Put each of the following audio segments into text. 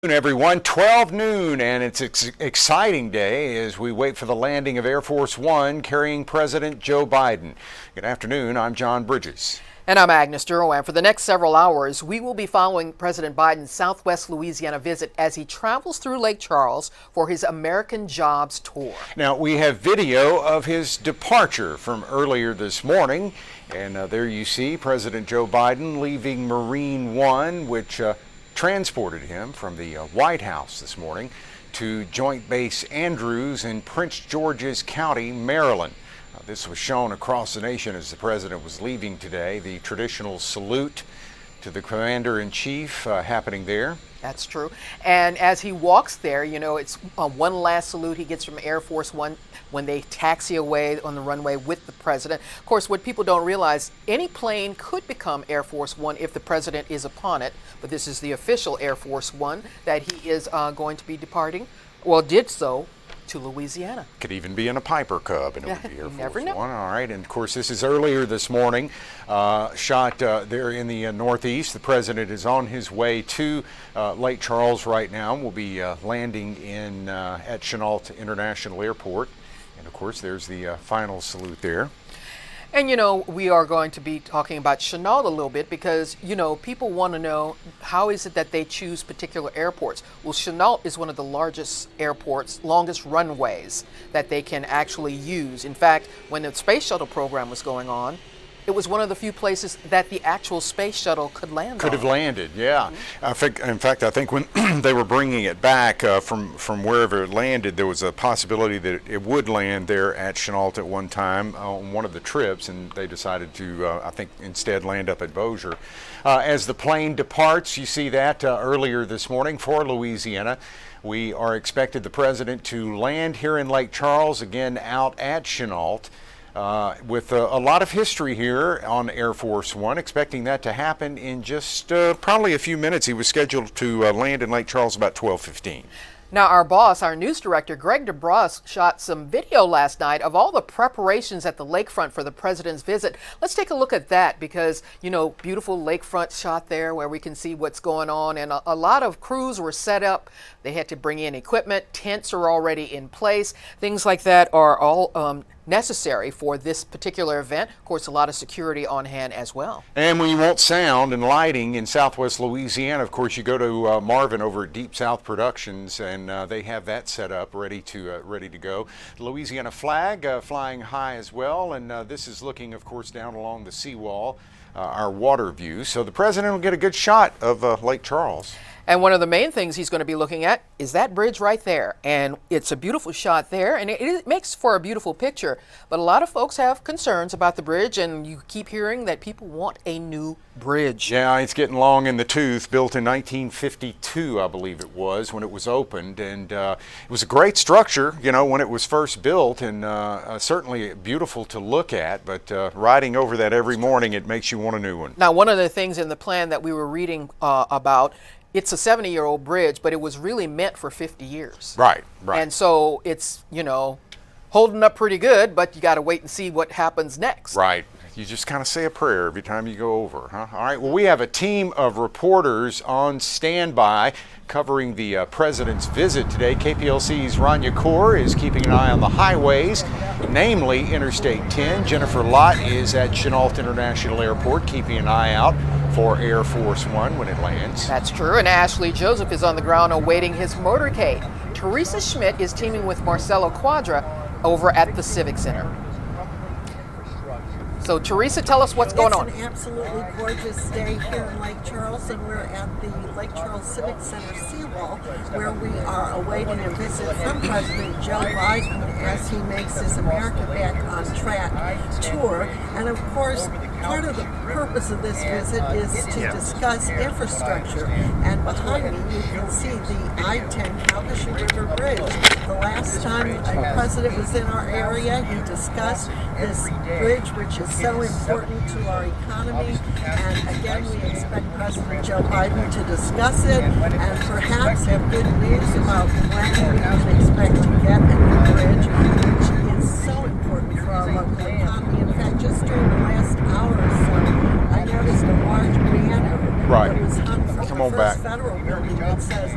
Everyone, 12 noon, and it's an exciting day as we wait for the landing of Air Force One carrying President Joe Biden. Good afternoon, I'm John Bridges. And I'm Agnes Duro, and for the next several hours, we will be following President Biden's Southwest Louisiana visit as he travels through Lake Charles for his American Jobs tour. Now, we have video of his departure from earlier this morning, and there you see President Joe Biden leaving Marine One, which transported him from the White House this morning to Joint Base Andrews in Prince George's County, Maryland. This was shown across the nation as the president was leaving today. The traditional salute to the commander-in-chief happening there. That's true. And as he walks there, you know, it's one last salute he gets from Air Force One when they taxi away on the runway with the president. Of course, what people don't realize, any plane could become Air Force One if the president is upon it, but this is the official Air Force One that he is going to be departing, well, did so to Louisiana. Could even be in a Piper Cub, and it would be Air Never Force know. One. All right, and of course, this is earlier this morning, shot there in the Northeast. The president is on his way to Lake Charles right now. We'll be landing in at Chennault International Airport, and of course, there's the final salute there. And, you know, we are going to be talking about Chennault a little bit because, you know, people want to know how is it that they choose particular airports. Well, Chennault is one of the largest airports, longest runways that they can actually use. In fact, when the space shuttle program was going on, it was one of the few places that the actual space shuttle could land Could on. have landed, yeah. In fact, I think when they were bringing it back from wherever it landed, there was a possibility that it would land there at Chennault at one time on one of the trips, and they decided to, I think, instead land up at Bossier. As the plane departs, you see that earlier this morning for Louisiana. We are expected the president to land here in Lake Charles, again out at Chennault. With a lot of history here on Air Force One, expecting that to happen in just probably a few minutes. He was scheduled to land in Lake Charles about 12:15. Now, our boss, our news director, Greg DeBrus, shot some video last night of all the preparations at the lakefront for the president's visit. Let's take a look at that because, you know, beautiful lakefront shot there where we can see what's going on. And a lot of crews were set up. They had to bring in equipment. Tents are already in place. Things like that are all necessary for this particular event. Of course, a lot of security on hand as well. And when you want sound and lighting in Southwest Louisiana, of course, you go to Marvin over at Deep South Productions, and they have that set up ready to go. The Louisiana flag flying high as well, and this is looking, of course, down along the seawall, our water view. So the president will get a good shot of Lake Charles. And one of the main things he's going to be looking at is that bridge right there. And it's a beautiful shot there, and it makes for a beautiful picture. But a lot of folks have concerns about the bridge, and you keep hearing that people want a new bridge. Yeah, it's getting long in the tooth. Built in 1952, I believe it was, when it was opened. And it was a great structure, you know, when it was first built, and certainly beautiful to look at. But riding over that every morning, it makes you want a new one. Now, one of the things in the plan that we were reading about, it's a 70-year-old bridge, but it was really meant for 50 years. Right. And so it's, you know, holding up pretty good, but you got to wait and see what happens next. Right. You just kind of say a prayer every time you go over, huh? All right. Well, we have a team of reporters on standby covering the president's visit today. KPLC's Rania Kaur is keeping an eye on the highways, namely Interstate 10. Jennifer Lott is at Chennault International Airport keeping an eye out for Air Force One when it lands. That's true, and Ashley Joseph is on the ground awaiting his motorcade. Teresa Schmidt is teaming with Marcelo Quadra over at the Civic Center. So, Teresa, tell us what's going on. It's an absolutely gorgeous day here in Lake Charles, and we're at the Lake Charles Civic Center seawall, where we are awaiting a visit from President Joe Biden as he makes his America Back on Track tour. And of course, part of the purpose of this visit is to discuss infrastructure. And behind me, you can see the I-10 Calcasieu River Bridge. The last time a president was in our area, he discussed this bridge, which is so important to our economy, and again we expect President Joe Biden to discuss it and perhaps have good news about when we can expect to get a new bridge, which is so important for our local economy. In fact, just during the last hour or so, I noticed a large banner that was hung from the First Federal Building that says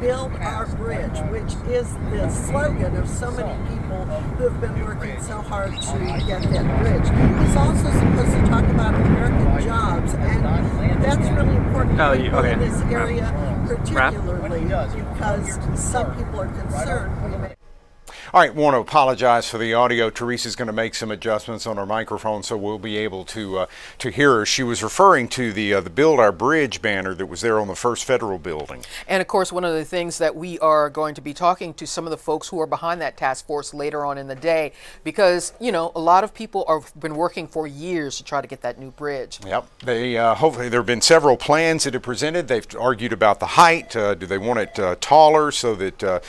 build our bridge, which is the slogan of so many people who have been working so hard to get that bridge. He's also supposed to talk about American jobs, and that's really important in this area, particularly because some people are concerned we may. All right, want to apologize for the audio. Teresa's going to make some adjustments on her microphone so we'll be able to hear her. She was referring to the Build Our Bridge banner that was there on the First Federal Building. And of course, one of the things that we are going to be talking to some of the folks who are behind that task force later on in the day, because, you know, a lot of people have been working for years to try to get that new bridge. Yep. They hopefully there have been several plans that have presented. They've argued about the height. Do they want it taller so that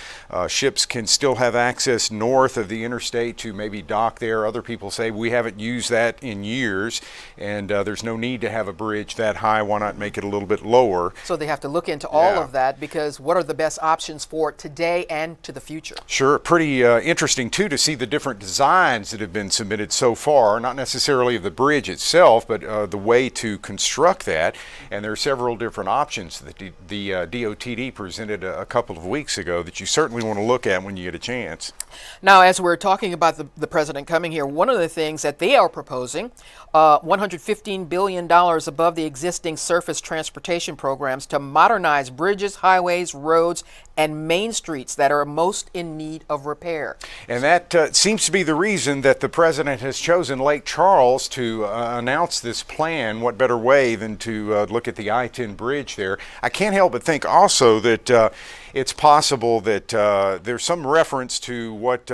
ships can still have access north of the interstate to maybe dock there? Other people say we haven't used that in years, and there's no need to have a bridge that high. Why not make it a little bit lower? So they have to look into all of that, because what are the best options for today and to the future? Sure. Pretty interesting too to see the different designs that have been submitted so far, not necessarily of the bridge itself, but the way to construct that. And there are several different options that the DOTD presented a couple of weeks ago that you certainly want to look at when you get a chance. Now, as we're talking about the president coming here, one of the things that they are proposing, $115 billion above the existing surface transportation programs to modernize bridges, highways, roads, and main streets that are most in need of repair. And that seems to be the reason that the president has chosen Lake Charles to announce this plan. What better way than to look at the I-10 bridge there? I can't help but think also that it's possible that there's some reference to what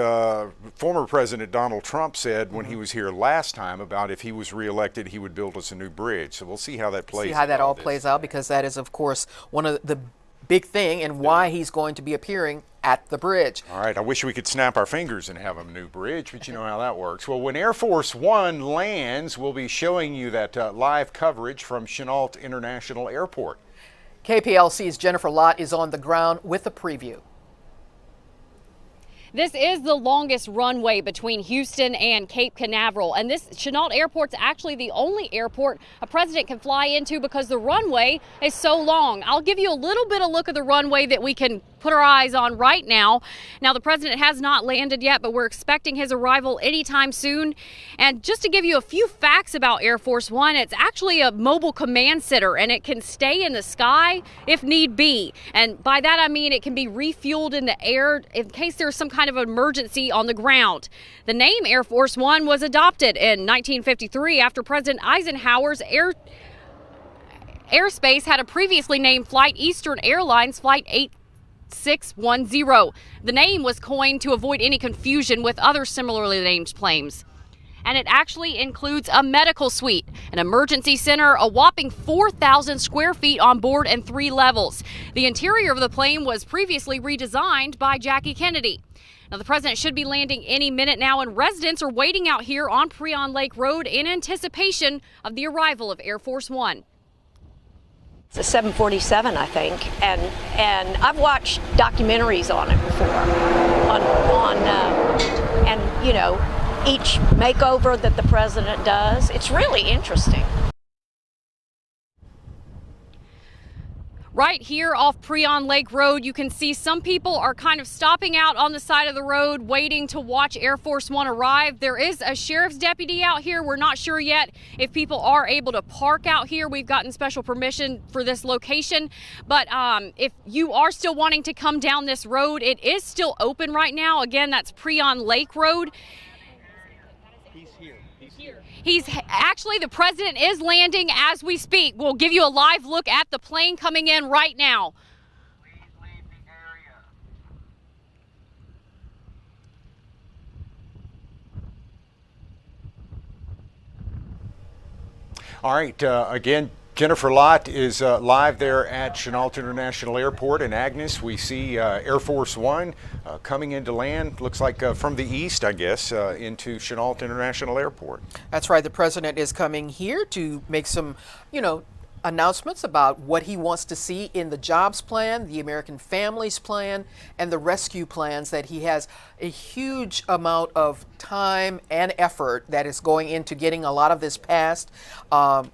former President Donald Trump said when he was here last time about if he was reelected, he would build us a new bridge. So we'll see how that plays out. See how that all plays out, because that is, of course, one of the big thing and why he's going to be appearing at the bridge. All right, I wish we could snap our fingers and have a new bridge, but you know how that works. Well, when Air Force One lands, we'll be showing you that live coverage from Chennault International Airport. KPLC's Jennifer Lott is on the ground with a preview. This is the longest runway between Houston and Cape Canaveral, and this Chennault Airport's actually the only airport a president can fly into because the runway is so long. I'll give you a little bit of look at the runway that we can put our eyes on right now. Now, the president has not landed yet, but we're expecting his arrival anytime soon. And just to give you a few facts about Air Force One, it's actually a mobile command center, and it can stay in the sky if need be. And by that I mean it can be refueled in the air in case there's some kind of emergency on the ground. The name Air Force One was adopted in 1953 after President Eisenhower's airspace had a previously named flight Eastern Airlines Flight 8610. The name was coined to avoid any confusion with other similarly named planes. And it actually includes a medical suite, an emergency center, a whopping 4,000 square feet on board, and 3 levels. The interior of the plane was previously redesigned by Jackie Kennedy. Now, the president should be landing any minute now, and residents are waiting out here on Preon Lake Road in anticipation of the arrival of Air Force One. It's a 747, I think, and I've watched documentaries on it before, and you know, each makeover that the president does. It's really interesting. Right here off Preon Lake Road, you can see some people are kind of stopping out on the side of the road waiting to watch Air Force One arrive. There is a sheriff's deputy out here. We're not sure yet if people are able to park out here. We've gotten special permission for this location. But if you are still wanting to come down this road, it is still open right now. Again, that's Preon Lake Road. He's actually, the president is landing as we speak. We'll give you a live look at the plane coming in right now. Please leave the area. All right, again, Jennifer Lott is live there at Chennault International Airport. And Agnes, we see Air Force One coming into land, looks like from the east, I guess, into Chennault International Airport. That's right. The president is coming here to make some, announcements about what he wants to see in the jobs plan, the American Families Plan, and the rescue plans that he has a huge amount of time and effort that is going into getting a lot of this passed,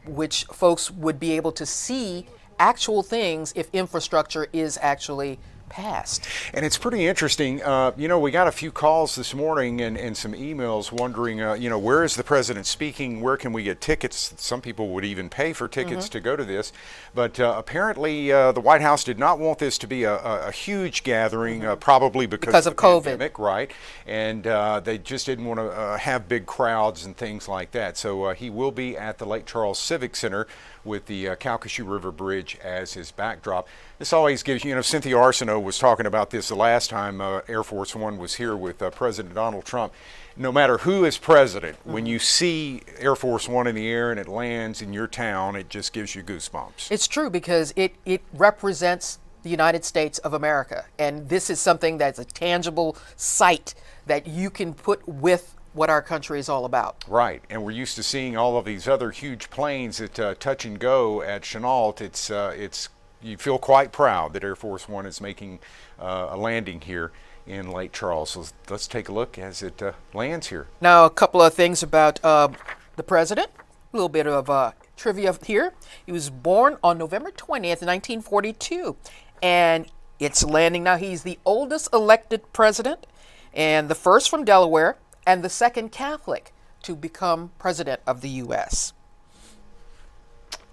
which folks would be able to see actual things if infrastructure is actually past. And it's pretty interesting. We got a few calls this morning and some emails wondering, where is the president speaking? Where can we get tickets? Some people would even pay for tickets to go to this. But apparently the White House did not want this to be a huge gathering, probably because of the COVID. pandemic, right? And they just didn't want to have big crowds and things like that. So he will be at the Lake Charles Civic Center with the Calcasieu River Bridge as his backdrop. This always gives Cynthia Arsenault was talking about this the last time Air Force One was here with President Donald Trump. No matter who is president, when you see Air Force One in the air and it lands in your town, it just gives you goosebumps. It's true because it represents the United States of America. And this is something that's a tangible sight that you can put with what our country is all about. Right, and we're used to seeing all of these other huge planes that touch and go at Chennault. It's you feel quite proud that Air Force One is making a landing here in Lake Charles. So let's take a look as it lands here. Now, a couple of things about the president. A little bit of trivia here. He was born on November 20th, 1942, and it's landing now. He's the oldest elected president and the first from Delaware and the second Catholic to become president of the U.S.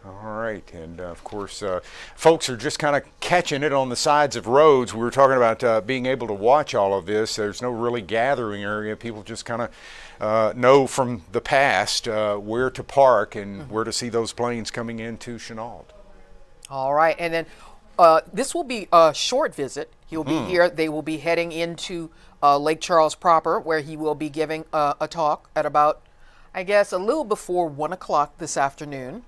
All right, and of course, folks are just kind of catching it on the sides of roads. We were talking about being able to watch all of this. There's no really gathering area. People just kind of know from the past where to park and where to see those planes coming into Chennault. All right, and then this will be a short visit. He'll be here. They will be heading into Lake Charles proper, where he will be giving a talk at about, I guess, a little before 1 o'clock this afternoon,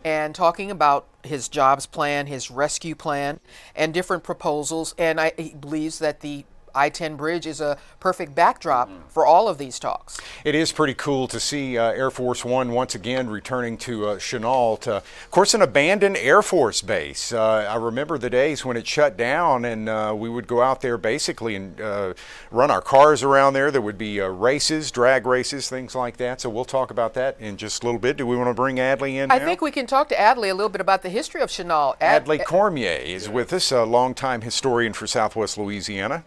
and talking about his jobs plan, his rescue plan, and different proposals. And he believes that the I-10 bridge is a perfect backdrop for all of these talks. It is pretty cool to see Air Force One once again returning to Chennault. Of course, an abandoned Air Force base. I remember the days when it shut down and we would go out there basically and run our cars around there. There would be races, drag races, things like that. So we'll talk about that in just a little bit. Do we want to bring Adley in I now? think we can talk to Adley a little bit about the history of Chennault. Adley Cormier is with us, a longtime historian for Southwest Louisiana.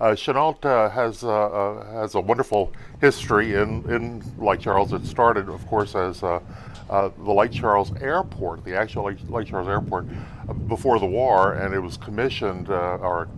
Chennault has a wonderful history in Lake Charles. It started, of course, as the Lake Charles Airport, the actual Lake Charles Airport, before the war, and it was commissioned or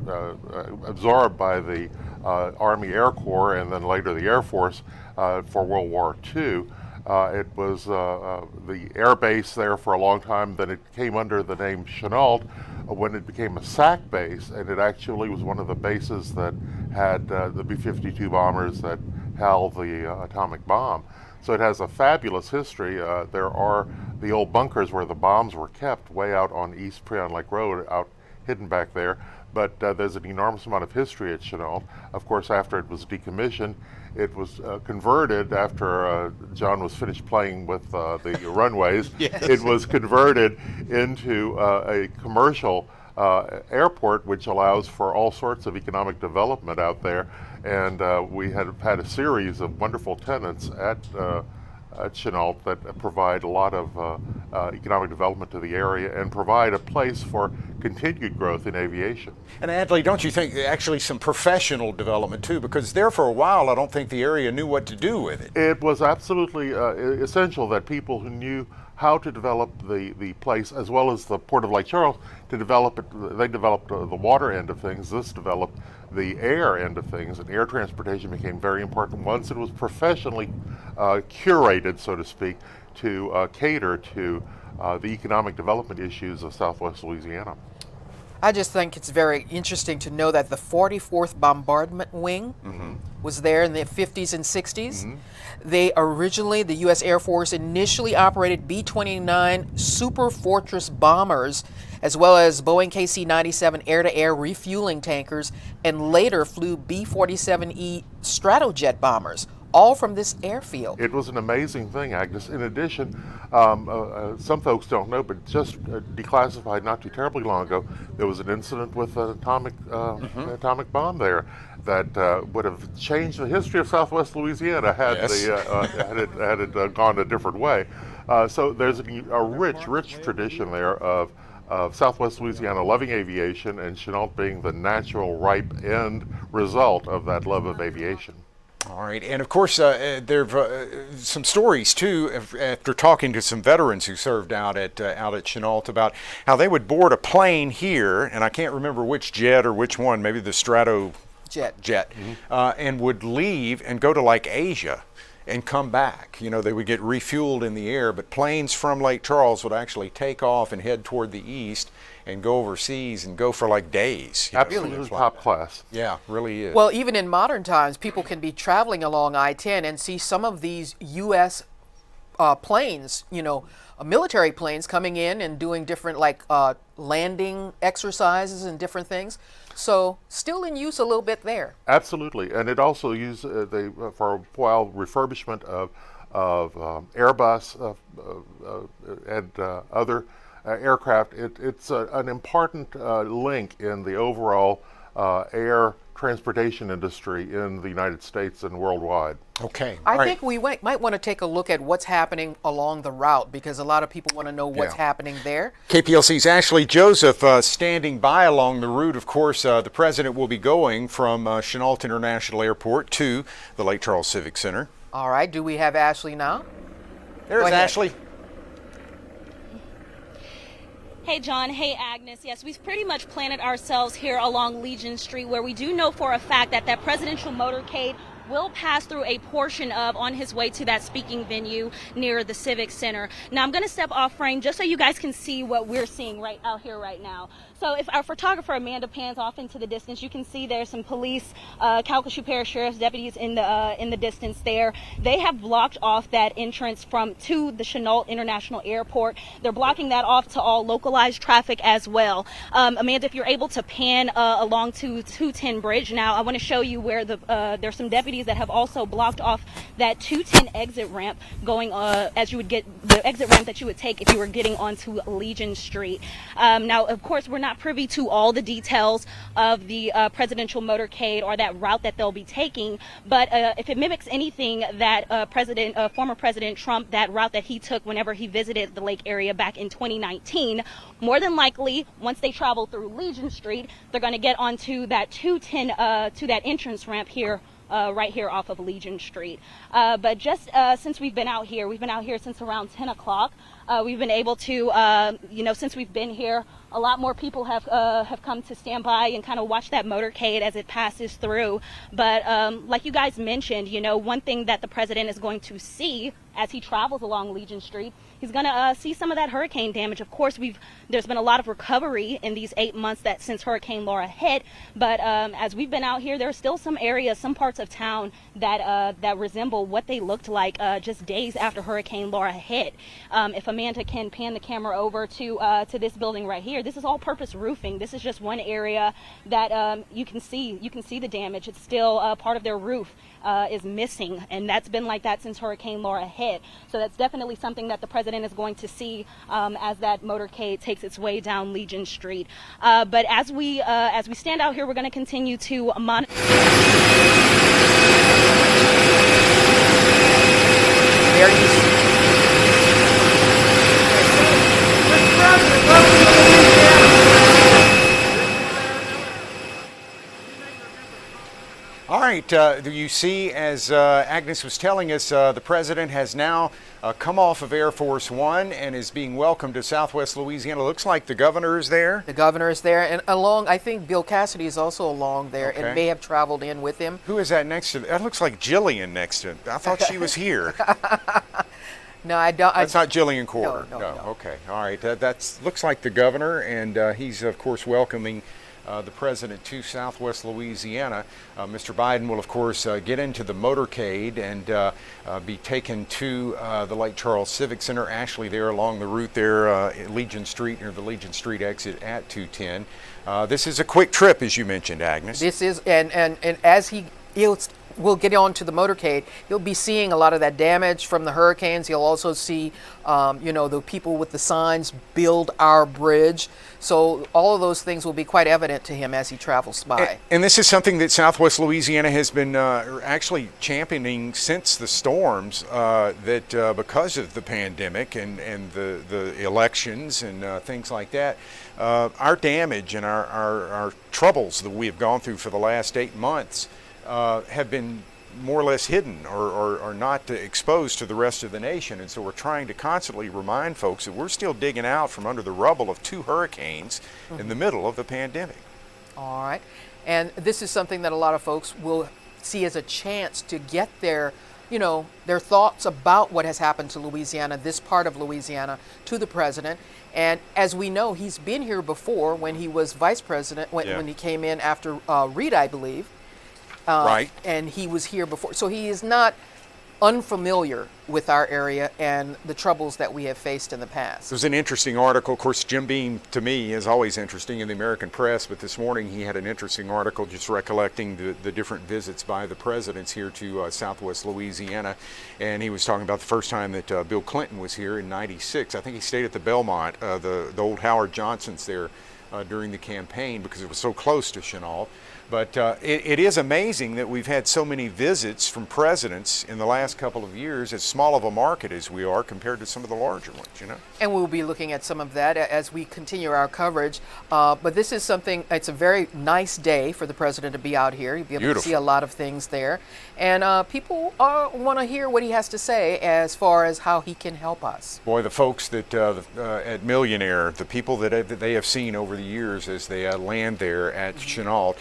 absorbed by the Army Air Corps and then later the Air Force for World War II. It was the air base there for a long time. Then it came under the name Chennault when it became a SAC base, and it actually was one of the bases that had the B-52 bombers that held the atomic bomb. So it has a fabulous history. There are the old bunkers where the bombs were kept way out on East Prion Lake Road, out hidden back there. But there's an enormous amount of history at Chennault. Of course, after it was decommissioned, it was converted after John was finished playing with the runways. Yes. It was converted into a commercial airport, which allows for all sorts of economic development out there. And we have had a series of wonderful tenants at Chennault that provide a lot of economic development to the area and provide a place for continued growth in aviation. And Adley, don't you think actually some professional development too? Because there for a while, I don't think the area knew what to do with it. It was absolutely essential that people who knew how to develop the place, as well as the Port of Lake Charles, to develop it. They developed the water end of things. This developed the air end of things, and air transportation became very important once it was professionally curated, so to speak, to cater to the economic development issues of Southwest Louisiana. I just think it's very interesting to know that the 44th Bombardment Wing was there in the 50s and 60s. They originally, the U.S. Air Force initially operated B-29 Super Fortress bombers, as well as Boeing KC-97 air-to-air refueling tankers, and later flew B-47E Stratojet bombers, all from this airfield. It was an amazing thing, Agnes. In addition, some folks don't know, but just declassified not too terribly long ago, there was an incident with an atomic bomb there that would have changed the history of Southwest Louisiana had, Yes. had it gone a different way. So there's a rich tradition there of Southwest Louisiana loving aviation, and Chennault being the natural, ripe end result of that love of aviation. All right, and of course, there are some stories too. After talking to some veterans who served out at Chennault about how they would board a plane here, and I can't remember which jet or which one, maybe the Strato jet, and would leave and go to like Asia and come back. You know, they would get refueled in the air, but planes from Lake Charles would actually take off and head toward the east and go overseas and go for like days. Absolutely top class. Yeah, really is. Well, even in modern times, people can be traveling along I-10 and see some of these U.S. Planes, you know, military planes coming in and doing different like landing exercises and different things. So still in use a little bit there. Absolutely, and it also used for a while refurbishment of Airbus and other aircraft. It's an important link in the overall air transportation industry in the United States and worldwide. Okay. I think we might want to take a look at what's happening along the route, because a lot of people want to know what's happening there. KPLC's Ashley Joseph standing by along the route. Of course, the president will be going from Chennault International Airport to the Lake Charles Civic Center. All right. Do we have Ashley now? There's Ashley. Hey John, hey Agnes. Yes, we've pretty much planted ourselves here along Legion Street, where we do know for a fact that that presidential motorcade will pass through a portion of on his way to that speaking venue near the Civic Center. Now I'm going to step off frame just so you guys can see what we're seeing right out here right now. So if our photographer Amanda pans off into the distance, you can see there's some police, Calcasieu Parish Sheriff's deputies in the distance there. They have blocked off that entrance to the Chennault International Airport. They're blocking that off to all localized traffic as well. Amanda, if you're able to pan along to 210 Bridge now, I want to show you where there's some deputies that have also blocked off that 210 exit ramp going as you would get the exit ramp that you would take if you were getting onto Legion Street. Now, of course, we're not privy to all the details of the presidential motorcade or that route that they'll be taking, but if it mimics anything that former President Trump, that route that he took whenever he visited the lake area back in 2019, more than likely, once they travel through Legion Street, they're going to get onto that 210 to that entrance ramp here. Right here off of Legion Street. But just since we've been out here since around 10 o'clock. We've been able to, since we've been here, a lot more people have come to stand by and kind of watch that motorcade as it passes through. But like you guys mentioned, one thing that the president is going to see as he travels along Legion Street, he's going to see some of that hurricane damage. Of course, there's been a lot of recovery in these 8 months since Hurricane Laura hit. But as we've been out here, there are still some areas, some parts of town that resemble what they looked like just days after Hurricane Laura hit. If Amanda can pan the camera over to this building right here, this is all-purpose roofing. This is just one area that you can see the damage. It's still part of their roof is missing, and that's been like that since Hurricane Laura hit. So that's definitely something that the president is going to see as that motorcade takes its way down Legion Street. But as we stand out here, we're going to continue to monitor. There you see. All right, you see, as Agnes was telling us, the president has now come off of Air Force One and is being welcomed to Southwest Louisiana. Looks like the governor is there. The governor is there, and along, I think Bill Cassidy is also along there and may have traveled in with him. Who is that next to? That looks like Jillian next to him. I thought she was here. No, I don't. That's not Jillian Corder. No. Okay. All right. That looks like the governor, and he's of course welcoming the president to Southwest Louisiana. Mr. Biden will, of course, get into the motorcade and be taken to the Lake Charles Civic Center. Actually, there along the route there, at Legion Street, near the Legion Street exit at 210. This is a quick trip, as you mentioned, Agnes. This is, and as he we'll get on to the motorcade. You'll be seeing a lot of that damage from the hurricanes. You'll also see, the people with the signs, "Build our bridge." So all of those things will be quite evident to him as he travels by. And this is something that Southwest Louisiana has been actually championing since the storms, that because of the pandemic and the elections and things like that, our damage and our troubles that we have gone through for the last 8 months have been more or less hidden or not exposed to the rest of the nation. And so we're trying to constantly remind folks that we're still digging out from under the rubble of 2 hurricanes in the middle of the pandemic. All right. And this is something that a lot of folks will see as a chance to get their thoughts about what has happened to Louisiana, this part of Louisiana, to the president. And as we know, he's been here before when he was vice president, when he came in after Reed, I believe. Right. And he was here before. So he is not unfamiliar with our area and the troubles that we have faced in the past. There's an interesting article. Of course, Jim Beam, to me, is always interesting in the American press, but this morning he had an interesting article just recollecting the different visits by the presidents here to Southwest Louisiana. And he was talking about the first time that Bill Clinton was here in '96. I think he stayed at the Belmont, the old Howard Johnson's there during the campaign because it was so close to Chennault. But it is amazing that we've had so many visits from presidents in the last couple of years, as small of a market as we are compared to some of the larger ones, And we'll be looking at some of that as we continue our coverage. But this is something, it's a very nice day for the president to be out here. You'll be able to see a lot of things there. And people want to hear what he has to say as far as how he can help us. Boy, the folks that at Millionaire, the people that they have seen over the years as they land there at Chennault.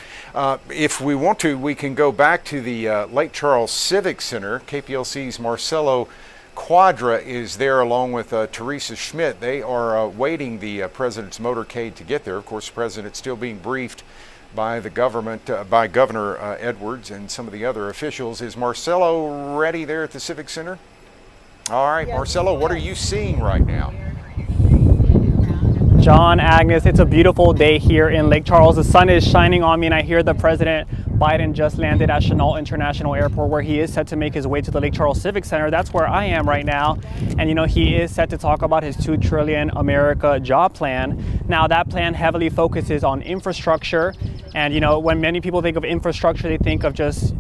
If we want to, we can go back to the Lake Charles Civic Center. KPLC's Marcelo Quadra is there along with Teresa Schmidt. They are awaiting the president's motorcade to get there. Of course, the president's still being briefed by the government, by Governor Edwards and some of the other officials. Is Marcelo ready there at the Civic Center? All right, yes, Marcelo, what are you seeing right now? John, Agnes, it's a beautiful day here in Lake Charles. The sun is shining on me and I hear the President Biden just landed at Chennault International Airport, where he is set to make his way to the Lake Charles Civic Center. That's where I am right now. And he is set to talk about his $2 trillion America job plan. Now that plan heavily focuses on infrastructure. And when many people think of infrastructure, they think of just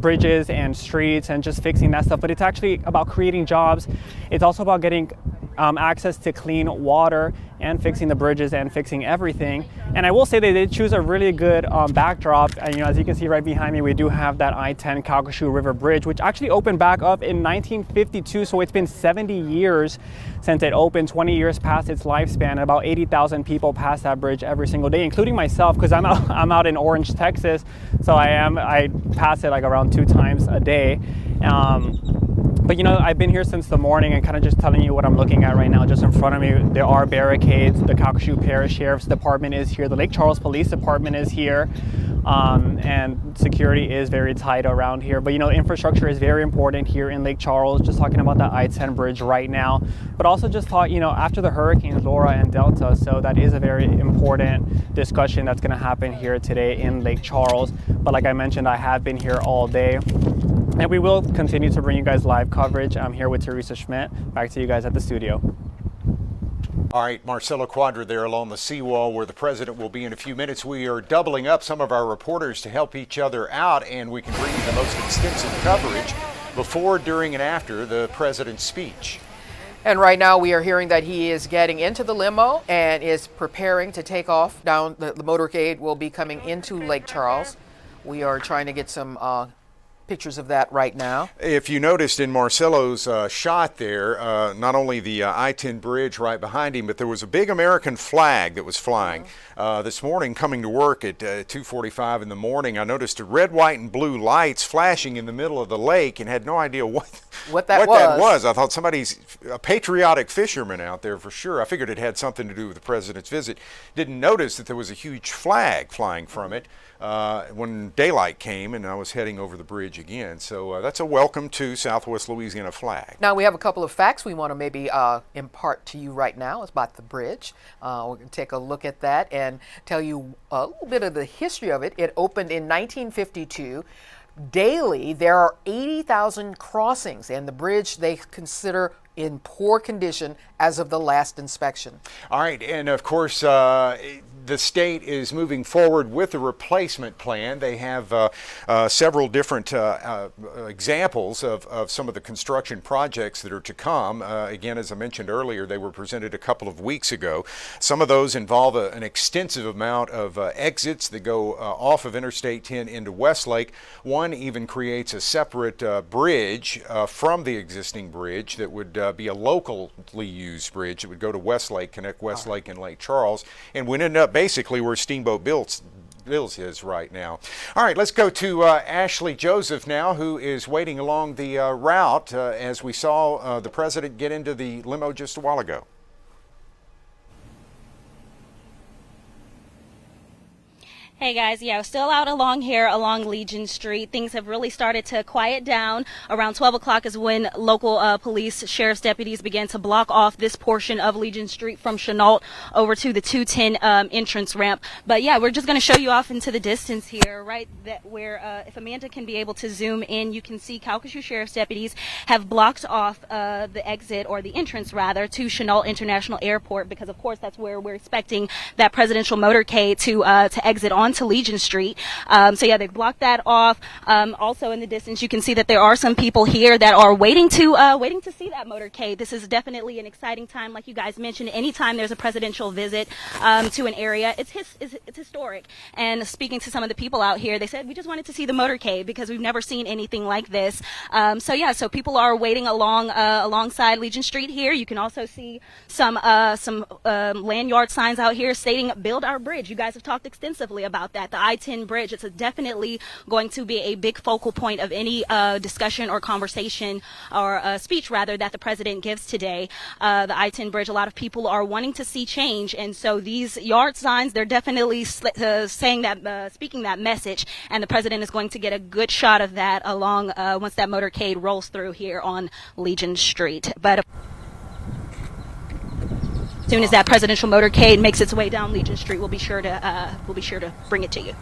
bridges and streets and just fixing that stuff. But it's actually about creating jobs. It's also about getting access to clean water and fixing the bridges and fixing everything. And I will say they did choose a really good backdrop. And as you can see right behind me, we do have that I-10 Calcasieu River Bridge, which actually opened back up in 1952. So it's been 70 years since it opened, 20 years past its lifespan. About 80,000 people pass that bridge every single day, including myself, because I'm out in Orange, Texas. So I pass it like around 2 times a day. But I've been here since the morning and kind of just telling you what I'm looking at right now. Just in front of me, there are barricades. The Calcasieu Parish Sheriff's Department is here. The Lake Charles Police Department is here. And security is very tight around here. But infrastructure is very important here in Lake Charles. Just talking about the I-10 bridge right now. But also just thought, after the hurricanes Laura and Delta, so that is a very important discussion that's going to happen here today in Lake Charles. But like I mentioned, I have been here all day. And we will continue to bring you guys live coverage. I'm here with Teresa Schmidt. Back to you guys at the studio. All right, Marcelo Quadra there along the seawall where the president will be in a few minutes. We are doubling up some of our reporters to help each other out, and we can bring you the most extensive coverage before, during, and after the president's speech. And right now we are hearing that he is getting into the limo and is preparing to take off down. The motorcade will be coming into Lake Charles. We are trying to get some pictures of that right now. If you noticed in Marcelo's shot there, not only the I-10 bridge right behind him, but there was a big American flag that was flying. This morning, coming to work at 2:45 in the morning, I noticed red, white, and blue lights flashing in the middle of the lake and had no idea what that was. I thought a patriotic fisherman out there for sure. I figured it had something to do with the president's visit. Didn't notice that there was a huge flag flying from it when daylight came and I was heading over the bridge again. So that's a welcome to Southwest Louisiana flag. Now we have a couple of facts we want to maybe impart to you right now about the bridge. We're going to take a look at that and tell you a little bit of the history of it. It opened in 1952. daily there are 80,000 crossings, and the bridge they consider in poor condition as of the last inspection. All right, and of course, the state is moving forward with a replacement plan. They have several different examples of some of the construction projects that are to come. Again, as I mentioned earlier, they were presented a couple of weeks ago. Some of those involve an extensive amount of exits that go off of Interstate 10 into Westlake. One even creates a separate bridge from the existing bridge that would be a locally used bridge that would go to Westlake, connect Westlake and Lake Charles, and would end up basically where Steamboat Bills is right now. All right, let's go to Ashley Joseph now, who is waiting along the route as we saw the president get into the limo just a while ago. Hey guys, yeah, still out along here along Legion Street. Things have really started to quiet down. Around 12 o'clock is when local police, sheriff's deputies began to block off this portion of Legion Street from Chennault over to the 210 entrance ramp. But yeah, we're just going to show you off into the distance here, right, that where if Amanda can be able to zoom in, you can see Calcasieu sheriff's deputies have blocked off the exit, or the entrance rather, to Chennault International Airport, because of course that's where we're expecting that presidential motorcade to exit on to Legion Street. So yeah, they've blocked that off. Also in the distance, you can see that there are some people here that are waiting to see that motorcade. This is definitely an exciting time, like you guys mentioned. Anytime there's a presidential visit to an area, it's historic. And speaking to some of the people out here, they said we just wanted to see the motorcade because we've never seen anything like this. So yeah, so people are waiting alongside Legion Street here. You can also see some lanyard signs out here stating "Build Our Bridge." You guys have talked extensively about that. The I-10 bridge, it's definitely going to be a big focal point of any discussion or conversation or speech rather that the president gives today. The I-10 bridge, a lot of people are wanting to see change, and so these yard signs, they're definitely saying that, speaking that message, and the president is going to get a good shot of that along once that motorcade rolls through here on Legion Street. But as soon as that presidential motorcade makes its way down Legion Street, we'll be sure to bring it to you.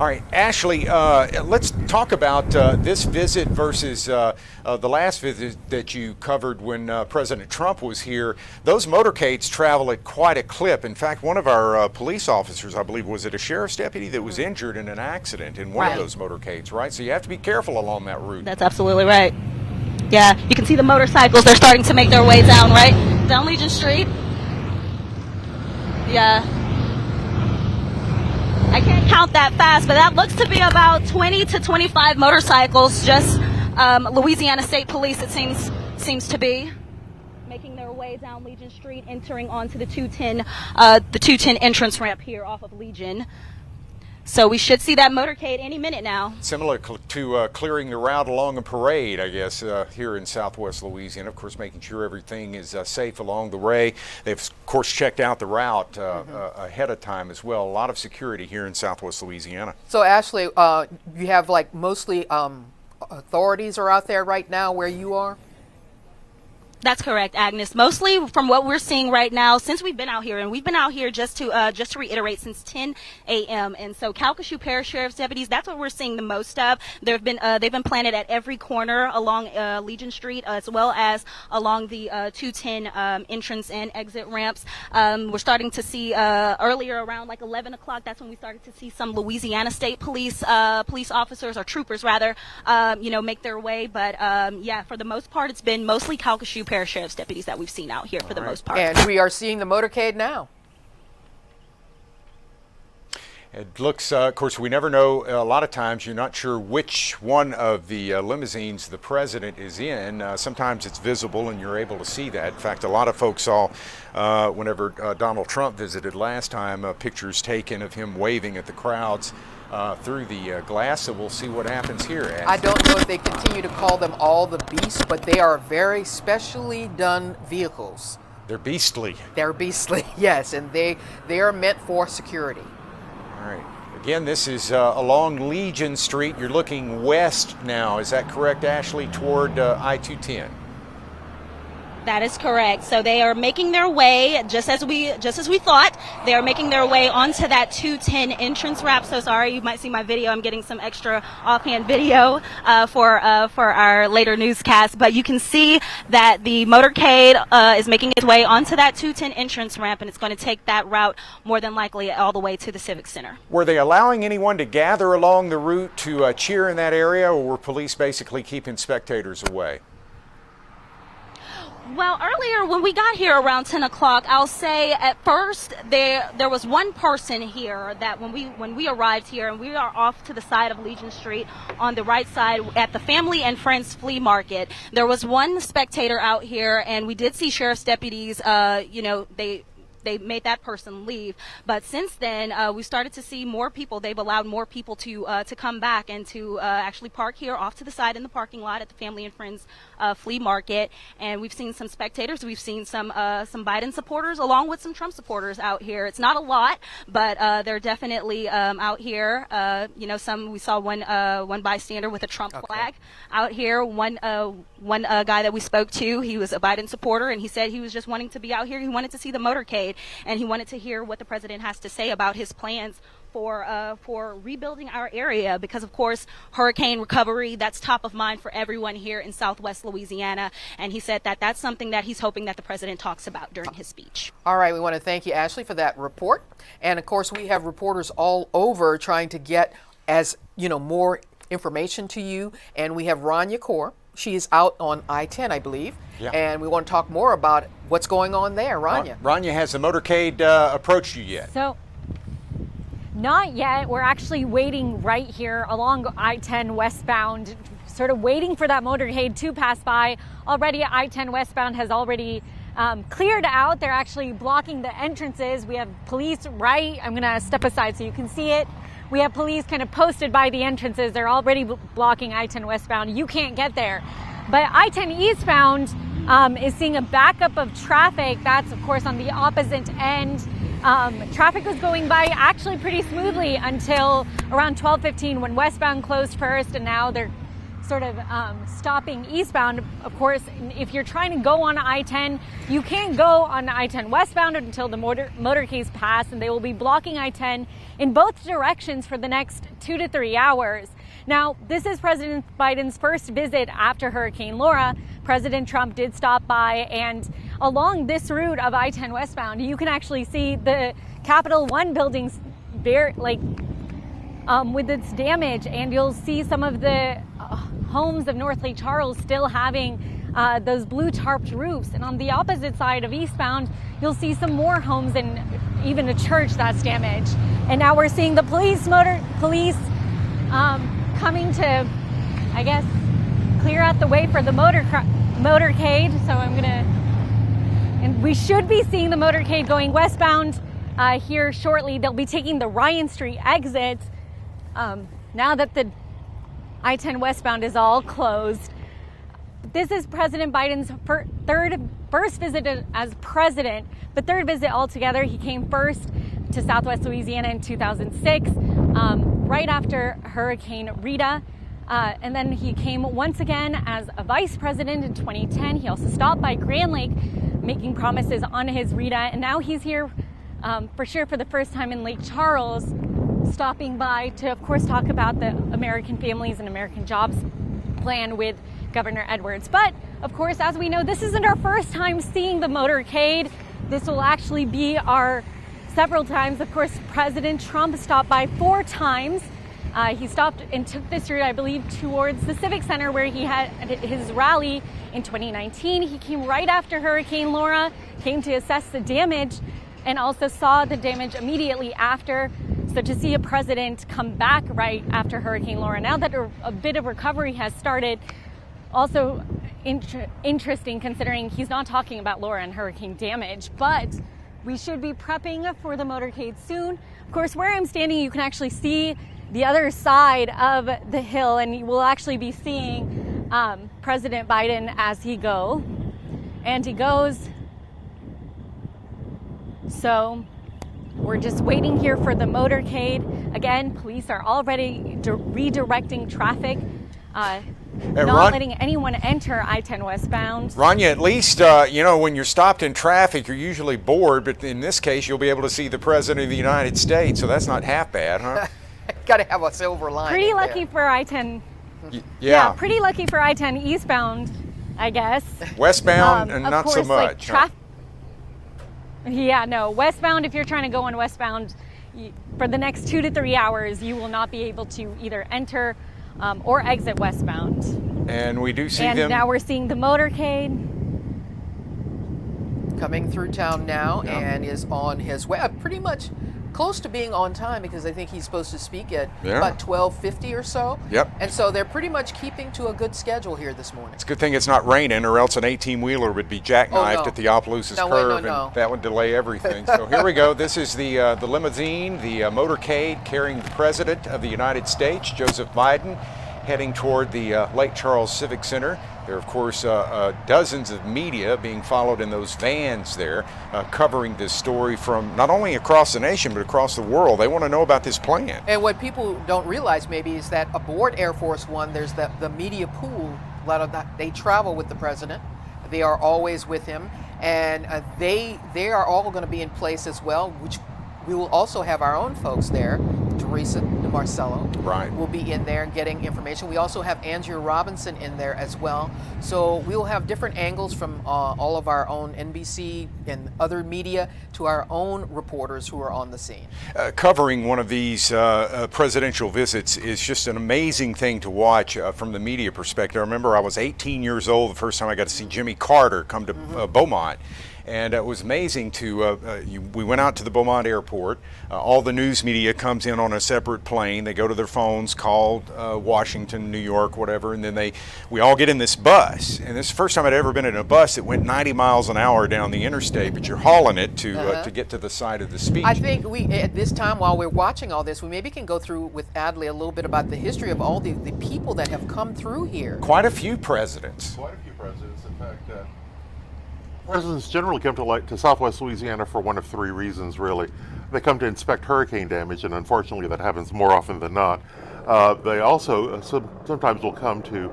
All right, Ashley, let's talk about this visit versus the last visit that you covered when President Trump was here. Those motorcades travel at quite a clip. In fact, one of our police officers, I believe, was it a sheriff's deputy that was injured in an accident in one of those motorcades, right? So you have to be careful along that route. That's absolutely right. Yeah, you can see the motorcycles. They're starting to make their way down, right? Down Legion Street. Yeah. I can't count that fast, but that looks to be about 20 to 25 motorcycles. Just Louisiana State Police, it seems to be making their way down Legion Street, entering onto the 210 entrance ramp here off of Legion. So we should see that motorcade any minute now. Similar to clearing the route along a parade, I guess, here in Southwest Louisiana. Of course, making sure everything is safe along the way. They've, of course, checked out the route ahead of time as well. A lot of security here in Southwest Louisiana. So, Ashley, you have like mostly authorities are out there right now where you are? That's correct, Agnes. Mostly from what we're seeing right now, since we've been out here, and we've been out here just to reiterate since 10 a.m. And so Calcasieu Parish Sheriff's deputies, that's what we're seeing the most of. They've been planted at every corner along Legion Street, as well as along the 210 entrance and exit ramps. We're starting to see earlier around like 11 o'clock. That's when we started to see some Louisiana State Police officers, or troopers rather, make their way. But yeah, for the most part, it's been mostly Calcasieu Parish Sheriff's deputies that we've seen out here for the most part. And we are seeing the motorcade now. It looks, of course, we never know. A lot of times you're not sure which one of the limousines the president is in. Sometimes it's visible and you're able to see that. In fact, a lot of folks saw, whenever Donald Trump visited last time, pictures taken of him waving at the crowds through the glass. So we'll see what happens here. I don't know if they continue to call them all the beasts, but they are very specially done vehicles. They're beastly. They're beastly, yes, and they are meant for security. All right. Again, this is along Legion Street. You're looking west now. Is that correct, Ashley, toward I-210? That is correct. So they are making their way, just as we thought, they are making their way onto that 210 entrance ramp. So sorry, you might see my video. I'm getting some extra offhand video for our later newscast. But you can see that the motorcade is making its way onto that 210 entrance ramp, and it's going to take that route more than likely all the way to the Civic Center. Were they allowing anyone to gather along the route to cheer in that area, or were police basically keeping spectators away? Well, earlier when we got here around 10 o'clock, I'll say at first there was one person here that when we arrived here, and we are off to the side of Legion Street on the right side at the Family and Friends Flea Market. There was one spectator out here, and we did see sheriff's deputies, they made that person leave. But since then, we started to see more people. They've allowed more people to come back and to actually park here off to the side in the parking lot at the Family and Friends Flea Market. And we've seen some spectators. We've seen some Biden supporters along with some Trump supporters out here. It's not a lot, but they're definitely out here. We saw one bystander with a Trump flag out here. One guy that we spoke to, he was a Biden supporter, and he said he was just wanting to be out here. He wanted to see the motorcade, and he wanted to hear what the president has to say about his plans for rebuilding our area, because of course hurricane recovery, that's top of mind for everyone here in Southwest Louisiana, and he said that that's something that he's hoping that the president talks about during his speech. All right, we want to thank you, Ashley, for that report. And of course, we have reporters all over trying to get more information to you, and we have Rania Kaur. She is out on I-10, I believe, and we want to talk more about what's going on there. Rania. Rania, has the motorcade approached you yet? So, not yet. We're actually waiting right here along I-10 westbound, sort of waiting for that motorcade to pass by. Already I-10 westbound has already cleared out. They're actually blocking the entrances. We have police right. I'm going to step aside so you can see it. We have police kind of posted by the entrances. They're already blocking I-10 westbound. You can't get there. But I-10 eastbound is seeing a backup of traffic. That's, of course, on the opposite end. Traffic was going by actually pretty smoothly until around 12:15 when westbound closed first, and now they're sort of stopping eastbound. Of course, if you're trying to go on I-10, you can't go on I-10 westbound until the motorcades pass, and they will be blocking I-10 in both directions for the next 2 to 3 hours. Now, this is President Biden's first visit after Hurricane Laura. President Trump did stop by, and along this route of I-10 westbound, you can actually see the Capital One buildings with its damage, and you'll see some of the homes of North Lake Charles still having those blue tarped roofs. And on the opposite side of eastbound, you'll see some more homes and even a church that's damaged. And now we're seeing the police coming to, I guess, clear out the way for the motorcade. So and we should be seeing the motorcade going westbound here shortly. They'll be taking the Ryan Street exit now that the I-10 westbound is all closed. This is President Biden's first visit as president, but third visit altogether. He came first to Southwest Louisiana in 2006, right after Hurricane Rita. And then he came once again as a vice president in 2010. He also stopped by Grand Lake, making promises on his Rita. And now he's here for sure for the first time in Lake Charles, stopping by to, of course, talk about the American Families and American Jobs plan with Governor Edwards. But, of course, as we know, this isn't our first time seeing the motorcade. This will actually be our several times. Of course, President Trump stopped by 4 times. He stopped and took this route, I believe, towards the Civic Center where he had his rally in 2019. He came right after Hurricane Laura, came to assess the damage, and also saw the damage immediately after. So to see a president come back right after Hurricane Laura, now that a bit of recovery has started, also interesting considering he's not talking about Laura and hurricane damage, but we should be prepping for the motorcade soon. Of course, where I'm standing, you can actually see the other side of the hill, and you will actually be seeing President Biden as he goes. So we're just waiting here for the motorcade. Again, police are already redirecting traffic not letting anyone enter I-10 westbound. Rania, at least, when you're stopped in traffic, you're usually bored, but in this case, you'll be able to see the President of the United States, so that's not half bad, huh? Got to have a silver lining. Pretty lucky for I-10. Yeah, pretty lucky for I-10 eastbound, I guess. Westbound, and not so much. Westbound, if you're trying to go on westbound, for the next 2 to 3 hours, you will not be able to either enter or exit westbound. And we do see them. And now we're seeing the motorcade coming through town now, and is on his way. Pretty much close to being on time, because I think he's supposed to speak at about 12:50 or so. Yep. And so they're pretty much keeping to a good schedule here this morning. It's a good thing it's not raining, or else an 18-wheeler would be jackknifed at the Opelousas curve, and that would delay everything. So here we go. This is the limousine, the motorcade carrying the President of the United States, Joseph Biden, heading toward the Lake Charles Civic Center. There are, of course, dozens of media being followed in those vans there, covering this story from not only across the nation, but across the world. They want to know about this plan. And what people don't realize maybe is that aboard Air Force One, there's the media pool. A lot of that, they travel with the President. They are always with him. And they are all going to be in place as well, which we will also have our own folks there. Teresa DeMarcello will be in there getting information. We also have Andrew Robinson in there as well. So we'll have different angles from all of our own NBC and other media to our own reporters who are on the scene. Covering one of these presidential visits is just an amazing thing to watch from the media perspective. I remember I was 18 years old the first time I got to see Jimmy Carter come to Beaumont. And it was amazing we went out to the Beaumont airport. All the news media comes in on a separate plane. They go to their phones, call Washington, New York, whatever, and then we all get in this bus. And this is the first time I'd ever been in a bus that went 90 miles an hour down the interstate, but you're hauling it to get to the site of the speech. I think we, at this time, while we're watching all this, we maybe can go through with Adley a little bit about the history of all the people that have come through here. Quite a few presidents. Quite a few presidents. In fact, presidents generally come to Southwest Louisiana for one of three reasons, really. They come to inspect hurricane damage, and unfortunately that happens more often than not. They also sometimes will come to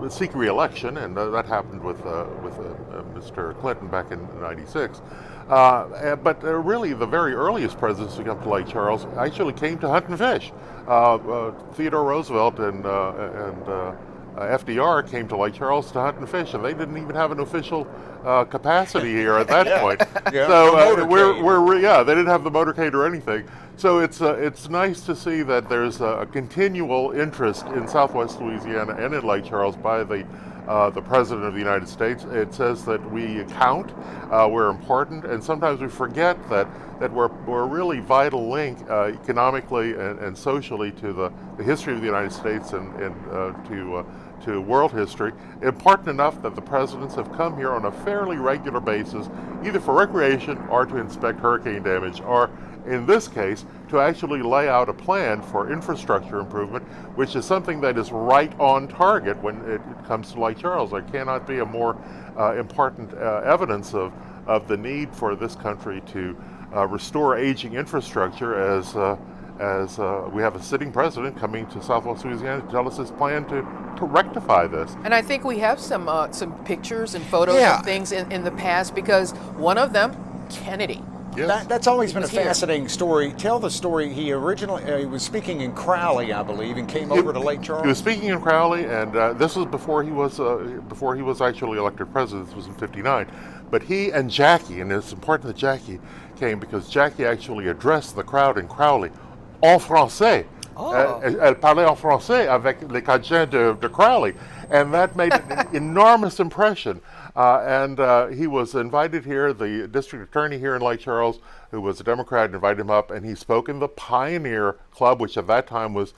seek re-election, and that happened with Mr. Clinton back in '96. But really, the very earliest presidents who come to Lake Charles actually came to hunt and fish. Theodore Roosevelt and FDR came to Lake Charles to hunt and fish, and they didn't even have an official capacity here at that point. So they didn't have the motorcade or anything. So it's nice to see that there's a continual interest in Southwest Louisiana and in Lake Charles by the President of the United States. It says that we count, we're important, and sometimes we forget that we're a really vital link economically and socially to the history of the United States and to world history, important enough that the presidents have come here on a fairly regular basis, either for recreation or to inspect hurricane damage, or in this case, to actually lay out a plan for infrastructure improvement, which is something that is right on target when it comes to Lake Charles. There cannot be a more important evidence of the need for this country to restore aging infrastructure as we have a sitting president coming to Southwest Louisiana to tell us his plan to rectify this. And I think we have some pictures and photos of things in the past, because one of them, Kennedy. Yes. That's always been a fascinating story. Tell the story. He originally was speaking in Crowley, I believe, and came over to Lake Charles. He was speaking in Crowley, and this was before he was actually elected president. This was in '59. But he and Jackie, and it's important that Jackie came because Jackie actually addressed the crowd in Crowley en français. Elle parlait en français avec les Cajuns de Crowley, and that made an enormous impression. And he was invited here. The district attorney here in Lake Charles, who was a Democrat, invited him up, and he spoke in the Pioneer Club, which at that time was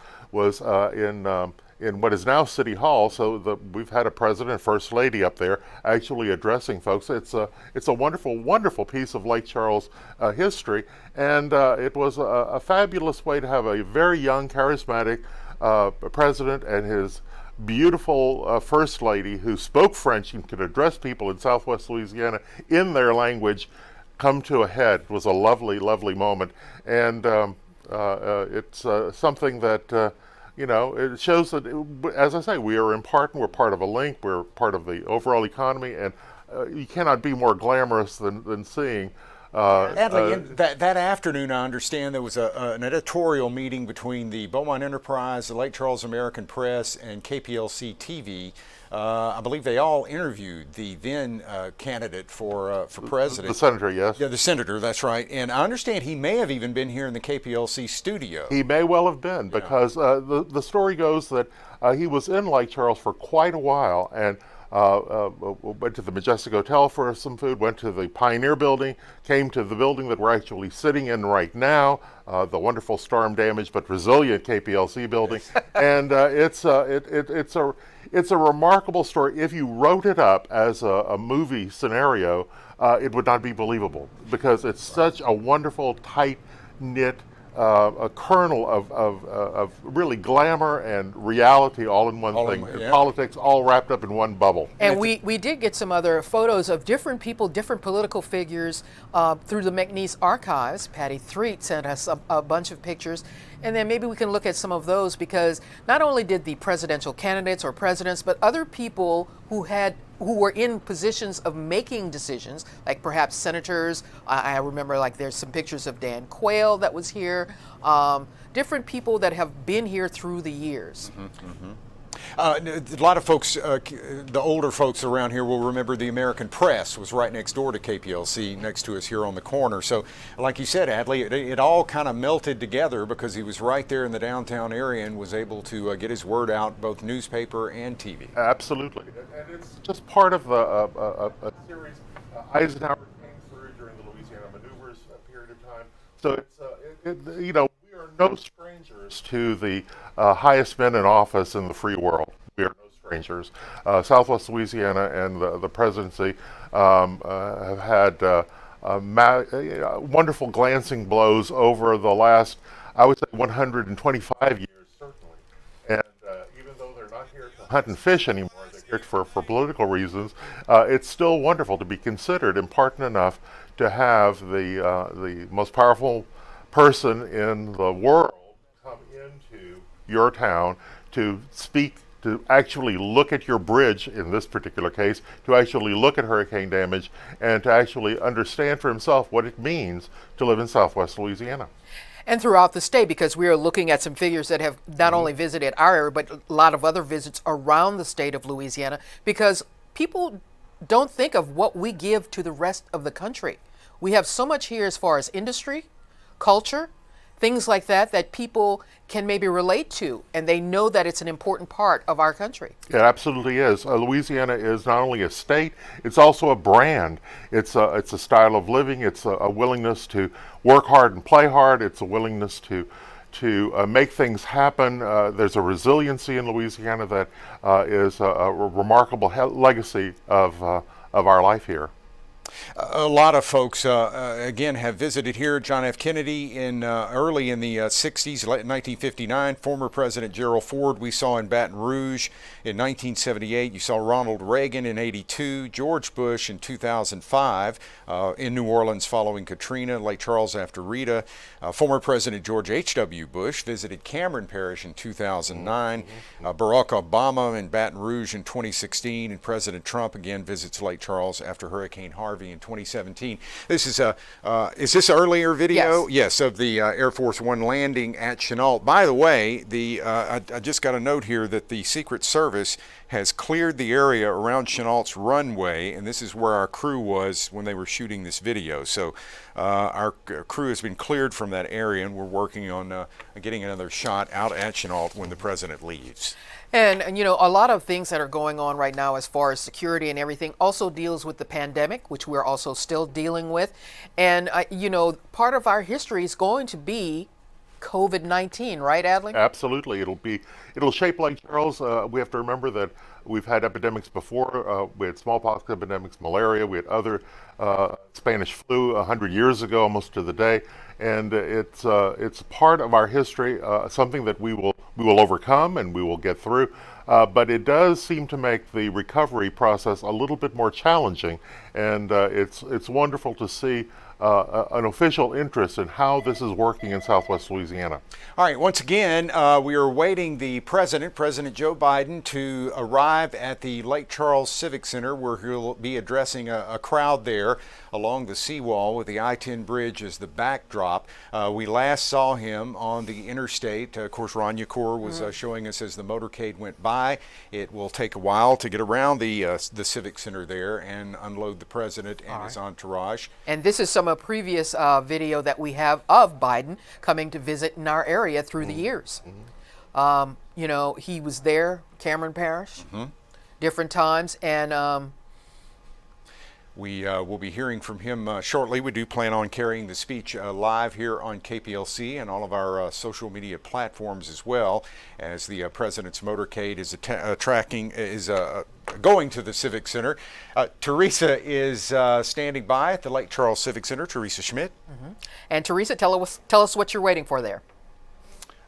in what is now City Hall. So we've had a president and first lady up there actually addressing folks. It's a wonderful, wonderful piece of Lake Charles history, and it was a fabulous way to have a very young, charismatic president and his beautiful first lady who spoke French and could address people in Southwest Louisiana in their language come to a head. It was a lovely, lovely moment, and it's something that it shows that, as I say, we are important. We're part of a link. We're part of the overall economy, and you cannot be more glamorous than seeing. Adley, that afternoon, I understand there was an editorial meeting between the Beaumont Enterprise, the Lake Charles American Press, and KPLC TV. I believe they all interviewed the then candidate for president. The senator, yes. Yeah, the senator, that's right. And I understand he may have even been here in the KPLC studio. He may well have been, because the story goes that he was in Lake Charles for quite a while, and went to the Majestic Hotel for some food, went to the Pioneer Building, came to the building that we're actually sitting in right now, the wonderful storm-damaged but resilient KPLC building, and it's a remarkable story. If you wrote it up as a movie scenario, it would not be believable, because it's such a wonderful, tight-knit a kernel of really glamour and reality all in one thing. Politics all wrapped up in one bubble. And we did get some other photos of different people, different political figures through the McNeese archives. Patty Threet sent us a bunch of pictures. And then maybe we can look at some of those, because not only did the presidential candidates or presidents, but other people who were in positions of making decisions, like perhaps senators. I remember, like, there's some pictures of Dan Quayle that was here. Different people that have been here through the years. A lot of folks, the older folks around here will remember the American Press was right next door to KPLC, next to us here on the corner. So, like you said, Adley, it all kind of melted together because he was right there in the downtown area and was able to get his word out, both newspaper and TV. Absolutely. And it's just part of a series Eisenhower came through during the Louisiana Maneuvers period of time. So it's, we are no strangers to the highest men in office in the free world. We are no strangers. Southwest Louisiana and the presidency have had wonderful glancing blows over the last, I would say, 125 years, certainly. And even though they're not here to hunt and fish anymore, they're here for political reasons, it's still wonderful to be considered important enough to have the most powerful person in the world come into your town to speak, to actually look at your bridge in this particular case, to actually look at hurricane damage, and to actually understand for himself what it means to live in Southwest Louisiana. And throughout the state, because we are looking at some figures that have not only visited our area, but a lot of other visits around the state of Louisiana, because people don't think of what we give to the rest of the country. We have so much here as far as industry, culture, things like that people can maybe relate to, and they know that it's an important part of our country. It absolutely is. Louisiana is not only a state, it's also a brand. It's a style of living. It's a willingness to work hard and play hard. It's a willingness to make things happen. There's a resiliency in Louisiana that is a remarkable legacy of our life here. A lot of folks, again, have visited here. John F. Kennedy early in the 60s, 1959. Former President Gerald Ford we saw in Baton Rouge in 1978. You saw Ronald Reagan in 82. George Bush in 2005 in New Orleans following Katrina. Lake Charles after Rita. Former President George H.W. Bush visited Cameron Parish in 2009. Barack Obama in Baton Rouge in 2016. And President Trump again visits Lake Charles after Hurricane Harvey in 2017. This is this earlier video? Yes, of the Air Force One landing at Chennault. By the way, I just got a note here that the Secret Service has cleared the area around Chenault's runway, and this is where our crew was when they were shooting this video. So our crew has been cleared from that area, and we're working on getting another shot out at Chennault when the president leaves. And a lot of things that are going on right now as far as security and everything also deals with the pandemic, which we're also still dealing with. And, part of our history is going to be COVID-19, right, Adley? Absolutely. It'll shape Lake Charles. We have to remember that we've had epidemics before. We had smallpox epidemics, malaria. We had other Spanish flu 100 years ago, almost to the day. And it's part of our history, something that we will overcome and we will get through. But it does seem to make the recovery process a little bit more challenging. And it's wonderful to see an official interest in how this is working in Southwest Louisiana. All right, once again, we are awaiting the President Joe Biden, to arrive at the Lake Charles Civic Center, where he'll be addressing a crowd there along the seawall with the I-10 bridge as the backdrop. We last saw him on the interstate. Of course, Ron Yakor was showing us as the motorcade went by. It will take a while to get around the Civic Center there and unload the President and his entourage. And this is some of previous video that we have of Biden coming to visit in our area through the years. You know, he was there, Cameron Parish, different times, and we will be hearing from him shortly. We do plan on carrying the speech live here on KPLC and all of our social media platforms as well, as the President's motorcade is going to the Civic Center. Teresa is standing by at the Lake Charles Civic Center. Teresa Schmidt. And Teresa, tell us what you're waiting for there.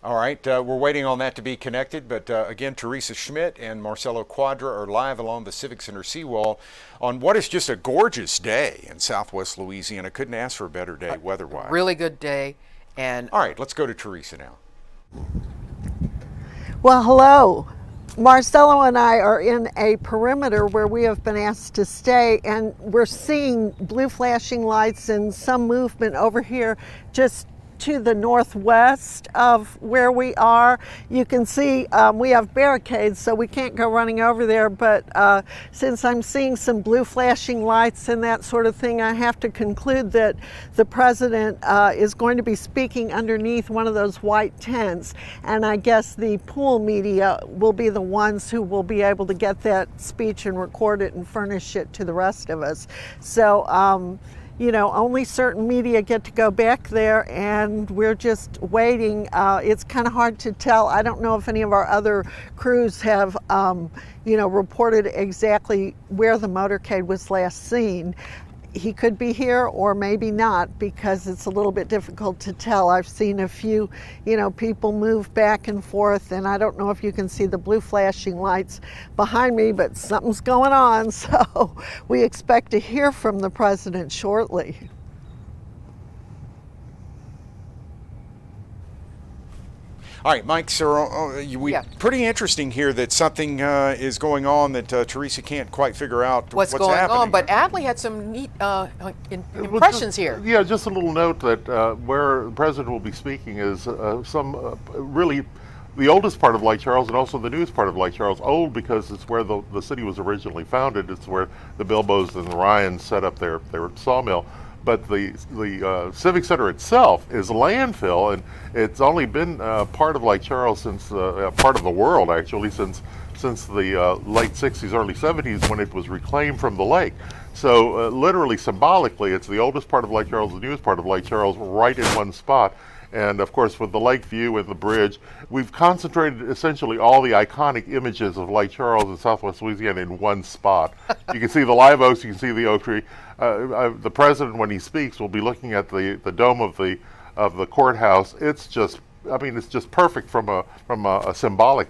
All right, we're waiting on that to be connected, but again, Teresa Schmidt and Marcelo Quadra are live along the Civic Center seawall on what is just a gorgeous day in Southwest Louisiana. Couldn't ask for a better day weather-wise. Really good day. And all right, let's go to Teresa now. Well, hello. Marcelo and I are in a perimeter where we have been asked to stay, and we're seeing blue flashing lights and some movement over here just to the northwest of where we are. You can see we have barricades, so we can't go running over there, but since I'm seeing some blue flashing lights and that sort of thing, I have to conclude that the President is going to be speaking underneath one of those white tents, and I guess the pool media will be the ones who will be able to get that speech and record it and furnish it to the rest of us. So you know, only certain media get to go back there, and we're just waiting. It's kind of hard to tell. I don't know if any of our other crews have, you know, reported exactly where the motorcade was last seen. He could be here or maybe not, because it's a little bit difficult to tell. I've seen a few, you know, people move back and forth, and I don't know if you can see the blue flashing lights behind me, but something's going on, so we expect to hear from the President shortly. All right, Mike, sir, pretty interesting here that something is going on that Teresa can't quite figure out what's going happening. on. But Adley had some neat impressions here. Yeah, just a little note that where the President will be speaking is really the oldest part of Lake Charles and also the newest part of Lake Charles. Old because it's where the city was originally founded. It's where the Bilbos and the Ryans set up their sawmill. But the Civic Center itself is a landfill, and it's only been part of Lake Charles since part of the world actually since the late 60s, early 70s, when it was reclaimed from the lake. So literally, symbolically, it's the oldest part of Lake Charles, the newest part of Lake Charles, right in one spot. And of course, with the lake view and the bridge, we've concentrated essentially all the iconic images of Lake Charles and Southwest Louisiana in one spot. You can see the live oaks, you can see the oak tree. The President, when he speaks, will be looking at the dome of the courthouse. It's just, I mean, it's just perfect from a symbolic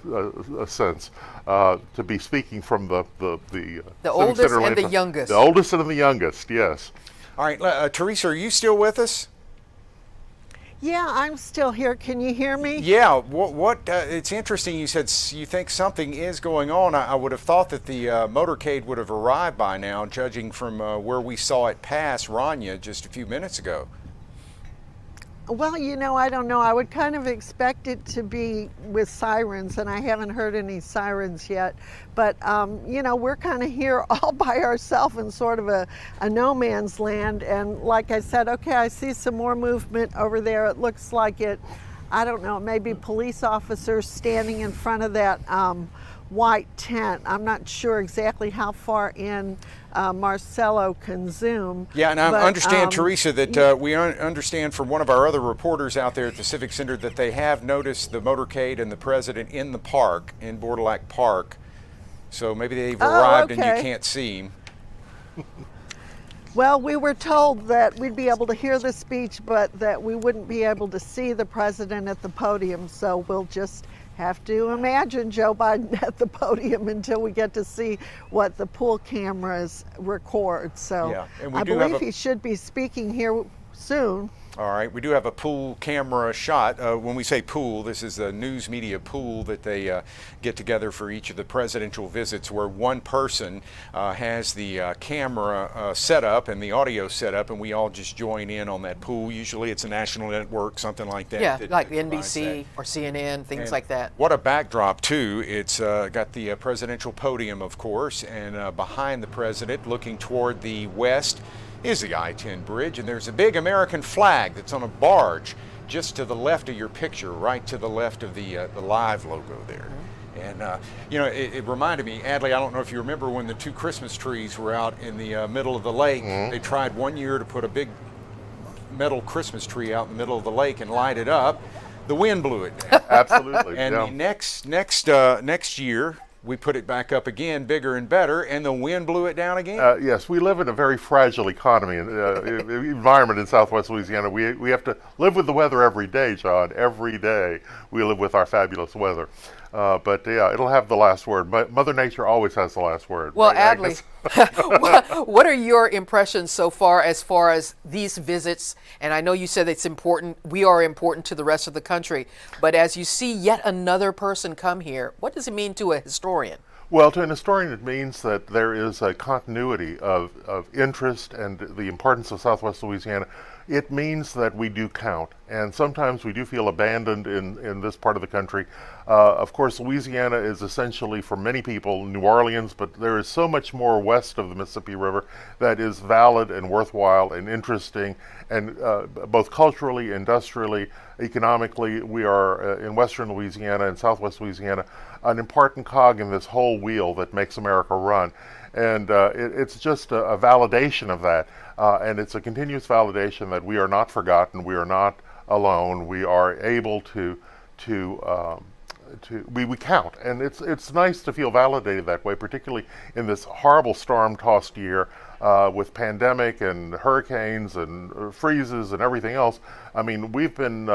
sense to be speaking from the oldest and the youngest. The oldest and the youngest, yes. All right, Teresa, are you still with us? Yeah, I'm still here. Can you hear me? Yeah. It's interesting. You said you think something is going on. I would have thought that the motorcade would have arrived by now, judging from where we saw it pass Rania just a few minutes ago. Well, you know, I don't know. I would kind of expect it to be with sirens, and I haven't heard any sirens yet. But, you know, we're kind of here all by ourselves in sort of a no man's land. And like I said, okay, I see some more movement over there. It looks like it, I don't know, maybe police officers standing in front of that white tent. I'm not sure exactly how far in Marcelo can zoom. Yeah, and I understand, Teresa, that we understand from one of our other reporters out there at the Civic Center that they have noticed the motorcade and the President in the park, in Borderlac Park. So maybe they've arrived and you can't see him. Well, we were told that we'd be able to hear the speech, but that we wouldn't be able to see the President at the podium, so we'll just Have to imagine Joe Biden at the podium until we get to see what the pool cameras record. So Yeah, and we I do have believe a- he should be speaking here soon. All right, we do have a pool camera shot. When we say pool, this is a news media pool that they get together for each of the presidential visits, where one person has the camera set up and the audio set up, and we all just join in on that pool. Usually it's a national network, something like that. Yeah, that like provides NBC that. or CNN, things And like that. What a backdrop, too. It's got the presidential podium, of course, and behind the president, looking toward the west, is the I-10 bridge, and there's a big American flag that's on a barge just to the left of your picture, right to the left of the Live logo there. And, you know, it reminded me, Adley, I don't know if you remember when the 2 Christmas trees were out in the middle of the lake. They tried one year to put a big metal Christmas tree out in the middle of the lake and light it up. The wind blew it down. Absolutely. And yeah. the next year, we put it back up again, bigger and better, and the wind blew it down again. Yes, we live in a very fragile economy and environment in Southwest Louisiana. We have to live with the weather every day, John. Every day we live with our fabulous weather. But yeah, it'll have the last word. Mother Nature always has the last word. Well, right, Adley, Agnes? what are your impressions so far as these visits? And I know you said it's important. We are important to the rest of the country. But as you see yet another person come here, what does it mean to a historian? Well, to an historian, it means that there is a continuity of interest and the importance of Southwest Louisiana. It means that we do count, and sometimes we do feel abandoned in this part of the country. Of course, Louisiana is essentially, for many people, New Orleans, but there is so much more west of the Mississippi River that is valid and worthwhile and interesting, and both culturally, industrially, economically, we are in western Louisiana and southwest Louisiana an important cog in this whole wheel that makes America run. And it's just a validation of that. And it's a continuous validation that we are not forgotten, we are not alone, we are able we count. And it's nice to feel validated that way, particularly in this horrible storm-tossed year with pandemic and hurricanes and freezes and everything else. I mean, we've been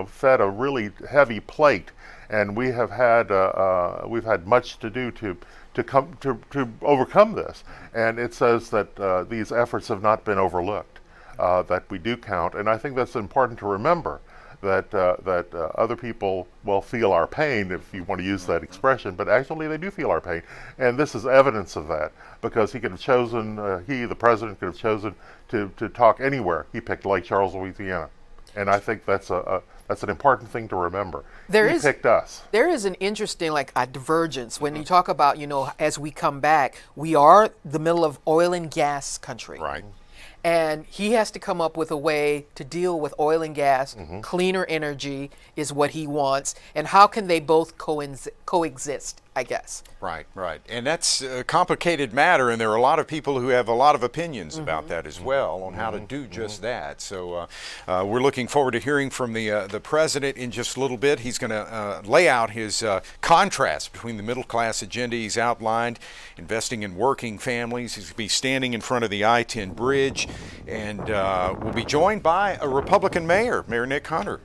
fed a really heavy plate, and we've had much to do to overcome this. And it says that these efforts have not been overlooked, that we do count. And I think that's important to remember, that other people will feel our pain, if you want to use that expression, but actually they do feel our pain. And this is evidence of that, because he could have chosen, the president could have chosen to talk anywhere. He picked Lake Charles, Louisiana. And I think that's an important thing to remember. He picked us. There is an interesting, a divergence when you talk about, as we come back, we are the middle of oil and gas country. Right. And he has to come up with a way to deal with oil and gas. Cleaner energy is what he wants. And how can they both coexist, I guess? Right. And that's a complicated matter, and there are a lot of people who have a lot of opinions about that as well, on how to do just that. So we're looking forward to hearing from the president in just a little bit. He's going to lay out his contrast between the middle class agenda he's outlined, investing in working families. He's going to be standing in front of the I-10 bridge, and we'll be joined by a Republican mayor, Mayor Nick Hunter.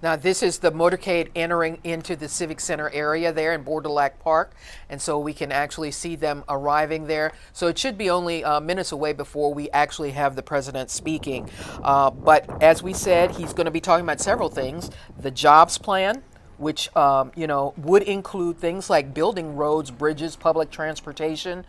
Now, this is the motorcade entering into the Civic Center area there in Bourdilac Park, and so we can actually see them arriving there. So it should be only minutes away before we actually have the president speaking. But as we said, he's going to be talking about several things. The jobs plan, which would include things like building roads, bridges, public transportation.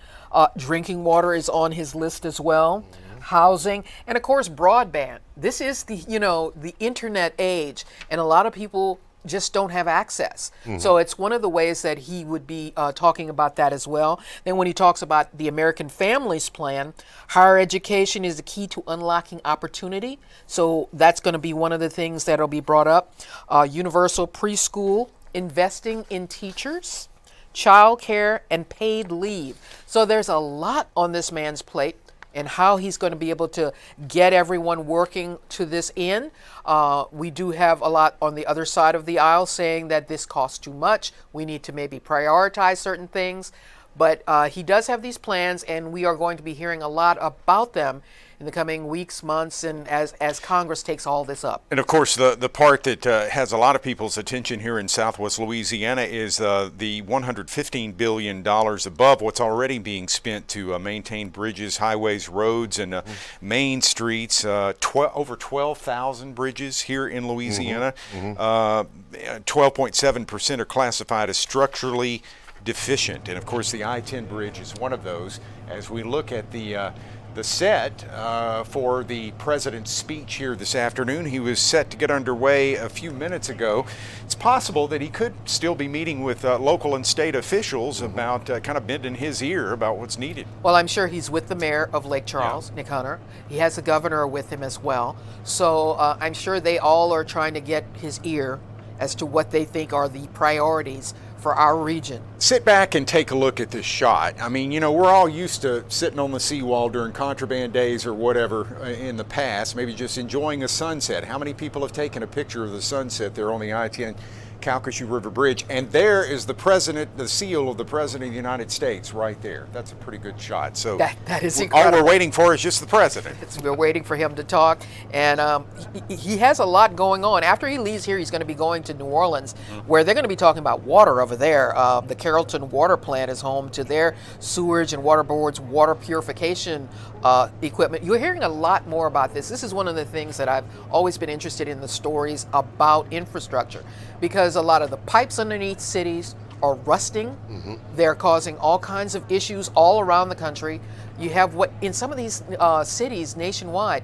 Drinking water is on his list as well. Housing, and of course broadband. This is the internet age, and a lot of people just don't have access. So it's one of the ways that he would be talking about that as well. Then when he talks about the American Families Plan, higher education is the key to unlocking opportunity. So that's going to be one of the things that'll be brought up. Universal preschool, investing in teachers, child care, and paid leave. So there's a lot on this man's plate, and how he's going to be able to get everyone working to this end. We do have a lot on the other side of the aisle saying that this costs too much. We need to maybe prioritize certain things. But he does have these plans, and we are going to be hearing a lot about them in the coming weeks, months, and as Congress takes all this up. And of course, the part that has a lot of people's attention here in Southwest Louisiana is the $115 billion above what's already being spent to maintain bridges, highways, roads, and main streets. Over 12,000 bridges here in Louisiana. 12.7% are classified as structurally deficient, and of course the I-10 bridge is one of those. As we look at the set for the president's speech here this afternoon, he was set to get underway a few minutes ago. It's possible that he could still be meeting with local and state officials about kind of bending his ear about what's needed. Well, I'm sure he's with the mayor of Lake Charles, Nick Hunter. He has the governor with him as well. So I'm sure they all are trying to get his ear as to what they think are the priorities for our region. Sit back and take a look at this shot. I mean, you know, we're all used to sitting on the seawall during contraband days or whatever in the past, maybe just enjoying a sunset. How many people have taken a picture of the sunset there on the I-10 Calcasieu River Bridge? And there is the president, the seal of the president of the United States right there. That's a pretty good shot. So that is incredible. All we're waiting for is just the president. We're waiting for him to talk, and he has a lot going on. After he leaves here, he's going to be going to New Orleans, where they're going to be talking about water over there. The Carrollton Water Plant is home to their Sewerage and Water Board's water purification equipment. You're hearing a lot more about this. This is one of the things that I've always been interested in, the stories about infrastructure, because a lot of the pipes underneath cities are rusting. They're causing all kinds of issues all around the country. You have what in some of these cities nationwide,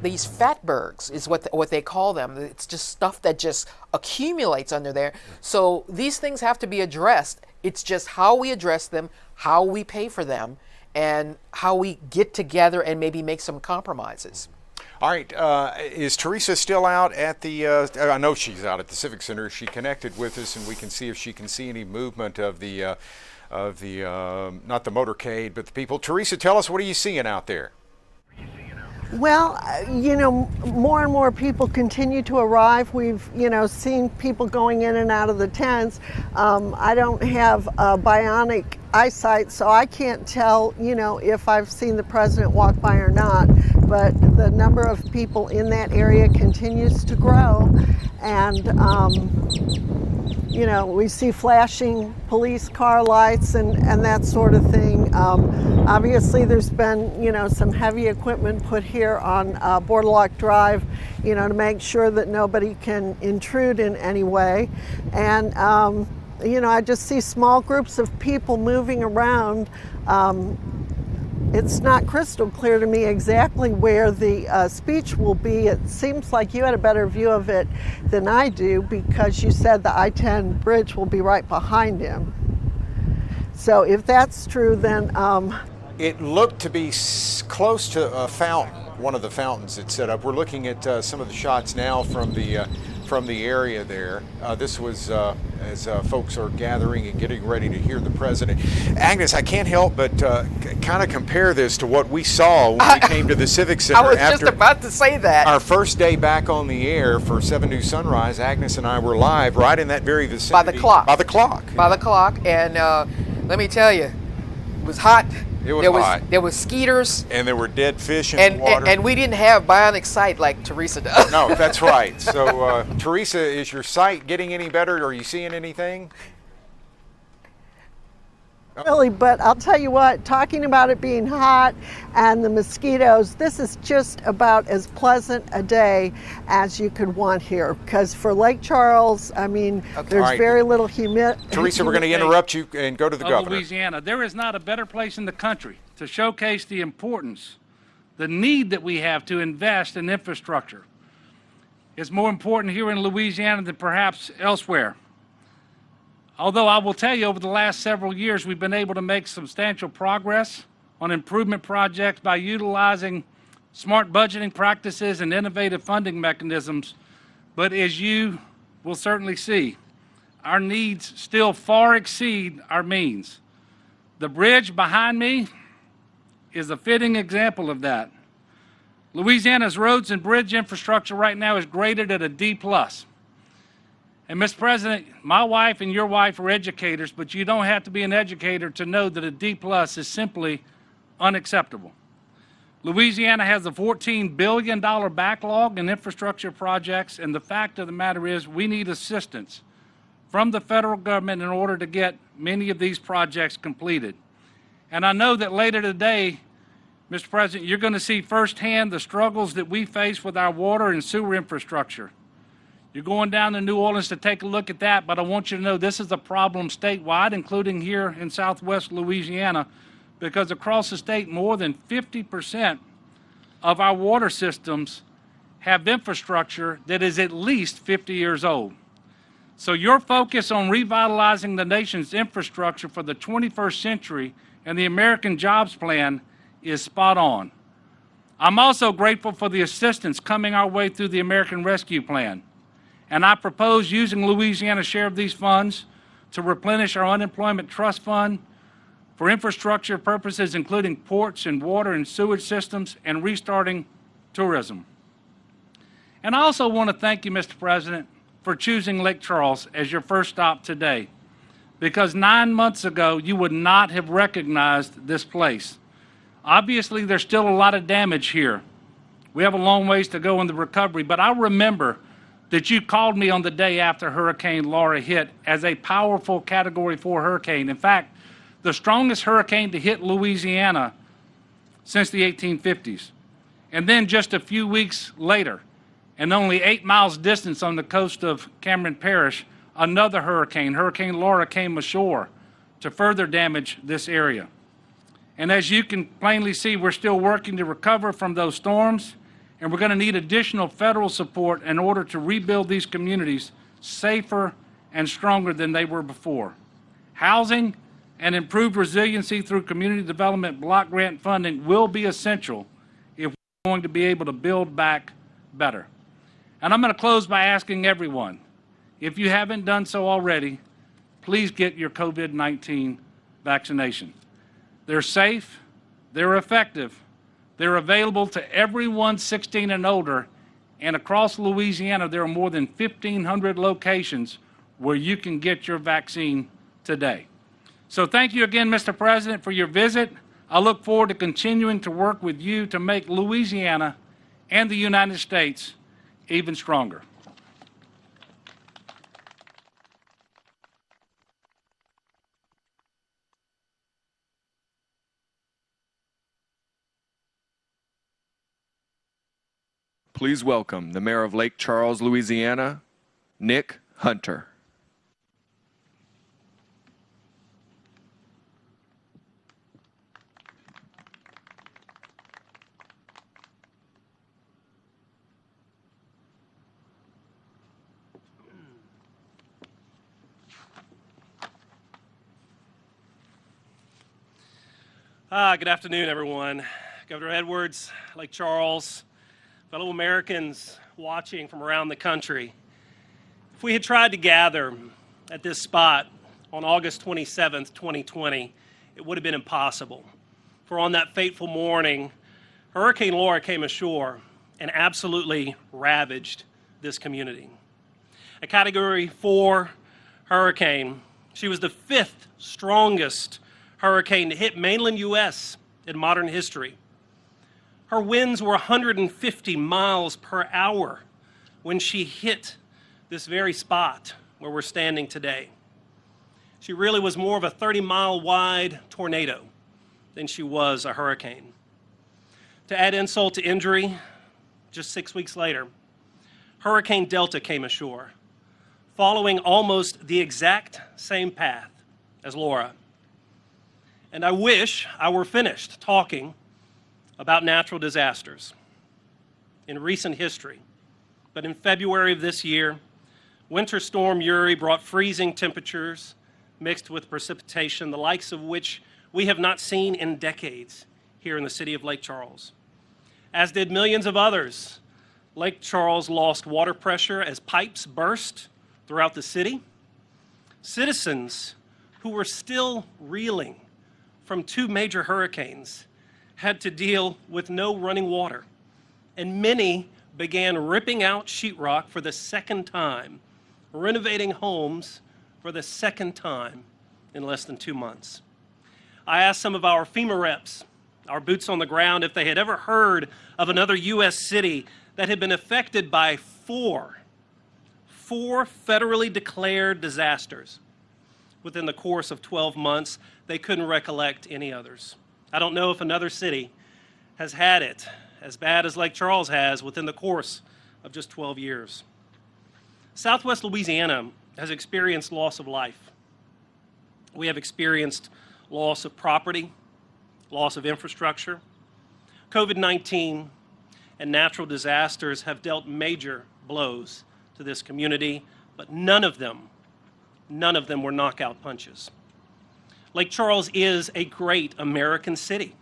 these fatbergs is what they call them. It's just stuff that just accumulates under there. So these things have to be addressed. It's just how we address them, how we pay for them, and how we get together and maybe make some compromises. All right, is Teresa still out at the, I know she's out at the Civic Center. Is she connected with us, and we can see if she can see any movement of the not the motorcade, but the people. Teresa, tell us, what are you seeing out there? Well, you know, more and more people continue to arrive. We've, you know, seen people going in and out of the tents. I don't have bionic eyesight, so I can't tell, you know, if I've seen the president walk by or not. But the number of people in that area continues to grow, and you know, we see flashing police car lights and that sort of thing. Obviously, there's been, you know, some heavy equipment put here on Boardwalk Drive, you know, to make sure that nobody can intrude in any way. And, you know, I just see small groups of people moving around. It's not crystal clear to me exactly where the speech will be. It seems like you had a better view of it than I do, because you said the I-10 bridge will be right behind him. So if that's true, then... It looked to be close to a fountain, one of the fountains that's set up. We're looking at some of the shots now from the area there. This was as folks are gathering and getting ready to hear the president. Agnes, I can't help but kind of compare this to what we saw when we came to the Civic Center. I was just about to say that. Our first day back on the air for 7 News Sunrise, Agnes and I were live right in that very vicinity. By the clock. By the clock. By the clock, and let me tell you, it was hot. It was hot. There was skeeters. And there were dead fish in the water. And we didn't have bionic sight like Teresa does. No, that's right. So, Teresa, is your sight getting any better? Are you seeing anything? Really, but I'll tell you what, talking about it being hot and the mosquitoes, this is just about as pleasant a day as you could want here. Because for Lake Charles, I mean, there's very little humidity. Teresa, we're going to interrupt you and go to the governor. Louisiana, there is not a better place in the country to showcase the importance, the need that we have to invest in infrastructure. It's more important here in Louisiana than perhaps elsewhere. Although I will tell you, over the last several years, we've been able to make substantial progress on improvement projects by utilizing smart budgeting practices and innovative funding mechanisms. But as you will certainly see, our needs still far exceed our means. The bridge behind me is a fitting example of that. Louisiana's roads and bridge infrastructure right now is graded at a D+. And Mr. President, my wife and your wife are educators, but you don't have to be an educator to know that a D+ is simply unacceptable. Louisiana has a $14 billion backlog in infrastructure projects, and the fact of the matter is we need assistance from the federal government in order to get many of these projects completed. And I know that later today, Mr. President, you're going to see firsthand the struggles that we face with our water and sewer infrastructure. You're going down to New Orleans to take a look at that, but I want you to know this is a problem statewide, including here in Southwest Louisiana, because across the state, more than 50% of our water systems have infrastructure that is at least 50 years old. So your focus on revitalizing the nation's infrastructure for the 21st century and the American Jobs Plan is spot on. I'm also grateful for the assistance coming our way through the American Rescue Plan. And I propose using Louisiana's share of these funds to replenish our unemployment trust fund for infrastructure purposes, including ports and water and sewage systems, and restarting tourism. And I also want to thank you, Mr. President, for choosing Lake Charles as your first stop today, because 9 months ago, you would not have recognized this place. Obviously, there's still a lot of damage here. We have a long ways to go in the recovery, but I remember that you called me on the day after Hurricane Laura hit as a powerful Category 4 hurricane. In fact, the strongest hurricane to hit Louisiana since the 1850s. And then just a few weeks later, and only 8 miles distance on the coast of Cameron Parish, another hurricane, Hurricane Laura, came ashore to further damage this area. And as you can plainly see, we're still working to recover from those storms, and we're going to need additional federal support in order to rebuild these communities safer and stronger than they were before. Housing and improved resiliency through community development block grant funding will be essential if we're going to be able to build back better. And I'm going to close by asking everyone, if you haven't done so already, please get your COVID-19 vaccination. They're safe, they're effective, they're available to everyone 16 and older, and across Louisiana there are more than 1,500 locations where you can get your vaccine today. So thank you again, Mr. President, for your visit. I look forward to continuing to work with you to make Louisiana and the United States even stronger. Please welcome the Mayor of Lake Charles, Louisiana, Nick Hunter. Good afternoon, everyone. Governor Edwards, Lake Charles, fellow Americans watching from around the country. If we had tried to gather at this spot on August 27th, 2020, it would have been impossible. For on that fateful morning, Hurricane Laura came ashore and absolutely ravaged this community. A Category 4 hurricane, she was the 5th strongest hurricane to hit mainland U.S. in modern history. Her winds were 150 miles per hour when she hit this very spot where we're standing today. She really was more of a 30-mile wide tornado than she was a hurricane. To add insult to injury, just 6 weeks later, Hurricane Delta came ashore, following almost the exact same path as Laura. And I wish I were finished talking about natural disasters in recent history. But in February of this year, Winter Storm Uri brought freezing temperatures mixed with precipitation, the likes of which we have not seen in decades here in the city of Lake Charles. As did millions of others, Lake Charles lost water pressure as pipes burst throughout the city. Citizens who were still reeling from 2 major hurricanes had to deal with no running water, and many began ripping out sheetrock for the second time renovating homes for the second time in less than 2 months. I asked some of our FEMA reps, our boots on the ground, if they had ever heard of another U.S. city that had been affected by four federally declared disasters within the course of 12 months. They couldn't recollect any others. I don't know if another city has had it as bad as Lake Charles has within the course of just 12 years. Southwest Louisiana has experienced loss of life. We have experienced loss of property, loss of infrastructure. COVID-19 and natural disasters have dealt major blows to this community, but none of them were knockout punches. Lake Charles is a great American city,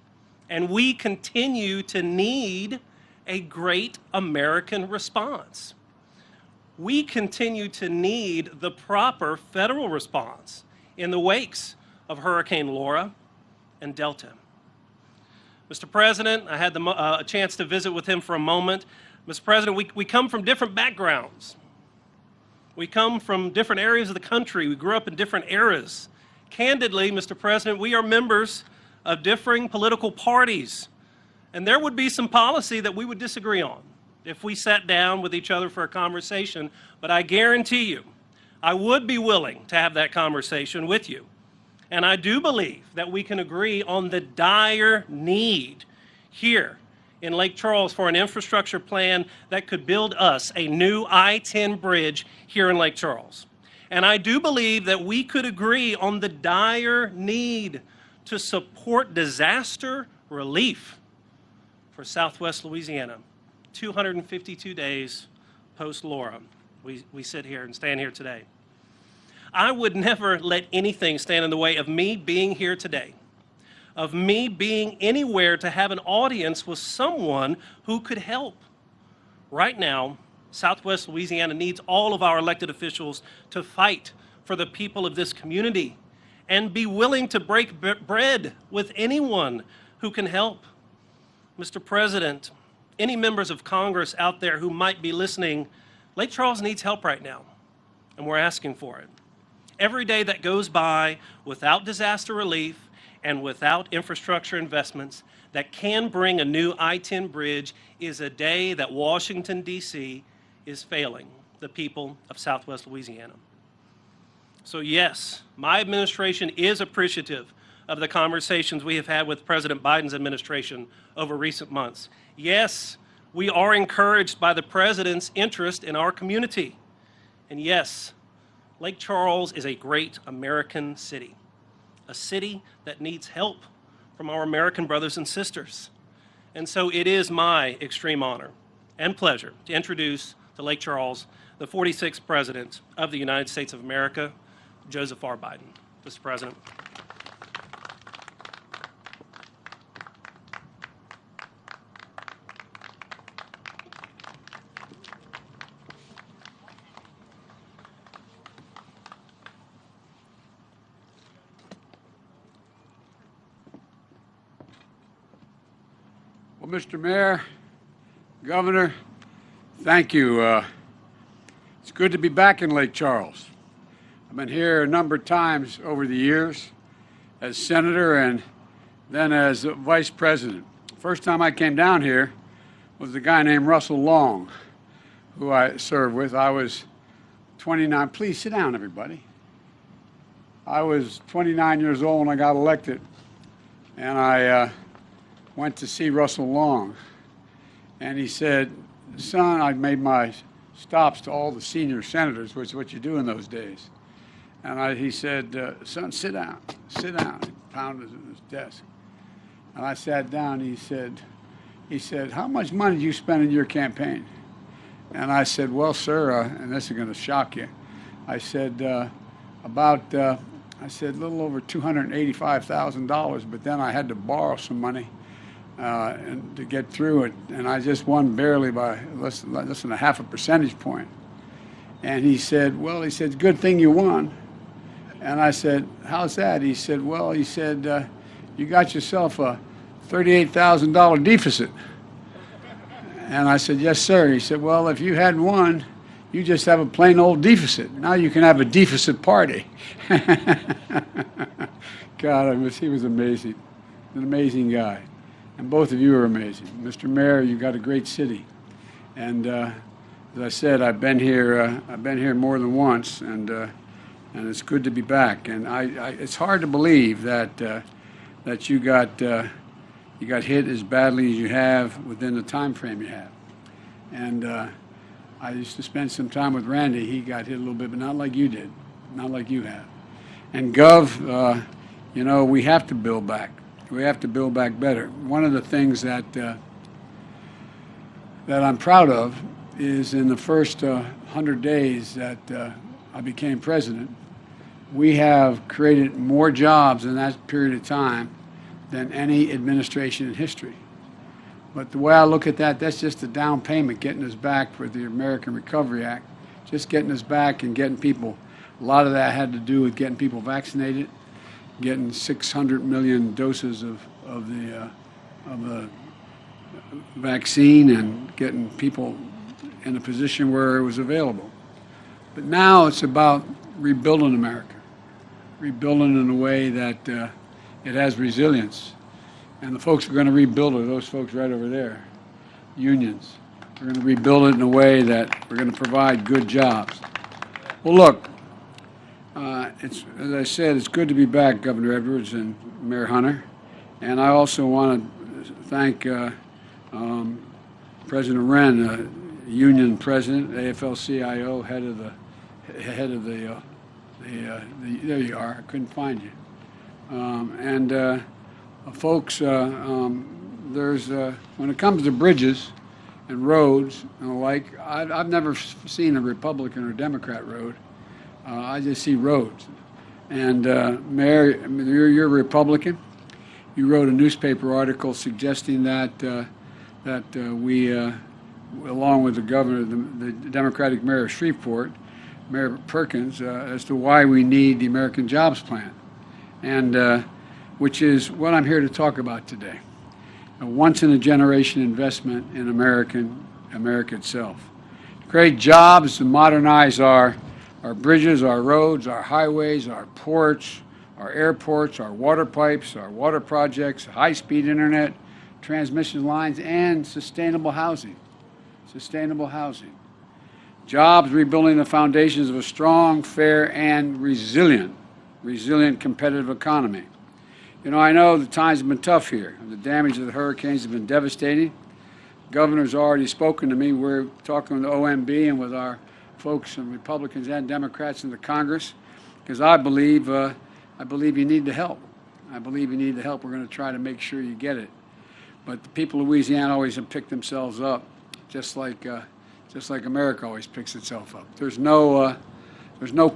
and we continue to need a great American response. We continue to need the proper federal response in the wakes of Hurricane Laura and Delta. Mr. President, I had a chance to visit with him for a moment. Mr. President, we come from different backgrounds. We come from different areas of the country. We grew up in different eras. Candidly, Mr. President, we are members of differing political parties, and there would be some policy that we would disagree on if we sat down with each other for a conversation, but I guarantee you, I would be willing to have that conversation with you. And I do believe that we can agree on the dire need here in Lake Charles for an infrastructure plan that could build us a new I-10 bridge here in Lake Charles. And I do believe that we could agree on the dire need to support disaster relief for Southwest Louisiana. 252 days post-Laura, we sit here and stand here today. I would never let anything stand in the way of me being here today, of me being anywhere to have an audience with someone who could help. Right now, Southwest Louisiana needs all of our elected officials to fight for the people of this community and be willing to break bread with anyone who can help. Mr. President, any members of Congress out there who might be listening, Lake Charles needs help right now, and we're asking for it. Every day that goes by without disaster relief and without infrastructure investments that can bring a new I-10 bridge is a day that Washington, D.C. is failing the people of Southwest Louisiana. So yes, my administration is appreciative of the conversations we have had with President Biden's administration over recent months. Yes, we are encouraged by the President's interest in our community. And yes, Lake Charles is a great American city, a city that needs help from our American brothers and sisters. And so it is my extreme honor and pleasure to introduce to Lake Charles the 46th President of the United States of America, Joseph R. Biden. Mr. President. Well, Mr. Mayor, Governor, thank you. It's good to be back in Lake Charles. I've been here a number of times over the years as senator and then as vice president. First time I came down here was a guy named Russell Long, who I served with. I was 29. Please sit down, everybody. I was 29 years old when I got elected, and I went to see Russell Long, and he said, son, I made my stops to all the senior senators, which is what you do in those days. And he said, son, sit down, sit down. He pounded his desk. And I sat down, he said, how much money did you spend in your campaign? And I said, well, sir, and this is going to shock you. I said, a little over $285,000, but then I had to borrow some money and to get through it, and I just won barely by less than a half a percentage point. And he said, good thing you won. And I said, how's that? He said, you got yourself a $38,000 deficit. And I said, yes, sir. He said, well, if you hadn't won, You just have a plain old deficit. Now you can have a deficit party. God, he was amazing. An amazing guy. And both of you are amazing. Mr. Mayor, you've got a great city. And as I said, I've been here more than once, and it's good to be back. And it's hard to believe that you got hit as badly as you have within the time frame you have. And I used to spend some time with Randy. He got hit a little bit, but not like you did, not like you have. And Gov, we have to build back. We have to build back better. One of the things that I'm proud of is in the first 100 days that I became president, we have created more jobs in that period of time than any administration in history. But the way I look at that, that's just a down payment getting us back for the American Recovery Act, just getting us back and getting people. A lot of that had to do with getting people vaccinated, getting 600 million doses of the vaccine and getting people in a position where it was available. But now it's about rebuilding America, rebuilding in a way that it has resilience. And the folks who are going to rebuild it, those folks right over there, unions. We're going to rebuild it in a way that we're going to provide good jobs. Well, look, as I said, it's good to be back, Governor Edwards and Mayor Hunter. And I also want to thank President Wren, union president, AFL-CIO, head of the there you are, I couldn't find you. Folks, there's when it comes to bridges and roads and the like, I've never seen a Republican or Democrat road. I just see roads. And Mayor, you're a Republican. You wrote a newspaper article suggesting that we, along with the governor, the Democratic mayor of Shreveport, Mayor Perkins, as to why we need the American Jobs Plan, and which is what I'm here to talk about today. A once-in-a-generation investment in America itself. To create jobs, to modernize our bridges, our roads, our highways, our ports, our airports, our water pipes, our water projects, high-speed internet, transmission lines, and sustainable housing. Sustainable housing. Jobs, rebuilding the foundations of a strong, fair, and resilient competitive economy. You know, I know the times have been tough here. The damage of the hurricanes has been devastating. The governor's already spoken to me. We're talking with the OMB and with our folks and Republicans and Democrats in the Congress, because I believe you need the help. I believe you need the help. We're going to try to make sure you get it. But the people of Louisiana always have picked themselves up, just like America always picks itself up. There's no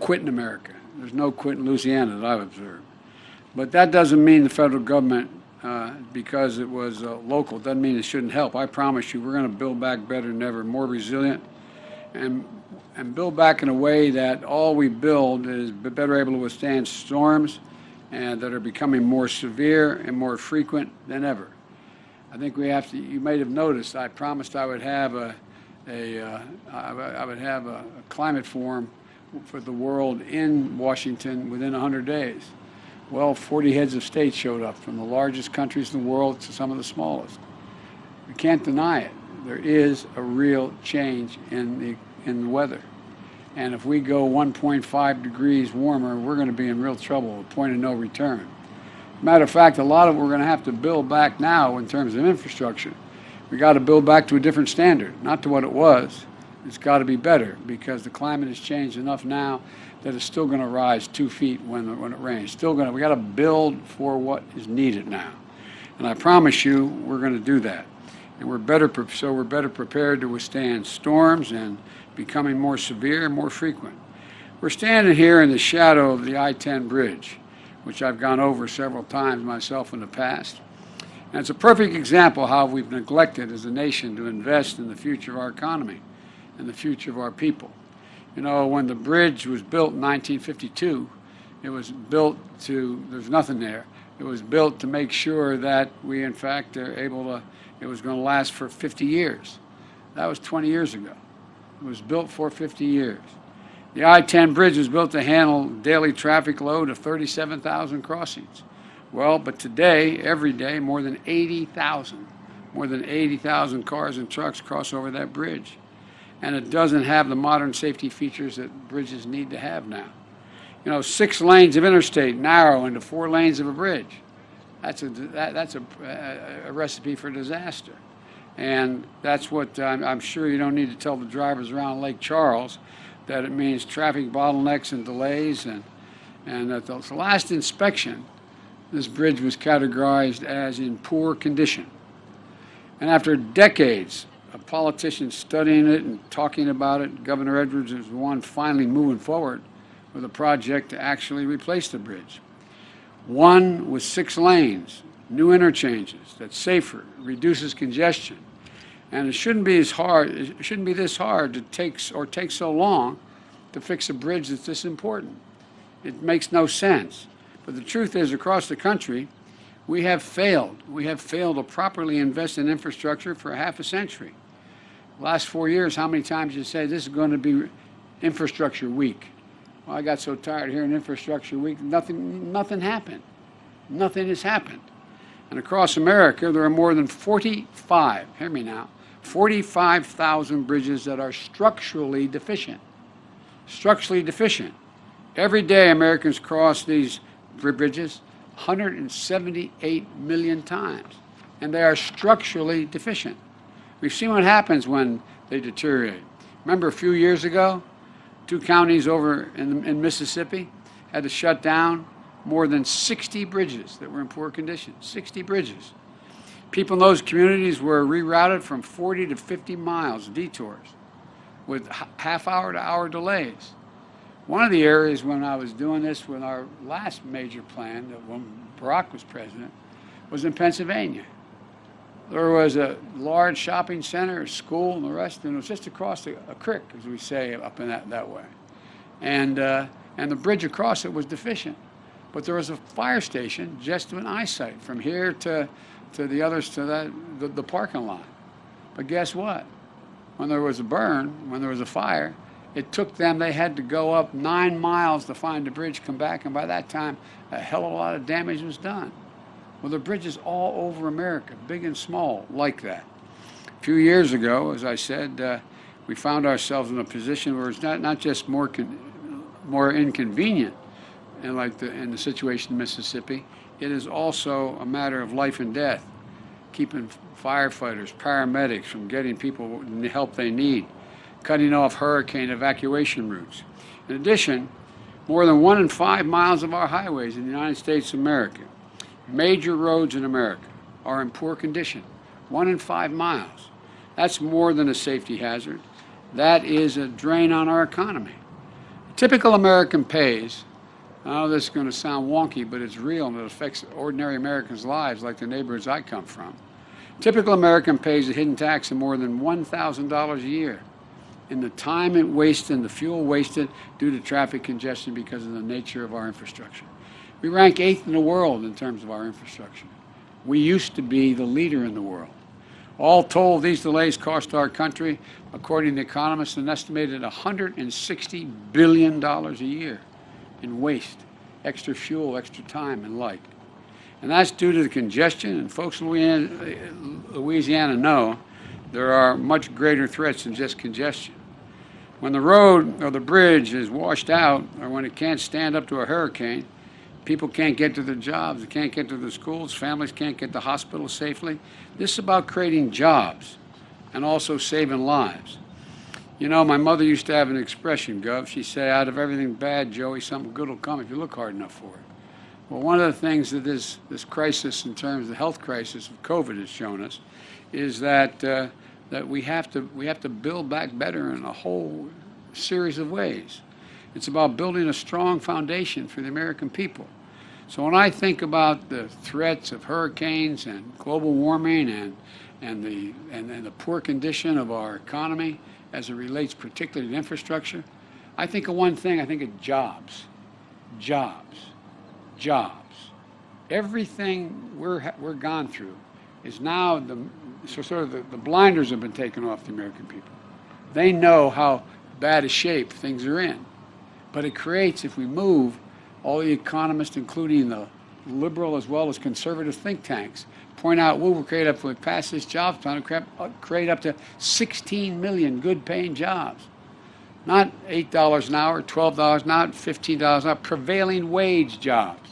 quit in America. There's no quit in Louisiana that I've observed. But that doesn't mean the federal government, because it was local, doesn't mean it shouldn't help. I promise you, we're going to build back better than ever, more resilient, and build back in a way that all we build is better able to withstand storms and that are becoming more severe and more frequent than ever. I think we have to. You may have noticed I promised I would have a climate forum for the world in Washington within 100 days. Well, 40 heads of state showed up, from the largest countries in the world to some of the smallest. We can't deny it. There is a real change in the weather. And if we go 1.5 degrees warmer, we're going to be in real trouble, a point of no return. Matter of fact, a lot of what we're going to have to build back now in terms of infrastructure. We got to build back to a different standard, not to what it was. It's got to be better, because the climate has changed enough now that it's still going to rise 2 feet when it rains. We got to build for what is needed now. And I promise you, we're going to do that. And we're better prepared to withstand storms and becoming more severe and more frequent. We're standing here in the shadow of the I-10 bridge, which I've gone over several times myself in the past. And it's a perfect example of how we've neglected as a nation to invest in the future of our economy and the future of our people. You know, when the bridge was built in 1952, it was built there's nothing there. It was built to make sure that we, in fact, are able to, it was going to last for 50 years. That was 20 years ago. was built for 50 years. The I-10 bridge was built to handle daily traffic load of 37,000 crossings. Well, but today, every day, more than 80,000 cars and trucks cross over that bridge. And it doesn't have the modern safety features that bridges need to have now. 6 lanes of interstate narrow into 4 lanes of a bridge. That's a recipe for disaster. And that's what I'm sure you don't need to tell the drivers around Lake Charles, that it means traffic bottlenecks and delays. And at the last inspection, this bridge was categorized as in poor condition. And after decades of politicians studying it and talking about it, Governor Edwards was the one finally moving forward with a project to actually replace the bridge. One with 6 lanes, new interchanges, that's safer, reduces congestion. And it shouldn't be this hard to take so long to fix a bridge that's this important. It makes no sense. But the truth is, across the country, we have failed. We have failed to properly invest in infrastructure for half a century. Last 4 years, how many times you say this is going to be infrastructure week? Well, I got so tired of hearing infrastructure week. Nothing happened. Nothing has happened. And across America, there are more than 45,000 bridges that are structurally deficient. Structurally deficient. Every day, Americans cross these bridges 178 million times, and they are structurally deficient. We've seen what happens when they deteriorate. Remember a few years ago, 2 counties over in Mississippi had to shut down more than 60 bridges that were in poor condition. 60 bridges. People in those communities were rerouted from 40 to 50 miles, detours, with half-hour to hour delays. One of the areas when I was doing this with our last major plan, when Barack was president, was in Pennsylvania. There was a large shopping center, a school, and the rest, and it was just across a creek, as we say up in that way. And the bridge across it was deficient. But there was a fire station just in eyesight from here to the others to the parking lot. But guess what? When there was a burn, when there was a fire, it took them, they had to go up 9 miles to find the bridge, come back, and by that time, a hell of a lot of damage was done. Well, there are bridges all over America, big and small, like that. A few years ago, as I said, we found ourselves in a position where it's not just more inconvenient, and in the situation in Mississippi, it is also a matter of life and death, keeping firefighters, paramedics from getting people the help they need, cutting off hurricane evacuation routes. In addition, more than 1 in 5 miles of our highways in the United States of America, major roads in America, are in poor condition. 1 in 5 miles. That's more than a safety hazard. That is a drain on our economy. A typical American pays, I know this is going to sound wonky, but it's real and it affects ordinary Americans' lives like the neighborhoods I come from. Typical American pays a hidden tax of more than $1,000 a year in the time it wasted and the fuel wasted due to traffic congestion because of the nature of our infrastructure. We rank 8th in the world in terms of our infrastructure. We used to be the leader in the world. All told, these delays cost our country, according to economists, an estimated $160 billion a year in waste, extra fuel, extra time, and like. And that's due to the congestion, and folks in Louisiana know there are much greater threats than just congestion. When the road or the bridge is washed out, or when it can't stand up to a hurricane, people can't get to their jobs, they can't get to their schools, families can't get to hospitals safely. This is about creating jobs and also saving lives. You know, my mother used to have an expression, Gov. She'd say, out of everything bad, Joey, something good will come if you look hard enough for it. Well, one of the things that this crisis in terms of the health crisis of COVID has shown us is that we have to build back better in a whole series of ways. It's about building a strong foundation for the American people. So when I think about the threats of hurricanes and global warming and the poor condition of our economy as it relates particularly to infrastructure, I think of one thing, I think of jobs. Jobs. Jobs. Everything we're gone through is now the blinders have been taken off the American people. They know how bad a shape things are in. But it creates, if we move, all the economists, including the liberal as well as conservative think tanks, point out we'll create up, if we pass this jobs plan, create up to 16 million good-paying jobs. Not $8 an hour, $12 an hour, $15 an hour, prevailing wage jobs.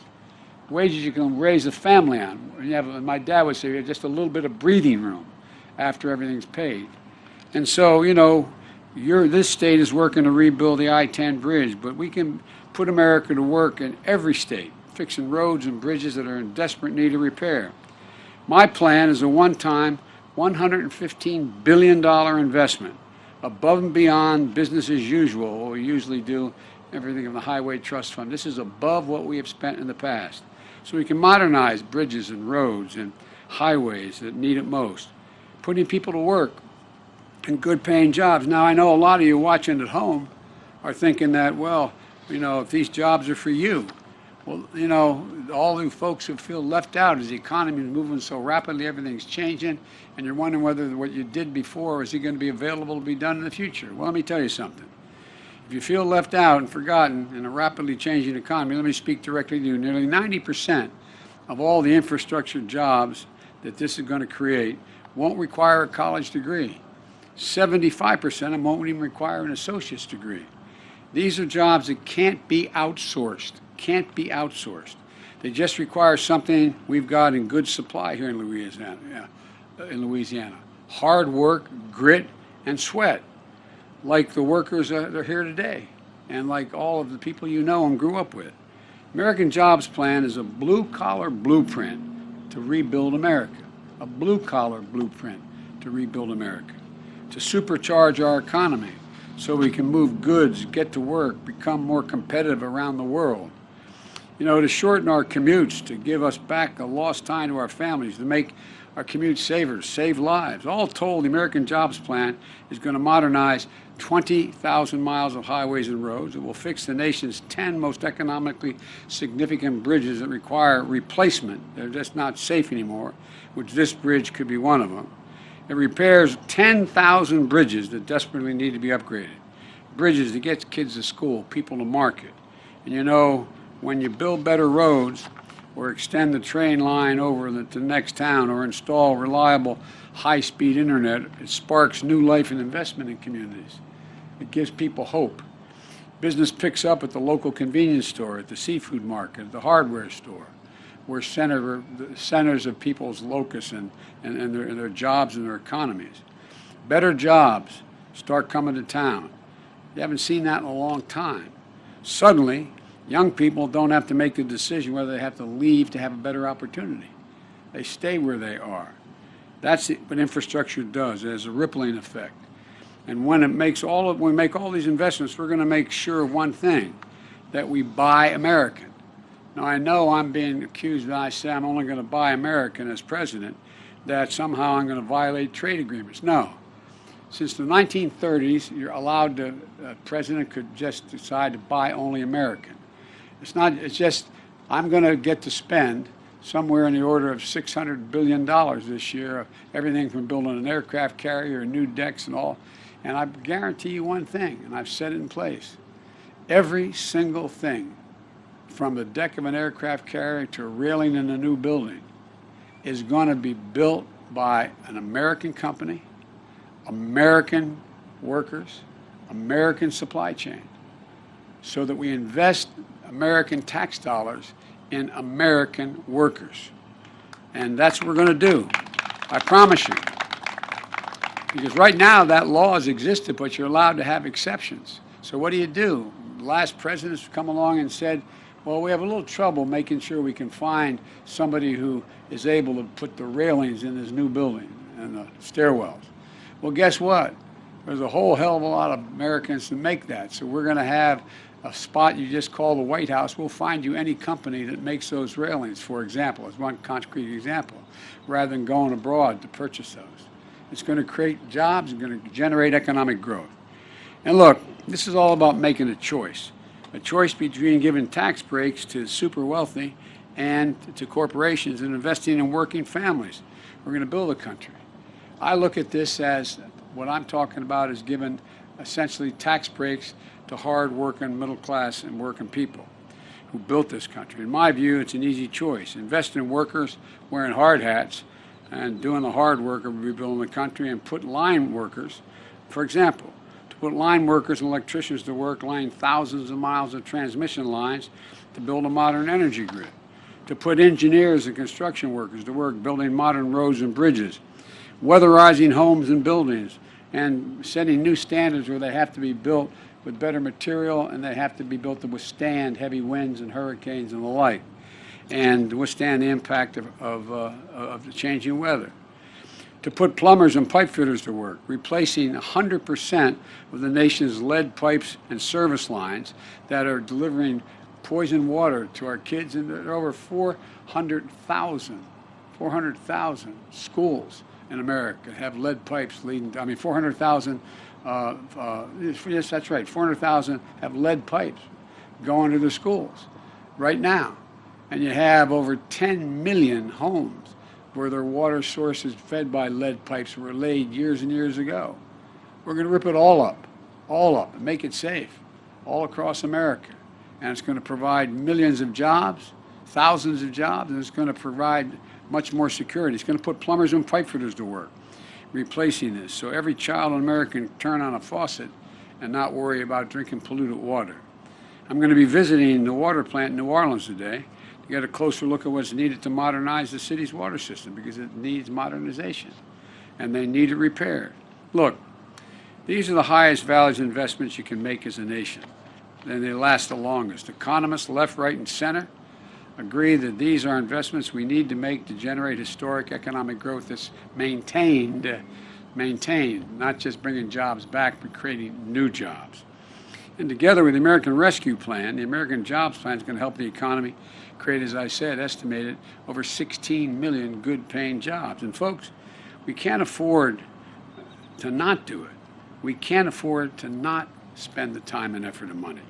Wages you can raise a family on. You have, my dad would say, you have just a little bit of breathing room after everything's paid. And so, you know, this state is working to rebuild the I-10 bridge, but we can put America to work in every state, fixing roads and bridges that are in desperate need of repair. My plan is a one-time $115 billion investment, above and beyond business as usual, what we usually do, everything in the Highway Trust Fund. This is above what we have spent in the past. So we can modernize bridges and roads and highways that need it most, putting people to work in good-paying jobs. Now, I know a lot of you watching at home are thinking that, well, you know, if these jobs are for you, well, you know, all you folks who feel left out as the economy is moving so rapidly, everything's changing, and you're wondering whether what you did before is going to be available to be done in the future. Well, let me tell you something. If you feel left out and forgotten in a rapidly changing economy, let me speak directly to you. Nearly 90% of all the infrastructure jobs that this is going to create won't require a college degree. 75% of them won't even require an associate's degree. These are jobs that can't be outsourced, can't be outsourced. They just require something we've got in good supply here in Louisiana. Hard work, grit, and sweat, like the workers that are here today, and like all of the people you know and grew up with. American Jobs Plan is a blue-collar blueprint to rebuild America, a blue-collar blueprint to rebuild America, to supercharge our economy so we can move goods, get to work, become more competitive around the world. You know, to shorten our commutes, to give us back a lost time to our families, to make our commute savers, save lives. All told, the American Jobs Plan is going to modernize 20,000 miles of highways and roads. It will fix the nation's 10 most economically significant bridges that require replacement. They're just not safe anymore, which this bridge could be one of them. It repairs 10,000 bridges that desperately need to be upgraded. Bridges that get kids to school, people to market. And you know, when you build better roads, or extend the train line over to the next town, or install reliable high-speed internet, it sparks new life and investment in communities. It gives people hope. Business picks up at the local convenience store, at the seafood market, at the hardware store, where centers of people's locus and their jobs and their economies. Better jobs start coming to town. You haven't seen that in a long time. Suddenly, young people don't have to make the decision whether they have to leave to have a better opportunity. They stay where they are. That's what infrastructure does. It has a rippling effect. And when we make all these investments, we're going to make sure of one thing, that we buy American. Now, I know I'm being accused when I say I'm only going to buy American as president, that somehow I'm going to violate trade agreements. No. Since the 1930s, you're allowed to, a president could just decide to buy only American. It's just, I'm going to get to spend somewhere in the order of $600 billion this year, everything from building an aircraft carrier, new decks and all. And I guarantee you one thing, and I've set it in place. Every single thing, from the deck of an aircraft carrier to a railing in a new building, is going to be built by an American company, American workers, American supply chain, so that we invest American tax dollars in American workers. And that's what we're going to do. I promise you. Because right now that law has existed, but you're allowed to have exceptions. So what do? The last president's come along and said, well, we have a little trouble making sure we can find somebody who is able to put the railings in this new building and the stairwells. Well, guess what? There's a whole hell of a lot of Americans to make that. So we're going to have a spot you just call the White House. We'll find you any company that makes those railings, for example, as one concrete example, rather than going abroad to purchase those. It's going to create jobs, it's going to generate economic growth. And look, this is all about making a choice between giving tax breaks to super wealthy and to corporations and investing in working families. We're going to build a country. I look at this as What I'm talking about is giving essentially tax breaks to hard-working, middle-class, and working people who built this country. In my view, it's an easy choice. Invest in workers wearing hard hats and doing the hard work of rebuilding the country, and put line workers, for example, to put line workers and electricians to work laying thousands of miles of transmission lines to build a modern energy grid, to put engineers and construction workers to work building modern roads and bridges, weatherizing homes and buildings, and setting new standards where they have to be built with better material, and they have to be built to withstand heavy winds and hurricanes and the like, and withstand the impact of the changing weather. To put plumbers and pipe fitters to work, replacing 100% of the nation's lead pipes and service lines that are delivering poison water to our kids. And there are over 400,000 schools in America have lead pipes leading, 400,000, yes, that's right, 400,000 have lead pipes going to the schools right now. And you have over 10 million homes where their water sources fed by lead pipes were laid years and years ago. We're going to rip it all up, and make it safe all across America. And it's going to provide millions of jobs, thousands of jobs, and it's going to provide much more security. It's going to put plumbers and pipe fitters to work, replacing this, so every child in America can turn on a faucet and not worry about drinking polluted water. I'm going to be visiting the water plant in New Orleans today to get a closer look at what's needed to modernize the city's water system, because it needs modernization and they need it repaired. Look, these are the highest values investments you can make as a nation, and they last the longest. Economists, left, right, and center, agree that these are investments we need to make to generate historic economic growth that's maintained, not just bringing jobs back, but creating new jobs. And together with the American Rescue Plan, the American Jobs Plan is going to help the economy create, as I said, estimated over 16 million good-paying jobs. And folks, we can't afford to not do it. We can't afford to not spend the time and effort and money.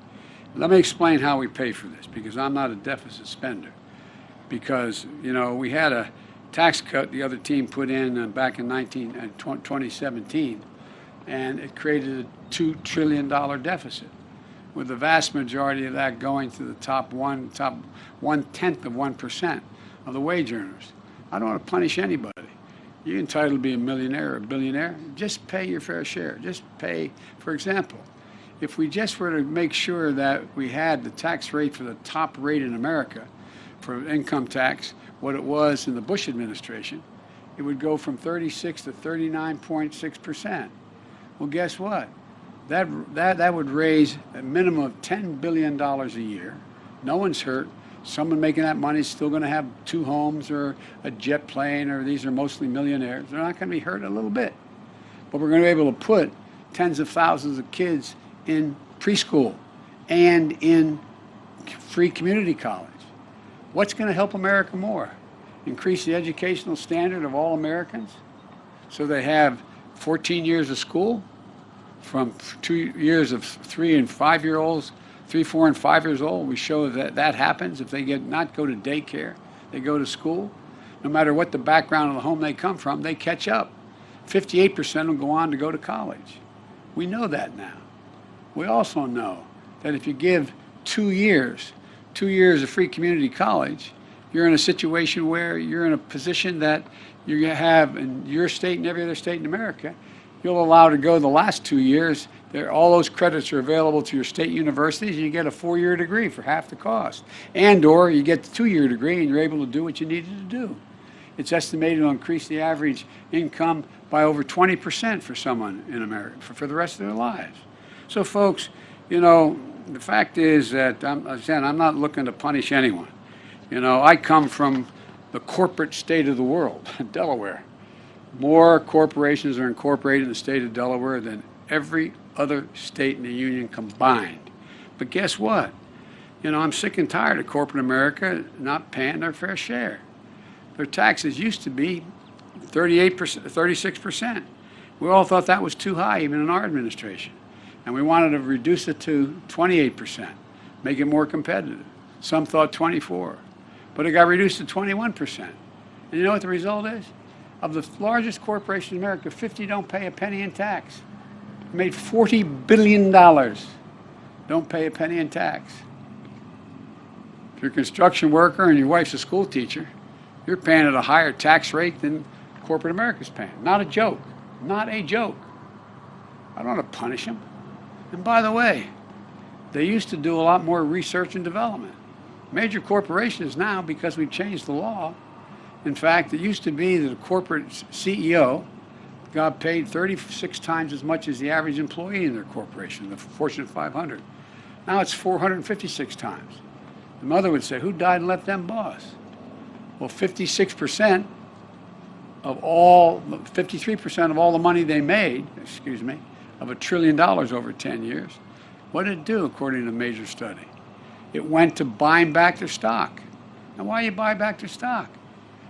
Let me explain how we pay for this, because I'm not a deficit spender. Because, we had a tax cut the other team put in back in 2017, and it created a $2 trillion deficit, with the vast majority of that going to the top 1/10 of 1% of the wage earners. I don't want to punish anybody. You're entitled to be a millionaire or a billionaire. Just pay your fair share. Just pay, for example, if we just were to make sure that we had the tax rate for the top rate in America for income tax, what it was in the Bush administration, it would go from 36 to 39.6%. Well, guess what? That would raise a minimum of $10 billion a year. No one's hurt. Someone making that money is still going to have 2 homes or a jet plane, or these are mostly millionaires. They're not going to be hurt a little bit. But we're going to be able to put tens of thousands of kids in preschool and in free community college. What's going to help America more? Increase the educational standard of all Americans so they have 14 years of school, from 2 years of 3 and 5 year olds, 3, 4, and 5 years old. We show that that happens if they not go to daycare, they go to school. No matter what the background of the home they come from, they catch up. 58% will go on to go to college. We know that now. We also know that if you give 2 years of free community college, you're in a situation where you're in a position that you have in your state and every other state in America. You'll allow to go the last 2 years. All those credits are available to your state universities, and you get a 4-year degree for half the cost. And/or you get the 2-year degree, and you're able to do what you needed to do. It's estimated to increase the average income by over 20% for someone in America for the rest of their lives. So, folks, the fact is that I'm not looking to punish anyone. I come from the corporate state of the world, Delaware. More corporations are incorporated in the state of Delaware than every other state in the union combined. But guess what? I'm sick and tired of corporate America not paying their fair share. Their taxes used to be 38%, 36%. We all thought that was too high, even in our administration. And we wanted to reduce it to 28%, make it more competitive. Some thought 24%. But it got reduced to 21%. And you know what the result is? Of the largest corporations in America, 50 don't pay a penny in tax. Made $40 billion. Don't pay a penny in tax. If you're a construction worker and your wife's a school teacher, you're paying at a higher tax rate than corporate America's paying. Not a joke. Not a joke. I don't want to punish them. And by the way, they used to do a lot more research and development. Major corporations now, because we've changed the law, in fact, it used to be that a corporate CEO got paid 36 times as much as the average employee in their corporation, the Fortune 500. Now it's 456 times. The mother would say, who died and left them boss? Well, 56% of all, 53% of all the money they made, of $1 trillion over 10 years, what did it do according to a major study? It went to buying back their stock. Now why you buy back their stock?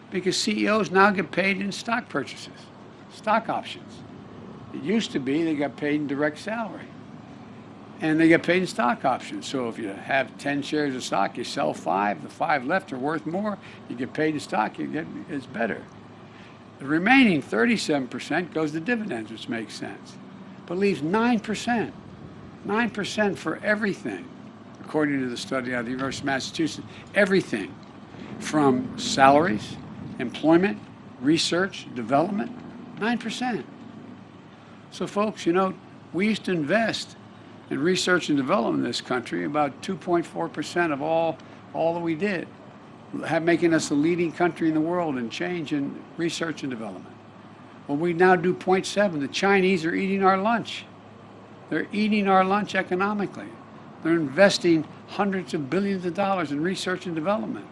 Because CEOs now get paid in stock purchases, stock options. It used to be they got paid in direct salary. And they get paid in stock options. So if you have 10 shares of stock, you sell 5, the 5 left are worth more, you get paid in stock, it's better. The remaining 37% goes to dividends, which makes sense, but leaves 9%. 9% for everything, according to the study out of the University of Massachusetts. Everything from salaries, employment, research, development, 9%. So folks, you know, we used to invest in research and development in this country, about 2.4% of all that we did, making us the leading country in the world in change in research and development. Well, we now do 0.7. The Chinese are eating our lunch. They're eating our lunch economically. They're investing hundreds of billions of dollars in research and development.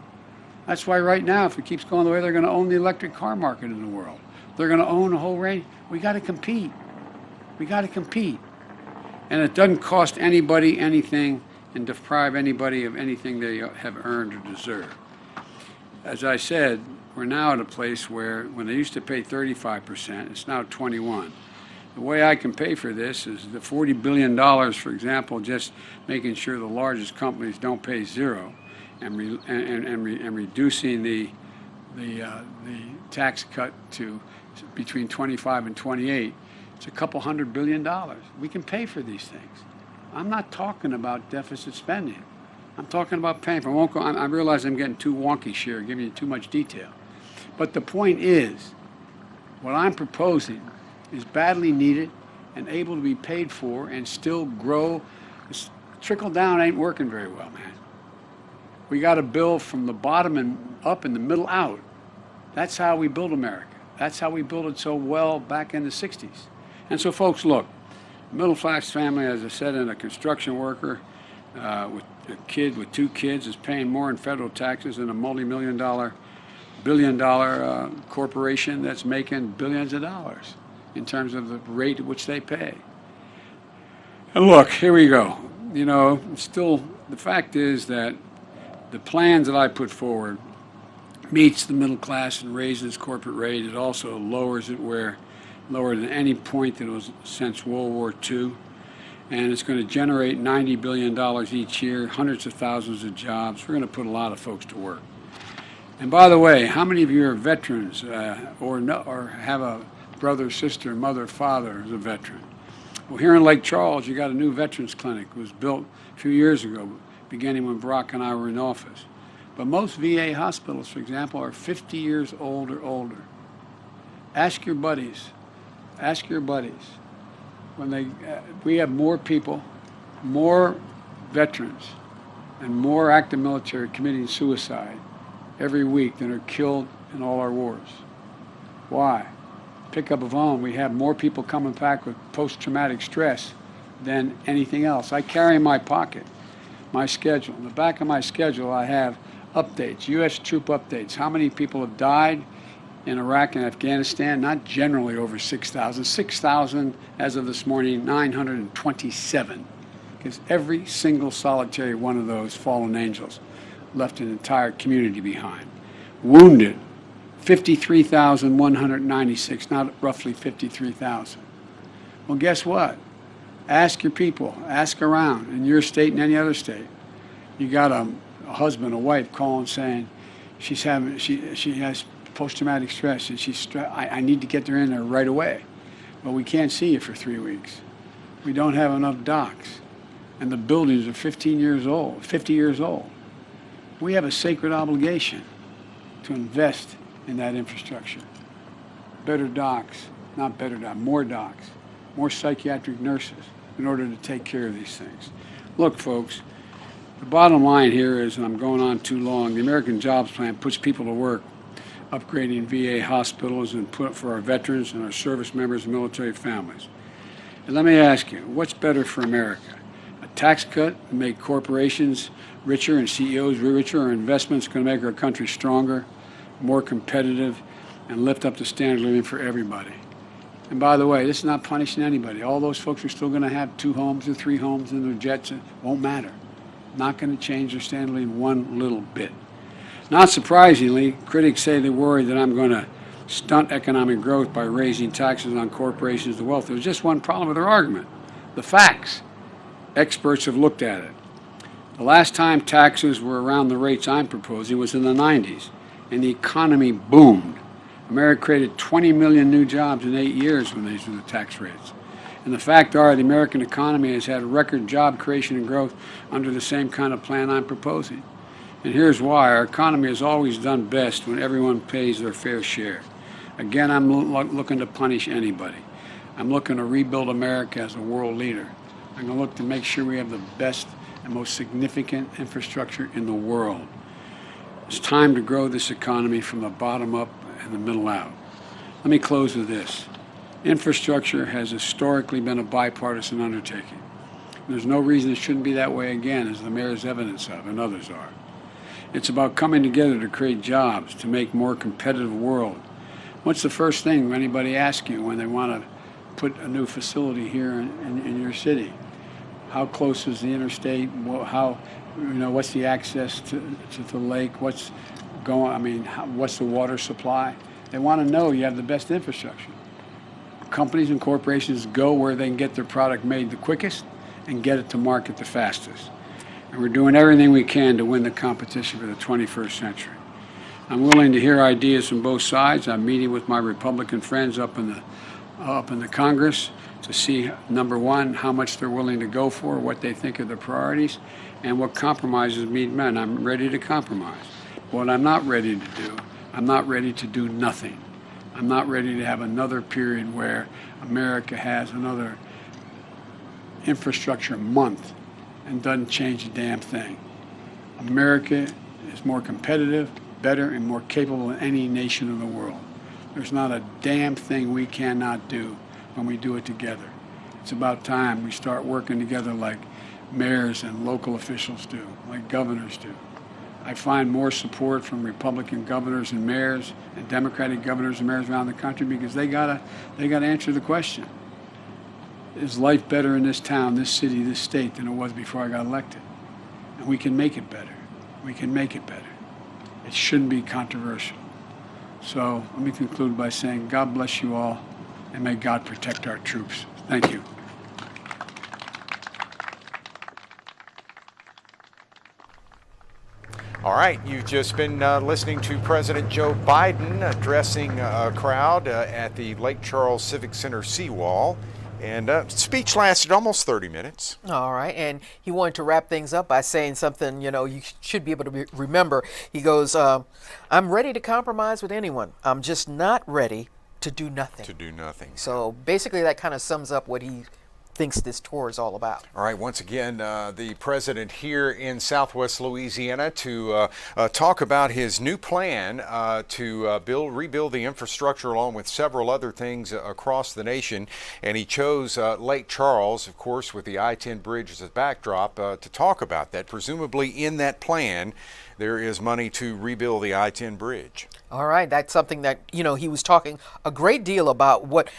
That's why right now, if it keeps going the way, they're going to own the electric car market in the world. They're going to own a whole range. We got to compete. We got to compete. And it doesn't cost anybody anything and deprive anybody of anything they have earned or deserve. As I said, we're now at a place where when they used to pay 35%, it's now 21%. The way I can pay for this is the $40 billion, for example, just making sure the largest companies don't pay zero, and reducing the tax cut to between 25 and 28. It's a couple $100 billion. We can pay for these things. I'm not talking about deficit spending. I'm talking about paying for. I realize I'm getting too wonky here, giving you too much detail. But the point is, what I'm proposing is badly needed and able to be paid for and still grow. This trickle down ain't working very well, man. We got to build from the bottom and up and the middle out. That's how we build America. That's how we built it so well back in the 60s. And so, folks, look, middle class family, as I said, and a construction worker with a kid with 2 kids is paying more in federal taxes than a multi-million-dollar, billion-dollar corporation that's making billions of dollars in terms of the rate at which they pay. And look, here we go. You know, still, the fact is that the plans that I put forward meets the middle class and raises corporate rate. It also lowers it lower than any point that it was since World War II. And it's going to generate $90 billion each year, hundreds of thousands of jobs. We're going to put a lot of folks to work. And by the way, how many of you are veterans or have a brother, sister, mother, father who's a veteran? Well, here in Lake Charles, you got a new veterans clinic. It was built a few years ago, beginning when Barack and I were in office. But most VA hospitals, for example, are 50 years old or older. Ask your buddies. Ask your buddies. When we have more people, more veterans, and more active military committing suicide every week than are killed in all our wars. Why? Pick up a phone. We have more people coming back with post-traumatic stress than anything else. I carry in my pocket my schedule. In the back of my schedule, I have updates, U.S. troop updates. How many people have died in Iraq and Afghanistan? Not generally over 6,000. 6,000 as of this morning, 927. Because every single solitary one of those fallen angels left an entire community behind. Wounded, 53,196, not roughly 53,000. Well, guess what? Ask your people, ask around in your state and any other state. You got a husband, a wife calling saying she has post-traumatic stress, and I need to get her in there right away. But we can't see you for 3 weeks. We don't have enough docks, and the buildings are 15 years old, 50 years old. We have a sacred obligation to invest in that infrastructure. Better docks, not better docks, more psychiatric nurses in order to take care of these things. Look, folks, the bottom line here is, and I'm going on too long, the American Jobs Plan puts people to work upgrading VA hospitals and put for our veterans and our service members and military families. And let me ask you, what's better for America? A tax cut to make corporations richer and CEOs richer, or investments going to make our country stronger, more competitive, and lift up the standard of living for everybody? And by the way, this is not punishing anybody. All those folks are still going to have 2 homes or 3 homes in their jets. It won't matter. Not going to change their standard of living one little bit. Not surprisingly, critics say they're worried that I'm going to stunt economic growth by raising taxes on corporations and wealth. There's just one problem with their argument: the facts. Experts have looked at it. The last time taxes were around the rates I'm proposing was in the 90s, and the economy boomed. America created 20 million new jobs in 8 years when these were the tax rates. And the fact are, the American economy has had record job creation and growth under the same kind of plan I'm proposing. And here's why. Our economy has always done best when everyone pays their fair share. Again, I'm looking to punish anybody. I'm looking to rebuild America as a world leader. I'm going to look to make sure we have the best and most significant infrastructure in the world. It's time to grow this economy from the bottom up and the middle out. Let me close with this. Infrastructure has historically been a bipartisan undertaking. There's no reason it shouldn't be that way again, as the mayor's evidence of, and others are. It's about coming together to create jobs, to make a more competitive world. What's the first thing anybody asks you when they want to put a new facility here in your city? How close is the interstate? What's the access to the lake? What's the water supply? They want to know you have the best infrastructure. Companies and corporations go where they can get their product made the quickest and get it to market the fastest. And we're doing everything we can to win the competition for the 21st century. I'm willing to hear ideas from both sides. I'm meeting with my Republican friends up in the Congress to see, number one, how much they're willing to go for, what they think are the priorities, and what compromises meet men. I'm ready to compromise. What I'm not ready to do, I'm not ready to do nothing. I'm not ready to have another period where America has another infrastructure month and doesn't change a damn thing. America is more competitive, better, and more capable than any nation in the world. There's not a damn thing we cannot do when we do it together. It's about time we start working together like mayors and local officials do, like governors do. I find more support from Republican governors and mayors and Democratic governors and mayors around the country because they gotta answer the question. Is life better in this town, this city, this state than it was before I got elected? And we can make it better. We can make it better. It shouldn't be controversial. So let me conclude by saying God bless you all, and may God protect our troops. Thank you. All right, you've just been listening to President Joe Biden addressing a crowd at the Lake Charles Civic Center seawall. And speech lasted almost 30 minutes. All right, and he wanted to wrap things up by saying something, you should be able to remember. He goes, I'm ready to compromise with anyone. I'm just not ready to do nothing. To do nothing. So basically that kind of sums up what he thinks this tour is all about. All right, once again, the president here in Southwest Louisiana to talk about his new plan to rebuild the infrastructure along with several other things across the nation. And he chose Lake Charles, of course, with the I-10 bridge as a backdrop to talk about that. Presumably in that plan, there is money to rebuild the I-10 bridge. All right, that's something that, he was talking a great deal about what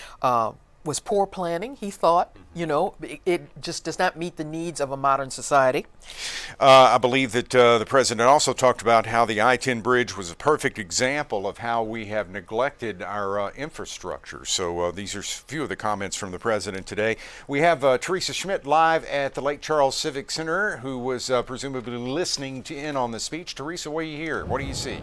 was poor planning, he thought. It just does not meet the needs of a modern society. I believe that the president also talked about how the I-10 bridge was a perfect example of how we have neglected our infrastructure. So these are a few of the comments from the president today. We have Teresa Schmidt live at the Lake Charles Civic Center, who was presumably listening in on the speech. Teresa, what do you hear? What do you see?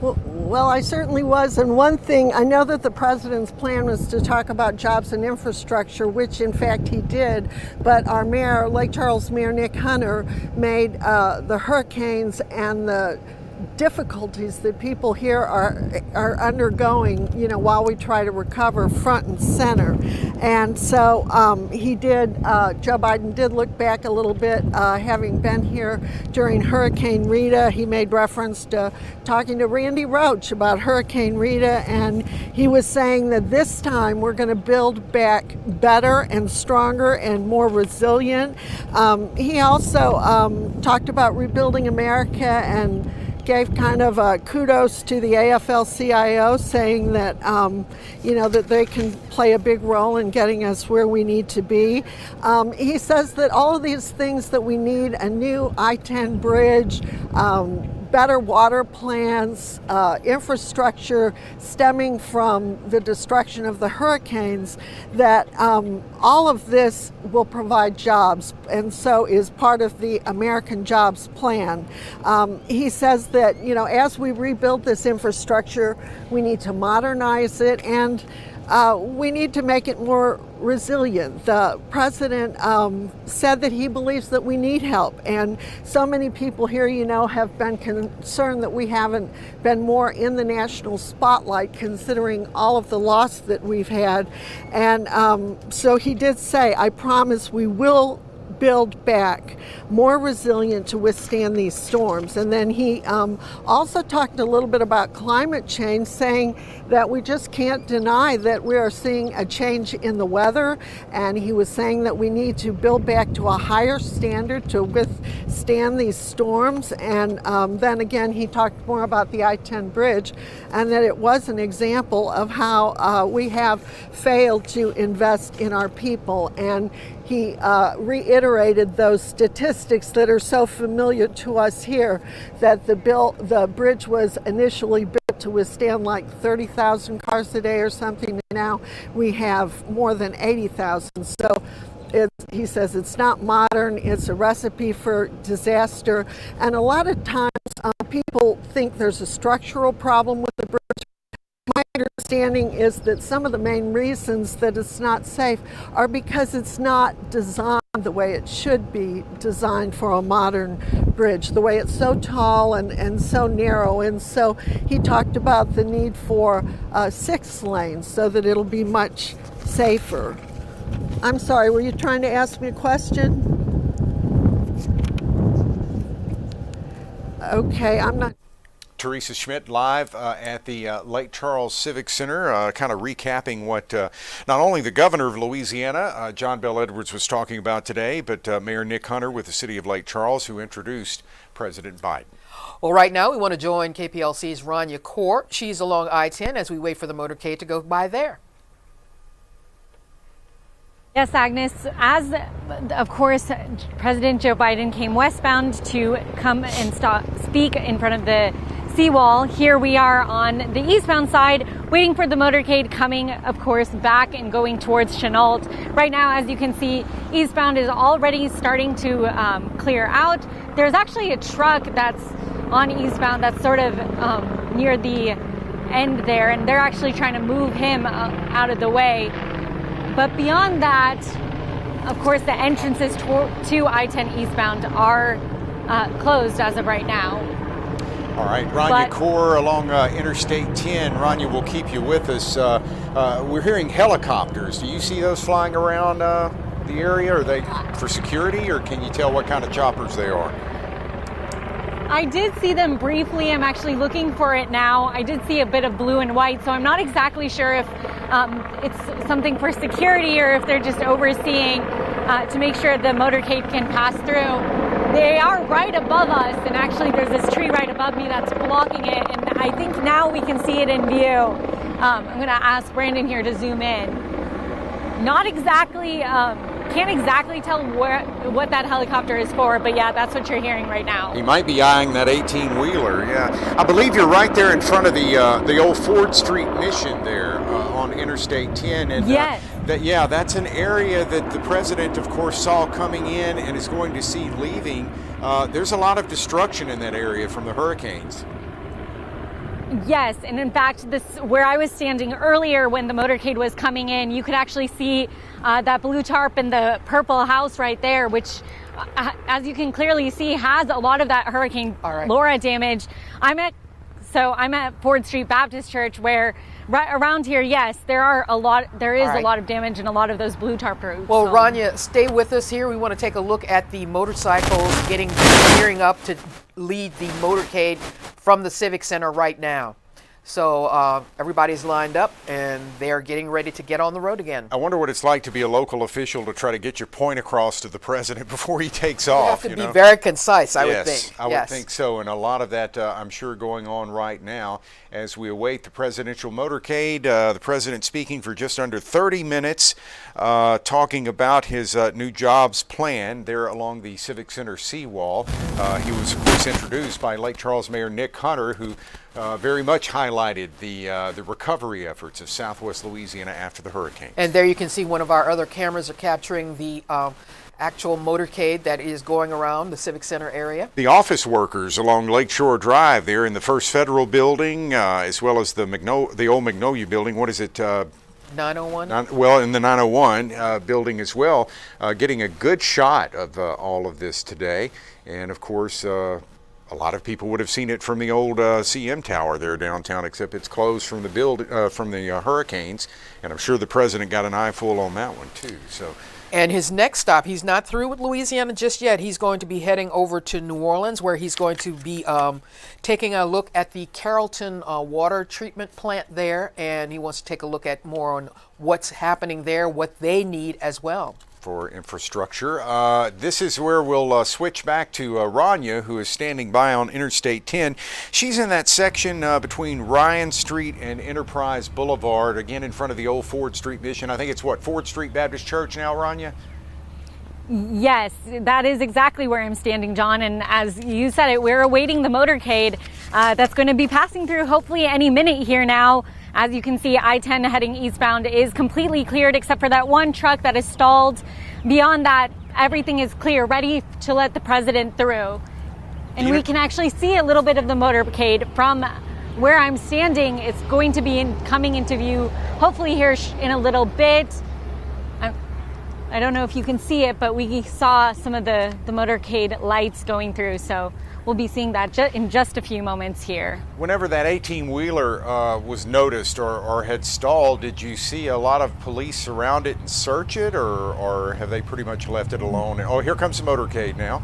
Well, I certainly was. And one thing, I know that the president's plan was to talk about jobs and infrastructure, which in fact he did. But our mayor, Lake Charles Mayor Nick Hunter, made the hurricanes and the difficulties that people here are undergoing, you know, while we try to recover front and center. And so he did, Joe Biden did look back a little bit, having been here during Hurricane Rita. He made reference to talking to Randy Roach about Hurricane Rita, and he was saying that this time we're going to build back better and stronger and more resilient. He also talked about rebuilding America and gave kind of kudos to the AFL-CIO, saying that you know, that they can play a big role in getting us where we need to be. He says that all of these things that we need, a new I-10 bridge, better water plans, infrastructure stemming from the destruction of the hurricanes, that all of this will provide jobs, and so is part of the American Jobs Plan. He says that, you know, as we rebuild this infrastructure, we need to modernize it, and we need to make it more resilient. The president said that he believes that we need help, and so many people here, you know, have been concerned that we haven't been more in the national spotlight, considering all of the loss that we've had. And so he did say, I promise we will build back more resilient to withstand these storms. And then he also talked a little bit about climate change, saying that we just can't deny that we are seeing a change in the weather. And he was saying that we need to build back to a higher standard to withstand these storms. And then again, he talked more about the I-10 bridge, and that it was an example of how we have failed to invest in our people. And he reiterated those statistics that are so familiar to us here, that the bridge was initially built to withstand like 30,000 cars a day or something. Now we have more than 80,000. So he says it's not modern, it's a recipe for disaster. And a lot of times people think there's a structural problem with the bridge. My understanding is that some of the main reasons that it's not safe are because it's not designed the way it should be designed for a modern bridge, the way it's so tall and so narrow. And so he talked about the need for 6 lanes so that it'll be much safer. I'm sorry, were you trying to ask me a question? Okay, I'm not. Teresa Schmidt live at the Lake Charles Civic Center, kind of recapping what not only the governor of Louisiana, John Bel Edwards, was talking about today, but Mayor Nick Hunter with the city of Lake Charles, who introduced President Biden. Well, right now we want to join KPLC's Rania Kaur. She's along I-10 as we wait for the motorcade to go by there. Yes, Agnes, as of course President Joe Biden came westbound to come and speak in front of the seawall, here we are on the eastbound side waiting for the motorcade coming, of course, back and going towards Chennault. Right now, as you can see, eastbound is already starting to clear out. There's actually a truck that's on eastbound that's sort of near the end there, and they're actually trying to move him out of the way. But beyond that, of course, the entrances to I-10 eastbound are closed as of right now. All right, Rania Kaur along Interstate 10. Rania, will keep you with us. We're hearing helicopters. Do you see those flying around the area? Are they for security, or can you tell what kind of choppers they are? I did see them briefly. I'm actually looking for it now. I did see a bit of blue and white, so I'm not exactly sure if it's something for security or if they're just overseeing to make sure the motorcade can pass through. They are right above us, and actually there's this tree right above me that's blocking it, and I think now we can see it in view. I'm going to ask Brandon here to zoom in. Not exactly, can't exactly tell what that helicopter is for, but yeah, that's what you're hearing right now. He might be eyeing that 18-wheeler, yeah. I believe you're right there in front of the old Ford Street Mission there on Interstate 10. And, yes. That's an area that the president, of course, saw coming in and is going to see leaving. There's a lot of destruction in that area from the hurricanes. Yes, and in fact, this where I was standing earlier when the motorcade was coming in, you could actually see that blue tarp and the purple house right there, which, as you can clearly see, has a lot of that Hurricane Laura damage. I'm at Ford Street Baptist Church, where right around here, yes, there is a lot of damage in a lot of those blue tarp roofs. Well, Rania, stay with us here. We want to take a look at the motorcycles gearing up to lead the motorcade from the Civic Center right now. So everybody's lined up and they are getting ready to get on the road again. I wonder what it's like to be a local official to try to get your point across to the president before he takes You off. have to be very concise, I would think. I would think so, and a lot of that I'm sure going on right now as we await the presidential motorcade. The president speaking for just under 30 minutes, talking about his new jobs plan there along the Civic Center seawall. He was, of course, introduced by Lake Charles Mayor Nick Hunter, who very much highlighted the recovery efforts of Southwest Louisiana after the hurricane. And there you can see one of our other cameras are capturing the actual motorcade that is going around the Civic Center area. The office workers along Lakeshore Drive there in the First Federal Building, as well as the old Magnolia Building. What is it? 901? Well, in the 901 building as well, getting a good shot of all of this today. And of course, a lot of people would have seen it from the old CM Tower there downtown, except it's closed from the hurricanes, and I'm sure the president got an eyeful on that one too. So. And his next stop, he's not through with Louisiana just yet. He's going to be heading over to New Orleans, where he's going to be taking a look at the Carrollton water treatment plant there, and he wants to take a look at more on what's happening there, what they need as well. For infrastructure. This is where we'll switch back to Rania, who is standing by on Interstate 10. She's in that section between Ryan Street and Enterprise Boulevard, again in front of the old Ford Street Mission. I think it's Ford Street Baptist Church now, Rania? Yes, that is exactly where I'm standing, John. And as you said it, we're awaiting the motorcade that's going to be passing through hopefully any minute here now. As you can see, I-10 heading eastbound is completely cleared except for that one truck that is stalled. Beyond that, everything is clear, ready to let the president through. And we can actually see a little bit of the motorcade from where I'm standing. It's going to be coming into view hopefully here in a little bit. I don't know if you can see it, but we saw some of the motorcade lights going through, so we'll be seeing that in just a few moments here. Whenever that 18-wheeler was noticed or had stalled, did you see a lot of police surround it and search it, or have they pretty much left it alone? Oh, here comes the motorcade now.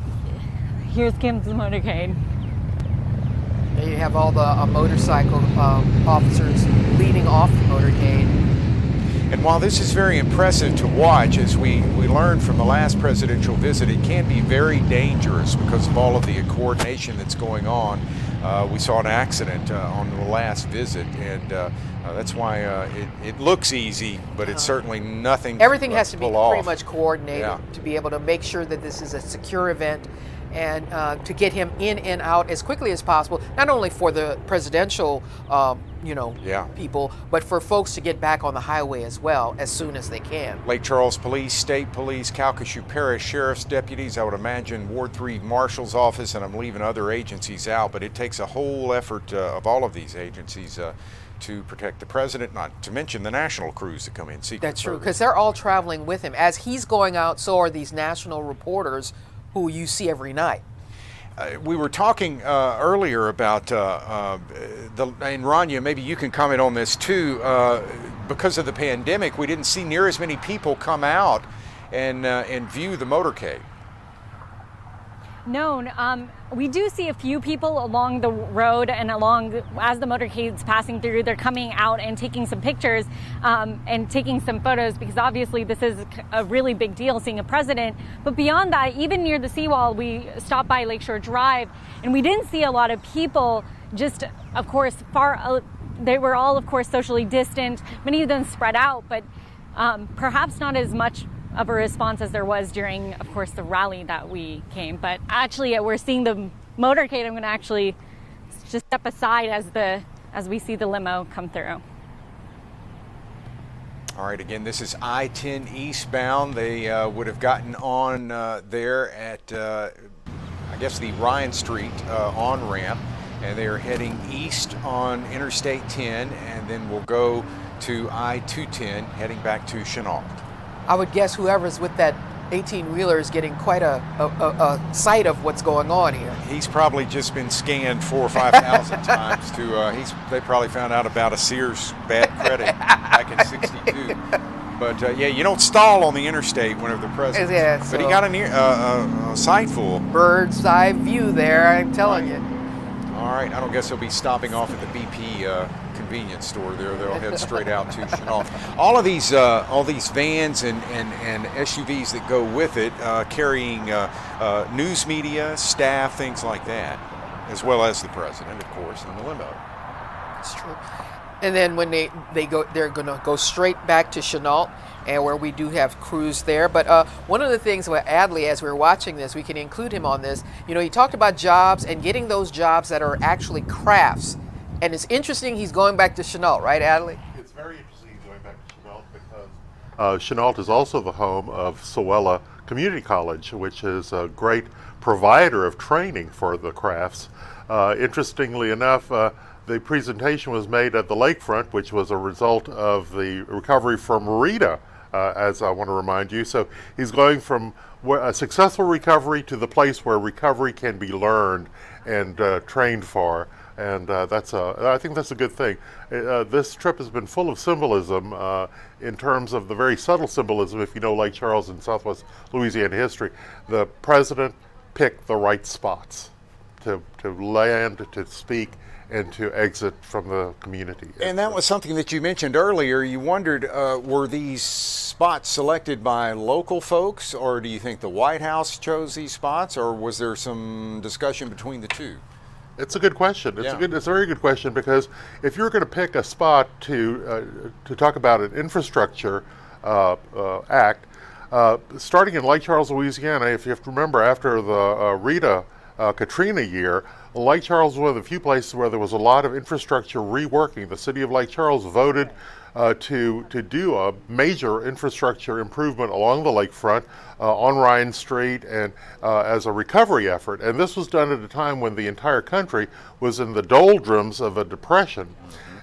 Here comes the motorcade. There you have all the motorcycle officers leading off the motorcade. And while this is very impressive to watch, as we learned from the last presidential visit, it can be very dangerous because of all of the coordination that's going on. We saw an accident on the last visit, and that's why it looks easy, but it's certainly nothing. Everything has to be pretty much coordinated to be able to make sure that this is a secure event, and to get him in and out as quickly as possible, not only for the presidential people, but for folks to get back on the highway as well as soon as they can. Lake Charles Police, State Police, Calcasieu Parish Sheriff's deputies, I would imagine Ward 3 Marshal's office, and I'm leaving other agencies out, but it takes a whole effort of all of these agencies to protect the president, not to mention the national crews that come in. That's true, because they're all traveling with him. As he's going out, so are these national reporters who you see every night. We were talking earlier about, and Rania, maybe you can comment on this too, because of the pandemic, we didn't see near as many people come out and view the motorcade. No, we do see a few people along the road and as the motorcade's passing through, they're coming out and taking some pictures and taking some photos, because obviously this is a really big deal, seeing a president. But beyond that, even near the seawall, we stopped by Lakeshore Drive and we didn't see a lot of people, just of course they were all of course socially distant, many of them spread out, but perhaps not as much of a response as there was during, of course, the rally that we came. But actually, we're seeing the motorcade. I'm going to actually just step aside as we see the limo come through. All right, again, this is I-10 eastbound. They would have gotten on there at, I guess, the Ryan Street on-ramp. and they are heading east on Interstate 10, and then will go to I-210, heading back to Chennault. I would guess whoever's with that 18-wheeler is getting quite a sight of what's going on here. He's probably just been scanned 4,000 or 5,000 times to. They probably found out about a Sears bad credit back in '62. But yeah, you don't stall on the interstate whenever the president. Yeah, but he got a sight full. Bird's eye view there, I'm telling you. All right, I don't guess he'll be stopping off at the BP convenience store there. They'll head straight out to Chennault. All these vans and SUVs that go with it, carrying news media, staff, things like that, as well as the president, of course, in the limo. That's true. And then when they go, they're going to go straight back to Chennault, and where we do have crews there. But one of the things with Adley, as we're watching this, we can include him on this. You know, he talked about jobs and getting those jobs that are actually crafts. And it's interesting he's going back to Chennault, right, Adley? It's very interesting going back to Chennault because Chennault is also the home of Sewella Community College, which is a great provider of training for the crafts. Interestingly enough, the presentation was made at the lakefront, which was a result of the recovery from Rita, as I want to remind you. So he's going from a successful recovery to the place where recovery can be learned and trained for. And I think that's a good thing. This trip has been full of symbolism in terms of the very subtle symbolism. If you know Lake Charles and Southwest Louisiana history, the president picked the right spots to land, to speak, and to exit from the community. And that was something that you mentioned earlier. You wondered, were these spots selected by local folks, or do you think the White House chose these spots, or was there some discussion between the two? It's a good question. It's a very good question, because if you're going to pick a spot to talk about an infrastructure act, starting in Lake Charles, Louisiana, if you have to remember, after the Rita Katrina year, Lake Charles was one of the few places where there was a lot of infrastructure reworking. The city of Lake Charles voted to do a major infrastructure improvement along the lakefront on Ryan Street, and as a recovery effort. And this was done at a time when the entire country was in the doldrums of a depression.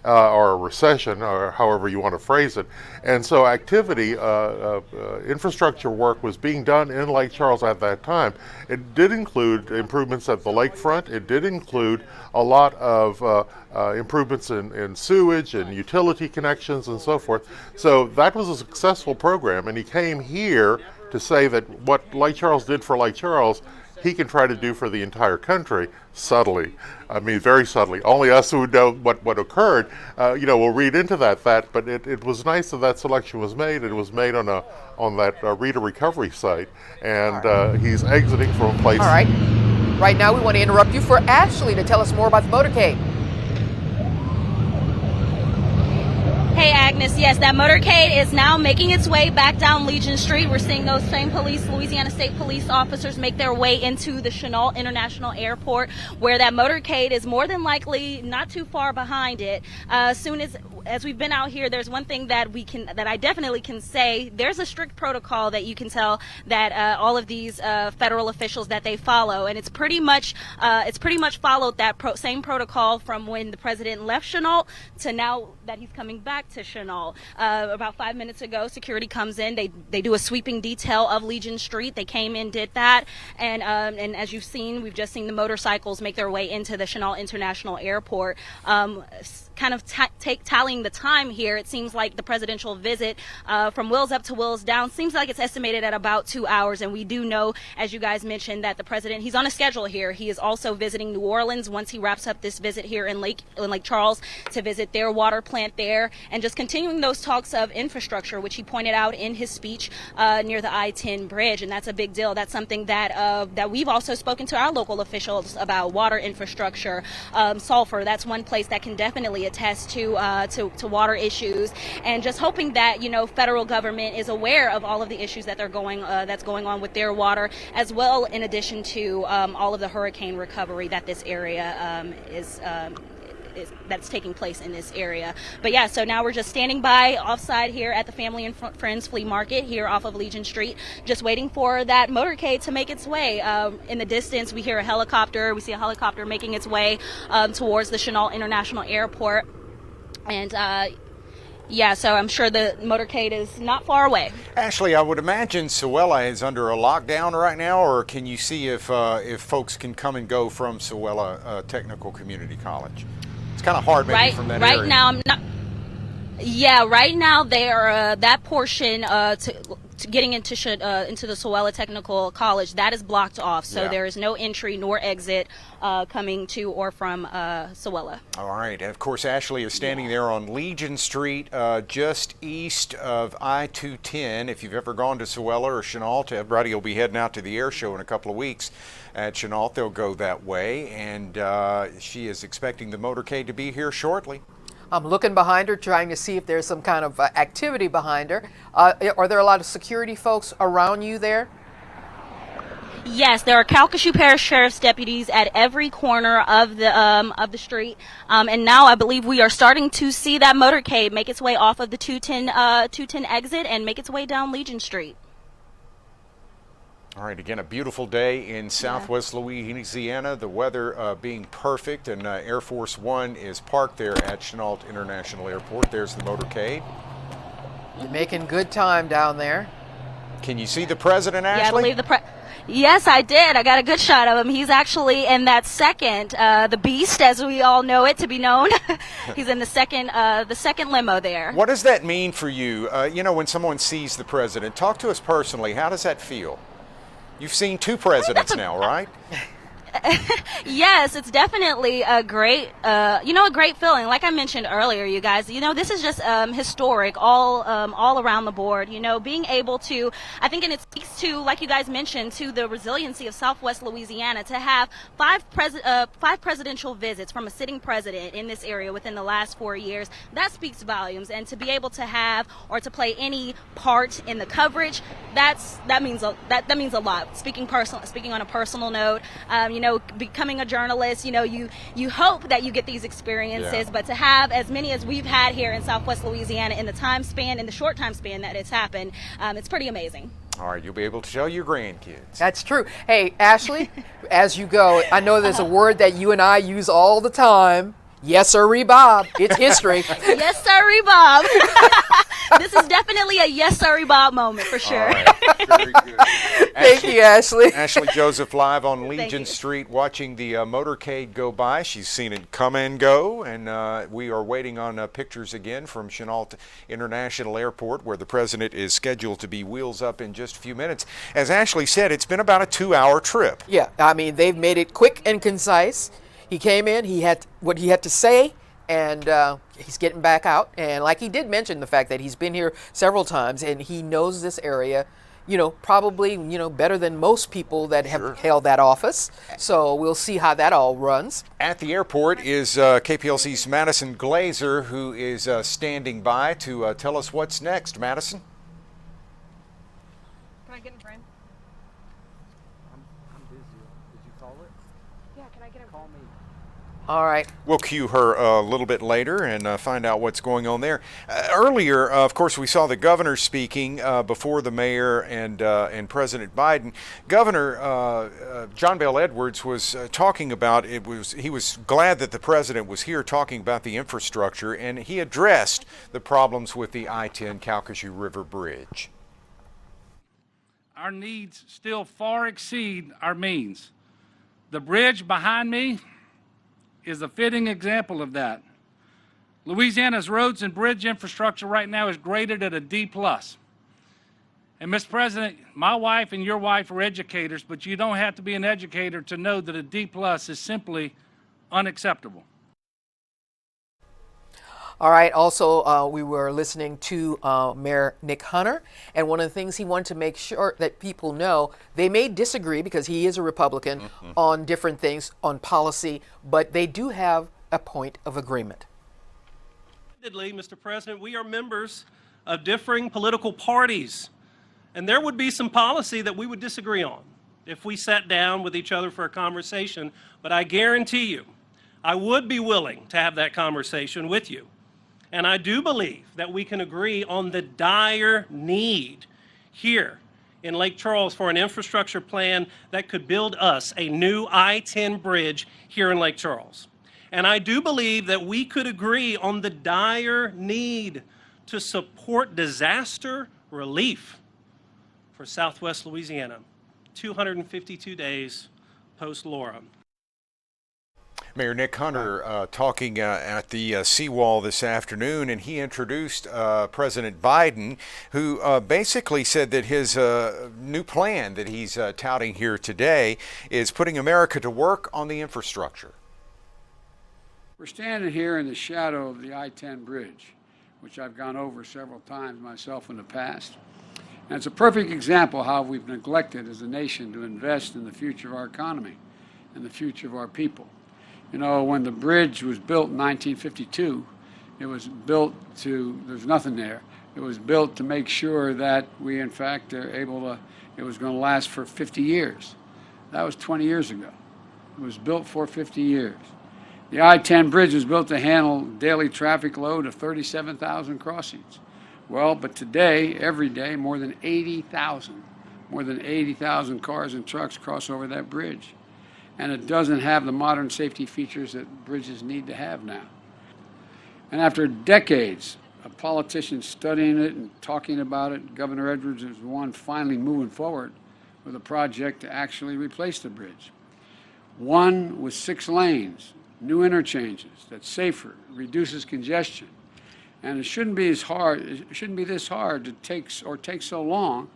Or a recession, or however you want to phrase it. And so activity, infrastructure work was being done in Lake Charles at that time. It did include improvements at the lakefront. It did include a lot of improvements in sewage and utility connections and so forth. So that was a successful program, and he came here to say that what Lake Charles did for Lake Charles, he can try to do for the entire country, subtly. I mean, very subtly. Only us who know what occurred, will read into that. But it was nice that selection was made. It was made on that Rita recovery site, and he's exiting from a place. All right. Right now, we want to interrupt you for Ashley to tell us more about the motorcade. Hey Agnes, yes, that motorcade is now making its way back down Legion Street. We're seeing those same Louisiana State Police officers make their way into the Chennault International Airport, where that motorcade is more than likely not too far behind it. Soon as we've been out here, there's one thing that I definitely can say. There's a strict protocol that you can tell that all of these federal officials that they follow, and it's pretty much followed that same protocol from when the president left Chennault to now that he's coming back to Chennault. About 5 minutes ago, security comes in. They do a sweeping detail of Legion Street. They came in, did that, and as you've seen, we've just seen the motorcycles make their way into the Chennault International Airport. Kind of tallying the time here, it seems like the presidential visit from wheels up to wheels down seems like it's estimated at about 2 hours. And we do know, as you guys mentioned, that the president, he's on a schedule here. He is also visiting New Orleans once he wraps up this visit here in Lake Charles to visit their water plant there, and just continuing those talks of infrastructure, which he pointed out in his speech near the I-10 bridge. And that's a big deal. That's something that we've also spoken to our local officials about: water infrastructure, sulfur. That's one place that can definitely attest to water issues, and just hoping that federal government is aware of all of the issues that that's going on with their water, as well, in addition to all of the hurricane recovery that this area that's taking place in this area. But yeah, so now we're just standing by offside here at the Family and Friends Flea Market here off of Legion Street, just waiting for that motorcade to make its way. In the distance, we hear a helicopter. We see a helicopter making its way towards the Chennault International Airport. And yeah, so I'm sure the motorcade is not far away. Ashley, I would imagine Sewella is under a lockdown right now, or can you see if folks can come and go from Sewella Technical Community College? It's kind of hard maybe from that area. Right now, I'm not. Yeah, right now they are that portion to getting into the Sewella Technical College, that is blocked off. So there is no entry nor exit coming to or from Sewella. All right. And of course, Ashley is standing there on Legion Street, just east of I-210. If you've ever gone to Sewella or Chennault, everybody will be heading out to the air show in a couple of weeks. At Chennault, they'll go that way. And she is expecting the motorcade to be here shortly. I'm looking behind her, trying to see if there's some kind of activity behind her. Are there a lot of security folks around you there? Yes, there are Calcasieu Parish Sheriff's deputies at every corner of the street, and now I believe we are starting to see that motorcade make its way off of the 210 exit and make its way down Legion Street. All right, again, a beautiful day in Southwest Louisiana, the weather being perfect, and Air Force One is parked there at Chennault International Airport. There's the motorcade. You're making good time down there. Can you see the president, Ashley? Yeah, I believe Yes, I did. I got a good shot of him. He's actually in that second, the Beast, as we all know it to be known. He's in the second limo there. What does that mean for you? You know, when someone sees the president, talk to us personally. How does that feel? You've seen two presidents now, right? Yes, it's definitely a great, a great feeling. Like I mentioned earlier, you guys, this is just historic all around the board. Being able to, I think, and it speaks to, like you guys mentioned, to the resiliency of Southwest Louisiana to have five presidential visits from a sitting president in this area within the last 4 years. That speaks volumes, and to be able to have or to play any part in the coverage, that means a lot. Speaking on a personal note, becoming a journalist, you hope that you get these experiences, but to have as many as we've had here in Southwest Louisiana in the short time span that it's happened, it's pretty amazing. All right, you'll be able to tell your grandkids. That's true. Hey, Ashley, as you go, I know there's a word that you and I use all the time. Yes, sirree, Bob. It's history. Yes, sirree, Bob. This is definitely a yes, sirree, Bob moment for sure. All right. Very good. Thank you, Ashley. Ashley Joseph live on Legion Street watching the motorcade go by. She's seen it come and go, and we are waiting on pictures again from Chennault International Airport, where the president is scheduled to be wheels up in just a few minutes. As Ashley said, it's been about a 2-hour trip. Yeah, I mean, they've made it quick and concise. He came in, he had what he had to say, and he's getting back out. And like he did mention the fact that he's been here several times and he knows this area, probably, better than most people that have held that office. So we'll see how that all runs. At the airport is KPLC's Madison Glazer, who is standing by to tell us what's next. Madison? Can I get in frame? I'm busy. Did you call it? Yeah, can I get in? Call me. All right. We'll cue her a little bit later and find out what's going on there. Earlier, of course, we saw the governor speaking before the mayor and President Biden. Governor John Bel Edwards was talking about he was glad that the president was here talking about the infrastructure, and he addressed the problems with the I-10 Calcasieu River Bridge. Our needs still far exceed our means. The bridge behind me is a fitting example of that. Louisiana's roads and bridge infrastructure right now is graded at a D+. And Mr. President, my wife and your wife are educators, but you don't have to be an educator to know that a D+ is simply unacceptable. All right. Also, we were listening to Mayor Nick Hunter, and one of the things he wanted to make sure that people know, they may disagree because he is a Republican on different things, on policy, but they do have a point of agreement. Mr. President, we are members of differing political parties, and there would be some policy that we would disagree on if we sat down with each other for a conversation, but I guarantee you, I would be willing to have that conversation with you. And I do believe that we can agree on the dire need here in Lake Charles for an infrastructure plan that could build us a new I-10 bridge here in Lake Charles. And I do believe that we could agree on the dire need to support disaster relief for Southwest Louisiana, 252 days post-Laura. Mayor Nick Hunter talking at the seawall this afternoon, and he introduced President Biden, who basically said that his new plan that he's touting here today is putting America to work on the infrastructure. We're standing here in the shadow of the I-10 bridge, which I've gone over several times myself in the past. And it's a perfect example of how we've neglected as a nation to invest in the future of our economy and the future of our people. You know, when the bridge was built in 1952, it was built to, there's nothing there. It was built to make sure that we, in fact, are able to, it was going to last for 50 years. That was 20 years ago. It was built for 50 years. The I-10 bridge was built to handle daily traffic load of 37,000 crossings. Well, but today, every day, more than 80,000 cars and trucks cross over that bridge. And it doesn't have the modern safety features that bridges need to have now. And after decades of politicians studying it and talking about it, Governor Edwards is the one finally moving forward with a project to actually replace the bridge. One with 6 lanes, new interchanges that's safer, reduces congestion. And it shouldn't be this hard to take so long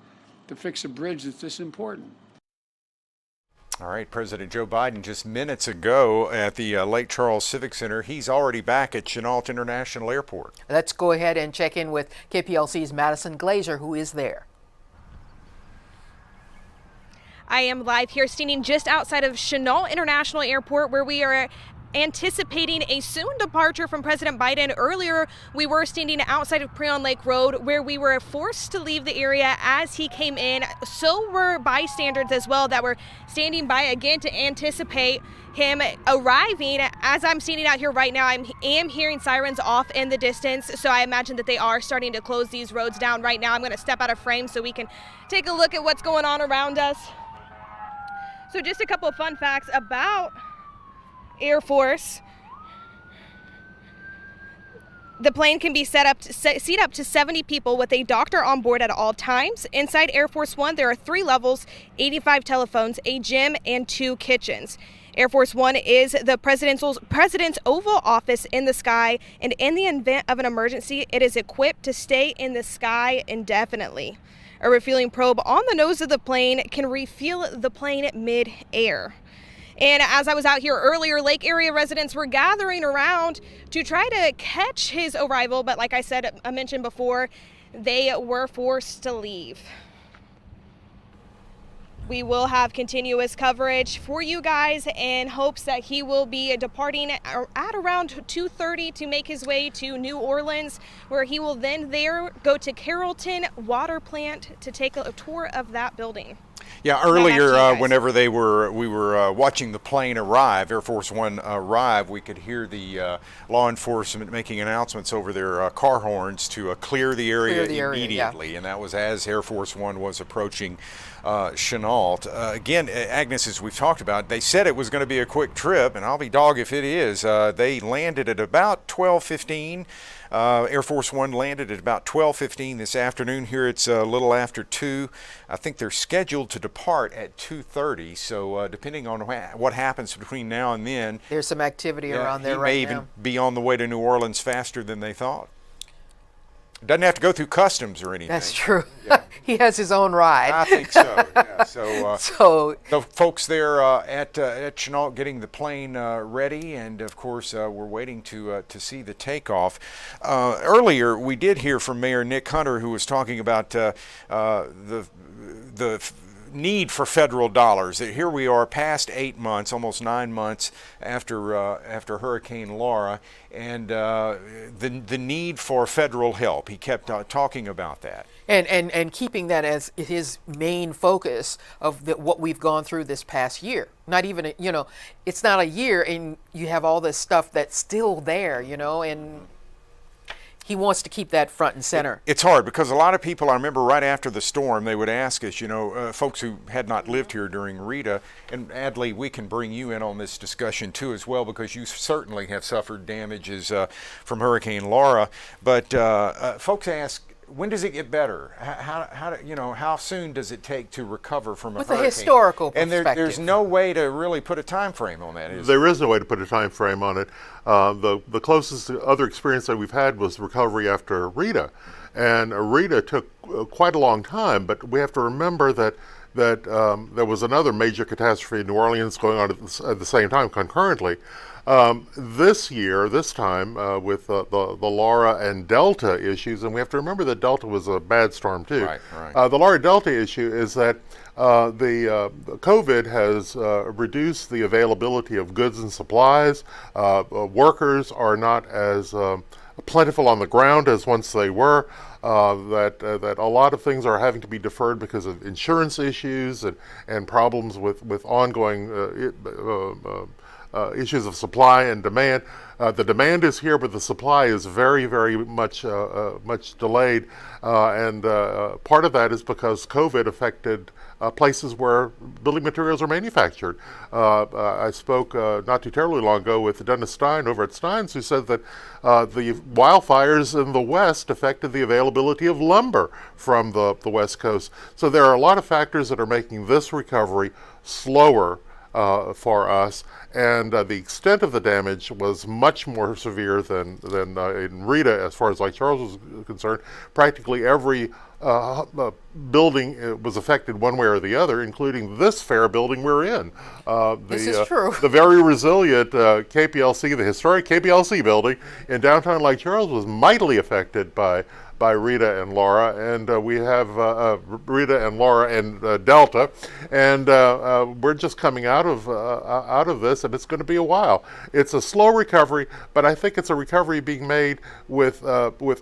to fix a bridge that's this important. All right, President Joe Biden just minutes ago at the Lake Charles Civic Center. He's already back at Chennault International Airport. Let's go ahead and check in with KPLC's Madison Glazer, who is there. I am live here standing just outside of Chennault International Airport, where we are anticipating a soon departure from President Biden. Earlier, we were standing outside of Preon Lake Road, where we were forced to leave the area as he came in. So were bystanders as well that were standing by again to anticipate him arriving. As I'm standing out here right now, I am hearing sirens off in the distance, so I imagine that they are starting to close these roads down right now. I'm going to step out of frame so we can take a look at what's going on around us. So just a couple of fun facts about Air Force. The plane can be seat up to 70 people with a doctor on board at all times. Inside Air Force One, there are 3 levels, 85 telephones, a gym, and 2 kitchens. Air Force One is the president's Oval Office in the sky, and in the event of an emergency, it is equipped to stay in the sky indefinitely. A refueling probe on the nose of the plane can refuel the plane mid-air. And as I was out here earlier, Lake area residents were gathering around to try to catch his arrival, but like I mentioned before, they were forced to leave. We will have continuous coverage for you guys in hopes that he will be departing at around 2:30 to make his way to New Orleans, where he will then go to Carrollton Water Plant to take a tour of that building. Yeah, earlier whenever we were watching the plane arrive, Air Force One arrive, we could hear the law enforcement making announcements over their car horns to clear the area immediately, and that was as Air Force One was approaching Chennault. Again, Agnes, as we've talked about, they said it was going to be a quick trip, and I'll be dog if it is. They landed at about 12:15. Air Force One landed at about 12:15 this afternoon. Here it's a little after 2. I think they're scheduled to depart at 2:30. So depending on what happens between now and then, there's some activity around there right now. He may even be on the way to New Orleans faster than they thought. Doesn't have to go through customs or anything. That's true. Yeah. He has his own ride. I think so. Yeah. So the folks there at Chennault getting the plane ready, and of course we're waiting to see the takeoff. Earlier we did hear from Mayor Nick Hunter, who was talking about the need for federal dollars. Here we are past 8 months, almost 9 months after Hurricane Laura, and the need for federal help. He kept talking about that. And keeping that as his main focus of what we've gone through this past year. Not even, it's not a year and you have all this stuff that's still there, and he wants to keep that front and center. It's hard because a lot of people, I remember right after the storm, they would ask us, folks who had not lived here during Rita, and Adley, we can bring you in on this discussion too as well, because you certainly have suffered damages from Hurricane Laura. But folks ask, when does it get better? How soon does it take to recover from a hurricane? With a historical perspective. And there's no way to really put a time frame on that, is there? There is no way to put a time frame on it. The closest other experience that we've had was recovery after Rita, and Rita took quite a long time. But we have to remember that there was another major catastrophe in New Orleans going on at the same time, concurrently. This time, with the Laura and Delta issues, and we have to remember that Delta was a bad storm too. Right. The Laura Delta issue is that the COVID has reduced the availability of goods and supplies. Workers are not as plentiful on the ground as once they were. That a lot of things are having to be deferred because of insurance issues and problems with ongoing issues of supply and demand. The demand is here, but the supply is very, very much delayed, and part of that is because COVID affected places where building materials are manufactured. I spoke not too terribly long ago with Dennis Stein over at Stein's, who said that the wildfires in the West affected the availability of lumber from the West Coast. So there are a lot of factors that are making this recovery slower for us, and the extent of the damage was much more severe than in Rita as far as Lake Charles was concerned. Practically every building was affected one way or the other, including this fair building we're in. This is true. The very resilient KPLC, the historic KPLC building in downtown Lake Charles, was mightily affected by Rita and Laura, and we have Rita and Laura and Delta, and we're just coming out of this, and it's going to be a while. It's a slow recovery, but I think it's a recovery being made with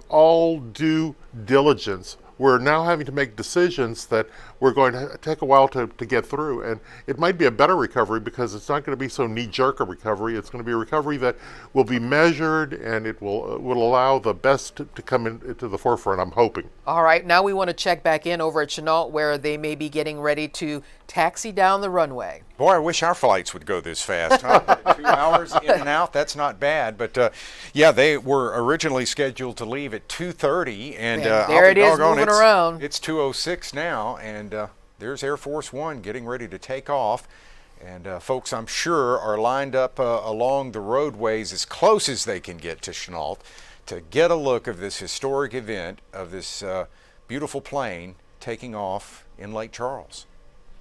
all due diligence. We're now having to make decisions that we're going to take a while to get through, and it might be a better recovery because it's not going to be so knee-jerk a recovery. It's going to be a recovery that will be measured, and it will allow the best to come into the forefront, I'm hoping. All right, now we want to check back in over at Chennault, where they may be getting ready to taxi down the runway. Boy, I wish our flights would go this fast. Huh? 2 hours in and out, that's not bad. But yeah, they were originally scheduled to leave at 2:30, and there it is, moving around. It's 2:06 now, and there's Air Force One getting ready to take off. And folks, I'm sure, are lined up along the roadways as close as they can get to Chennault to get a look of this historic event of this beautiful plane taking off in Lake Charles.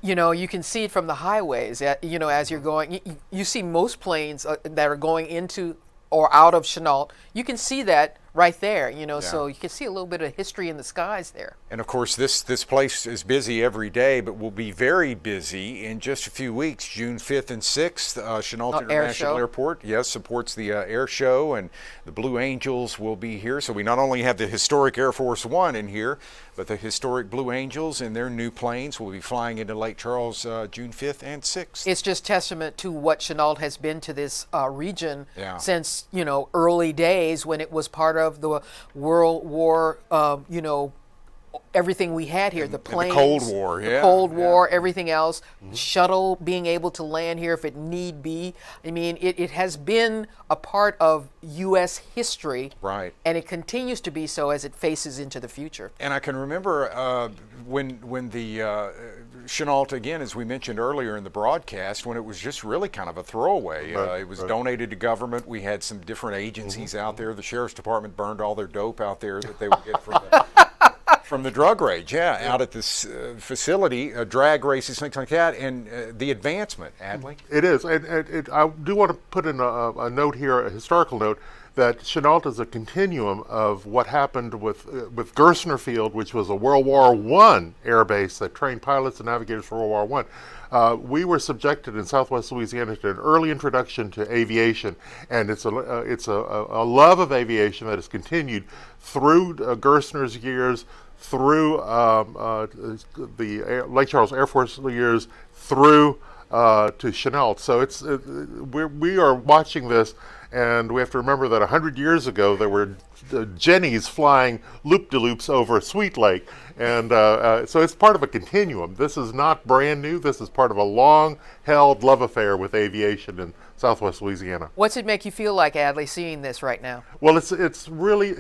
You can see it from the highways, as you're going. You see most planes that are going into or out of Chennault. You can see that right there, so you can see a little bit of history in the skies there. And of course, this place is busy every day, but will be very busy in just a few weeks. June 5th and 6th, Chennault International Airport, yes, supports the air show, and the Blue Angels will be here. So we not only have the historic Air Force One in here, but the historic Blue Angels and their new planes will be flying into Lake Charles June 5th and 6th. It's just testament to what Chennault has been to this region since, early days when it was part of the World War, everything we had here, the planes, the Cold War, the Cold War, everything else, shuttle being able to land here if it need be. I mean, it has been a part of U.S. history, right? And it continues to be so as it faces into the future. And I can remember when the Chennault, again, as we mentioned earlier in the broadcast, when it was just really kind of a throwaway. It was donated to government. We had some different agencies out there. The Sheriff's Department burned all their dope out there that they would get from the drug rage, out at this facility, drag races, things like that, and the advancement, Adley. It is, and I do want to put in a note here, a historical note, that Chennault is a continuum of what happened with Gersner Field, which was a World War I air base that trained pilots and navigators for World War I. We were subjected in Southwest Louisiana to an early introduction to aviation, and it's a love of aviation that has continued through Gersner's years, through the Lake Charles Air Force years, through to Chennault. So we are watching this, and we have to remember that 100 years ago there were Jennies flying loop-de-loops over Sweet Lake, and so it's part of a continuum. This is not brand new. This is part of a long-held love affair with aviation in Southwest Louisiana. What's it make you feel like, Adley, seeing this right now? Well, it's really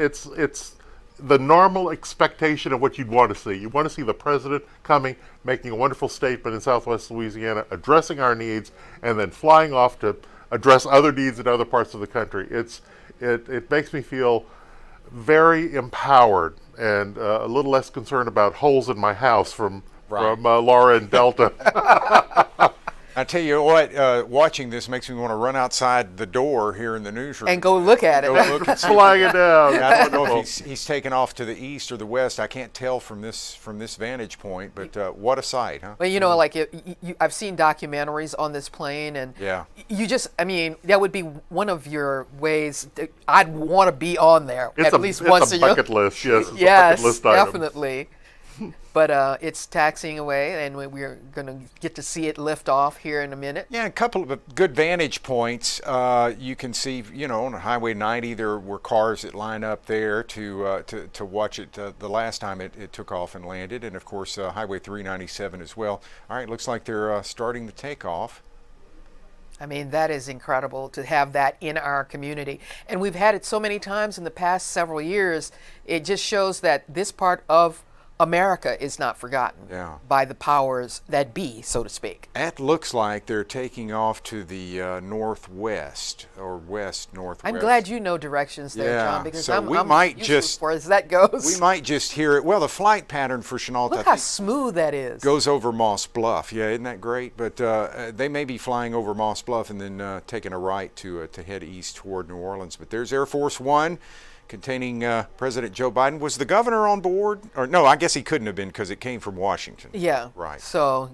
the normal expectation of what you'd want to see. You want to see the president coming, making a wonderful statement in Southwest Louisiana, addressing our needs, and then flying off to address other needs in other parts of the country. It makes me feel very empowered and a little less concerned about holes in my house from Laura and Delta. I tell you what, watching this makes me want to run outside the door here in the newsroom and go look at it. Go look and see. Flying it down. Yeah, I don't know if he's taken off to the east or the west. I can't tell from this vantage point, but what a sight, huh? Well, you know, like I've seen documentaries on this plane, and you just, I mean, that would be one of your ways. I'd want to be on there at least once a year. It's a bucket list, yes. It's yes, a bucket list item. Definitely. But it's taxiing away, and we're going to get to see it lift off here in a minute. Yeah, a couple of good vantage points. You can see, you know, on Highway 90, there were cars that line up there to watch it the last time it took off and landed, and of course Highway 397 as well. All right, looks like they're starting the takeoff. I mean, that is incredible to have that in our community. And we've had it so many times in the past several years. It just shows that this part of America is not forgotten by the powers that be, so to speak. It looks like they're taking off to the northwest or west-northwest. I'm glad you know directions there, John, because so I'm might useless just, as far as that goes. We might just hear it. Well, the flight pattern for Chennault, look how smooth that is. Goes over Moss Bluff. Yeah, isn't that great? But they may be flying over Moss Bluff and then taking a right to head east toward New Orleans. But there's Air Force One, containing President Joe Biden. Was the governor on board? Or no, I guess he couldn't have been because it came from Washington. Yeah. Right. So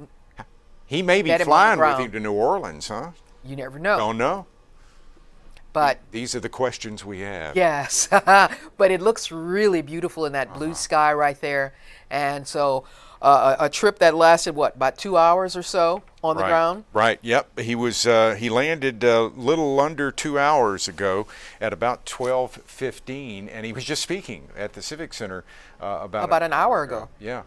he may be flying with him to New Orleans, huh? You never know. Don't know. But these are the questions we have. Yes. But it looks really beautiful in that blue sky right there. And so a trip that lasted, what, about 2 hours or so on the ground? Right, yep. He landed a little under 2 hours ago at about 12:15, and he was just speaking at the Civic Center about an hour ago. Yeah.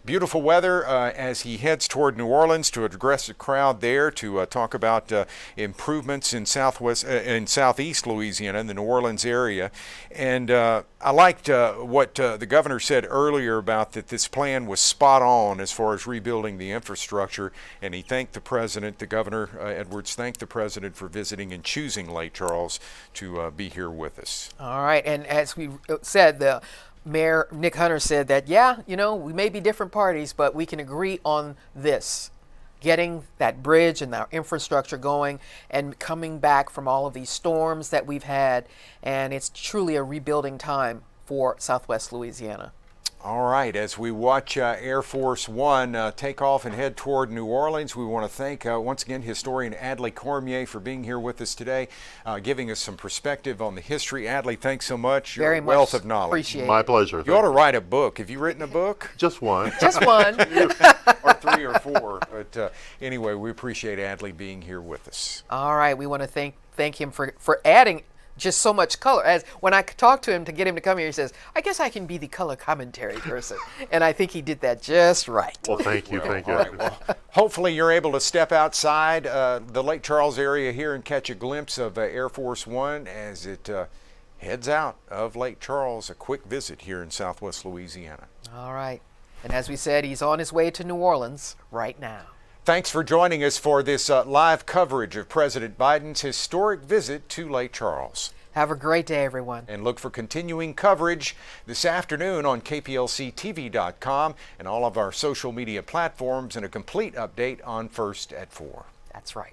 Beautiful weather as he heads toward New Orleans to address the crowd there to talk about improvements in southeast Louisiana, in the New Orleans area. And I liked what the governor said earlier about that this plan was spot on as far as rebuilding the infrastructure. And he thanked the president, the governor, Edwards, thanked the president for visiting and choosing Lake Charles to be here with us. All right. And as we said, the Mayor Nick Hunter said that, yeah, you know, we may be different parties, but we can agree on this, getting that bridge and our infrastructure going and coming back from all of these storms that we've had. And it's truly a rebuilding time for Southwest Louisiana. All right, as we watch Air Force One take off and head toward New Orleans, we want to thank once again historian Adley Cormier for being here with us today, giving us some perspective on the history. Adley, thanks so much. Very much. Wealth of knowledge. Appreciate My it. pleasure. You ought to write a book. Have you written a book? Just one. Just one. Or 3 or 4. But anyway, we appreciate Adley being here with us. All right, we want to thank him for adding just so much color. As when I talked to him to get him to come here, he says, I guess I can be the color commentary person. And I think he did that just right. Well, thank you. Thank you. Right, well, hopefully you're able to step outside the Lake Charles area here and catch a glimpse of Air Force One as it heads out of Lake Charles. A quick visit here in Southwest Louisiana. All right. And as we said, he's on his way to New Orleans right now. Thanks for joining us for this live coverage of President Biden's historic visit to Lake Charles. Have a great day, everyone. And look for continuing coverage this afternoon on KPLCTV.com and all of our social media platforms, and a complete update on First at 4. That's right.